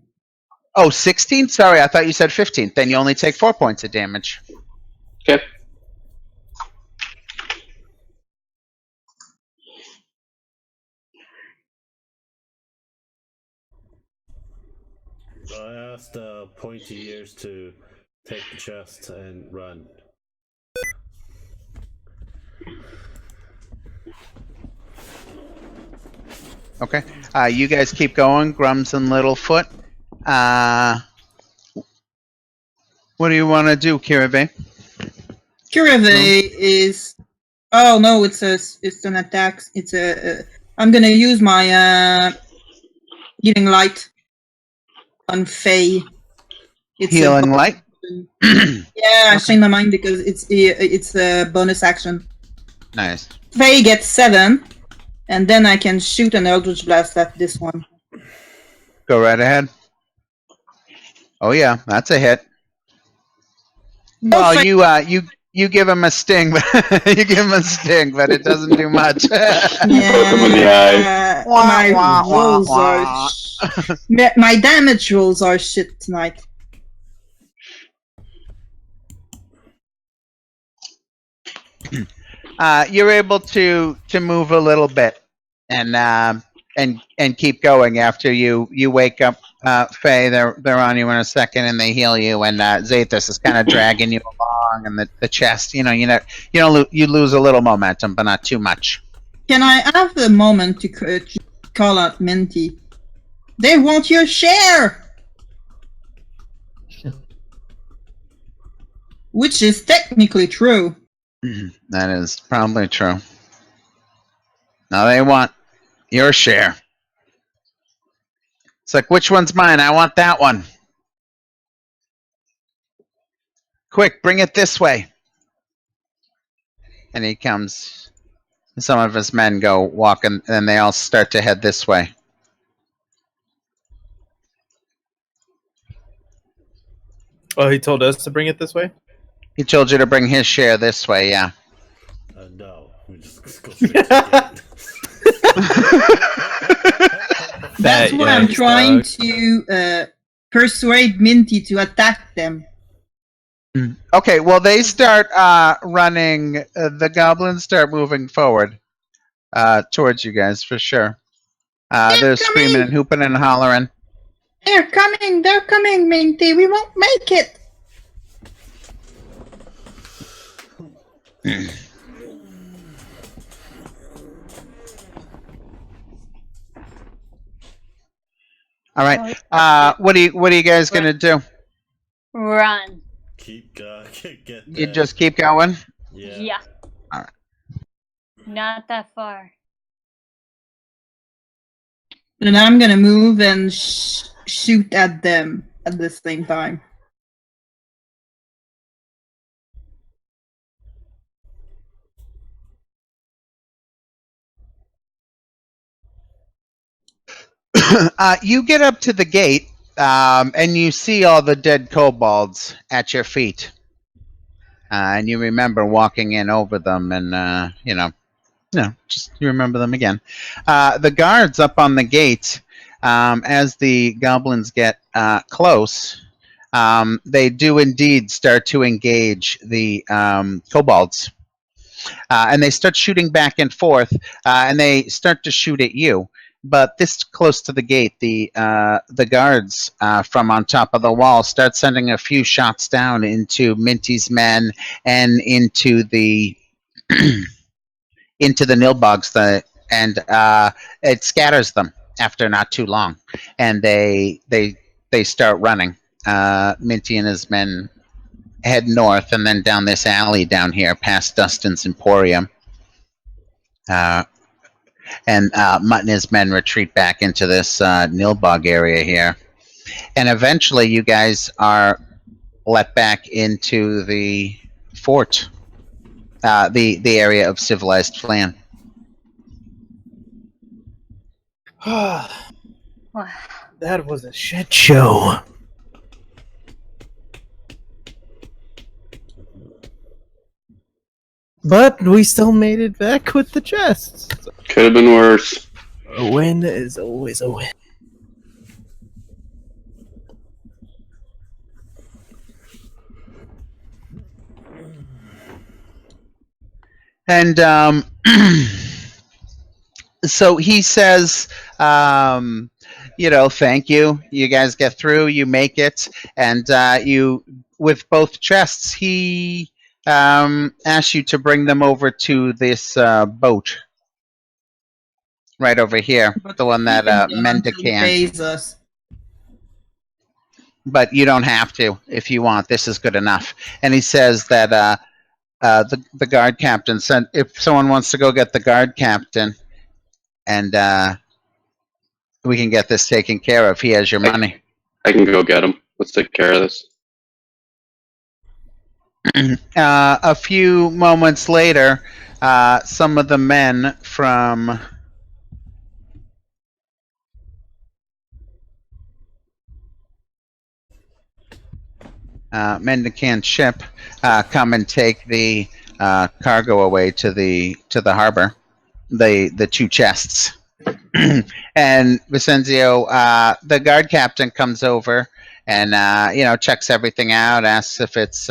Oh, 16? Sorry, I thought you said 15. Then you only take 4 points of damage. Okay. I asked pointy ears to take the chest and run. Okay. You guys keep going, Grums and Littlefoot. What do you want to do, Kirave? Kirave is. Oh no, it's an attack. It's a. I'm gonna use my healing light on Faye. It's Healing light? Yeah, I changed my mind because it's a bonus action. Nice. Faye gets 7, and then I can shoot an Eldritch Blast at this one. Go right ahead. Oh yeah, that's a hit. Well, Faye. you give him a sting, but you give him a sting, but it doesn't do much. Poke him in the eye. My Wah, wah, rolls wah, are my damage rolls are shit tonight. You're able to move a little bit and keep going after you wake up. Faye, they're on you in a second, and they heal you. And Zathus is kind of dragging you along, and the chest. You lose a little momentum, but not too much. Can I have a moment to call out Minty? They want your share! Which is technically true. That is probably true. Now they want your share. It's like, which one's mine? I want that one. Quick, bring it this way. And he comes. Some of his men go walking, and they all start to head this way. Oh, he told us to bring it this way? He told you to bring his share this way, yeah. No, we just go straight to the That's why I'm trying to persuade Minty to attack them. Okay, well, they start running. The goblins start moving forward towards you guys, for sure. They're screaming and hooping and hollering. They're coming, Minty. We won't make it. All right. What are you guys gonna do? Run. Keep going. Get You there. just keep going. Yeah. All right. Not that far. And I'm gonna move and shoot at them at the same time. You get up to the gate, and you see all the dead kobolds at your feet. And you remember walking in over them, and just you remember them again. The guards up on the gate, as the goblins get close, they do indeed start to engage the kobolds. And they start shooting back and forth, and they start to shoot at you. But this close to the gate, the guards from on top of the wall start sending a few shots down into Minty's men and into the into the nilbogs. And it scatters them after not too long, and they start running. Minty and his men head north, and then down this alley down here past Dustin's Emporium. And Mutt and his men retreat back into this nilbog area here. And eventually you guys are let back into the fort, the area of civilized Flan. That was a shit show. But we still made it back with the chests. Could have been worse. A win is always a win. And so he says, thank you. You guys get through. You make it. And you, with both chests, he asks you to bring them over to this boat. Right over here. The one that mendicant. Us. But you don't have to if you want. This is good enough. And he says that the guard captain said if someone wants to go get the guard captain, and we can get this taken care of. He has your money. I can go get him. Let's take care of this. A few moments later, some of the men from Mendican's ship come and take the cargo away to the harbor, the 2 chests. And Vicenzio, the guard captain, comes over and checks everything out, asks if it's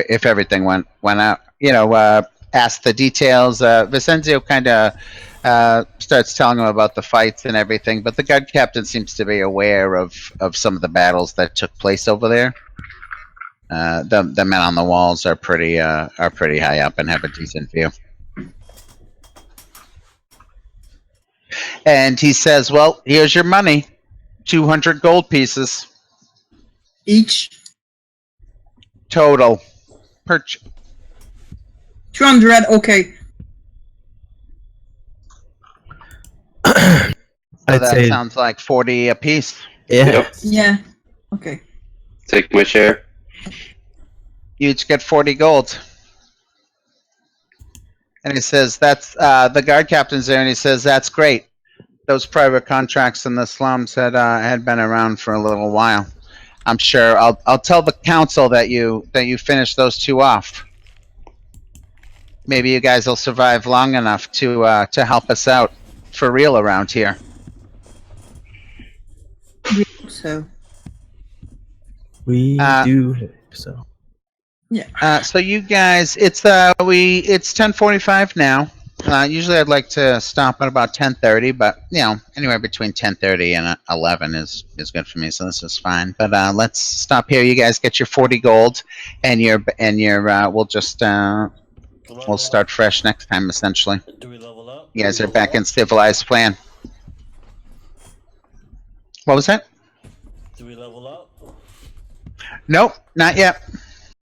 if everything went out, asks the details. Vicenzio kind of starts telling him about the fights and everything, but the guard captain seems to be aware of some of the battles that took place over there. The men on the walls are pretty high up and have a decent view. And he says, "Well, here's your money, 200 gold pieces Each total." 200. Okay. So I'd that say sounds like 40 apiece. yeah. Yeah. Okay. Take my share. You each get 40 gold. And he says, "That's the guard captain's there," and he says, "That's great. Those private contracts in the slums had been around for a little while. I'm sure I'll tell the council that you finished those 2 off. Maybe you guys will survive long enough to help us out for real around here." We hope so. We Uh, do hope so. So you guys, it's 10:45 now. Usually I'd like to stop at about 10:30, but anywhere between 10:30 and 11 is good for me, so this is fine. But let's stop here. You guys get your 40 gold, and we'll just we'll start fresh next time. Essentially, Do we level up? you guys are back in civilized plan. What was that? Do we level up? Nope, not yet.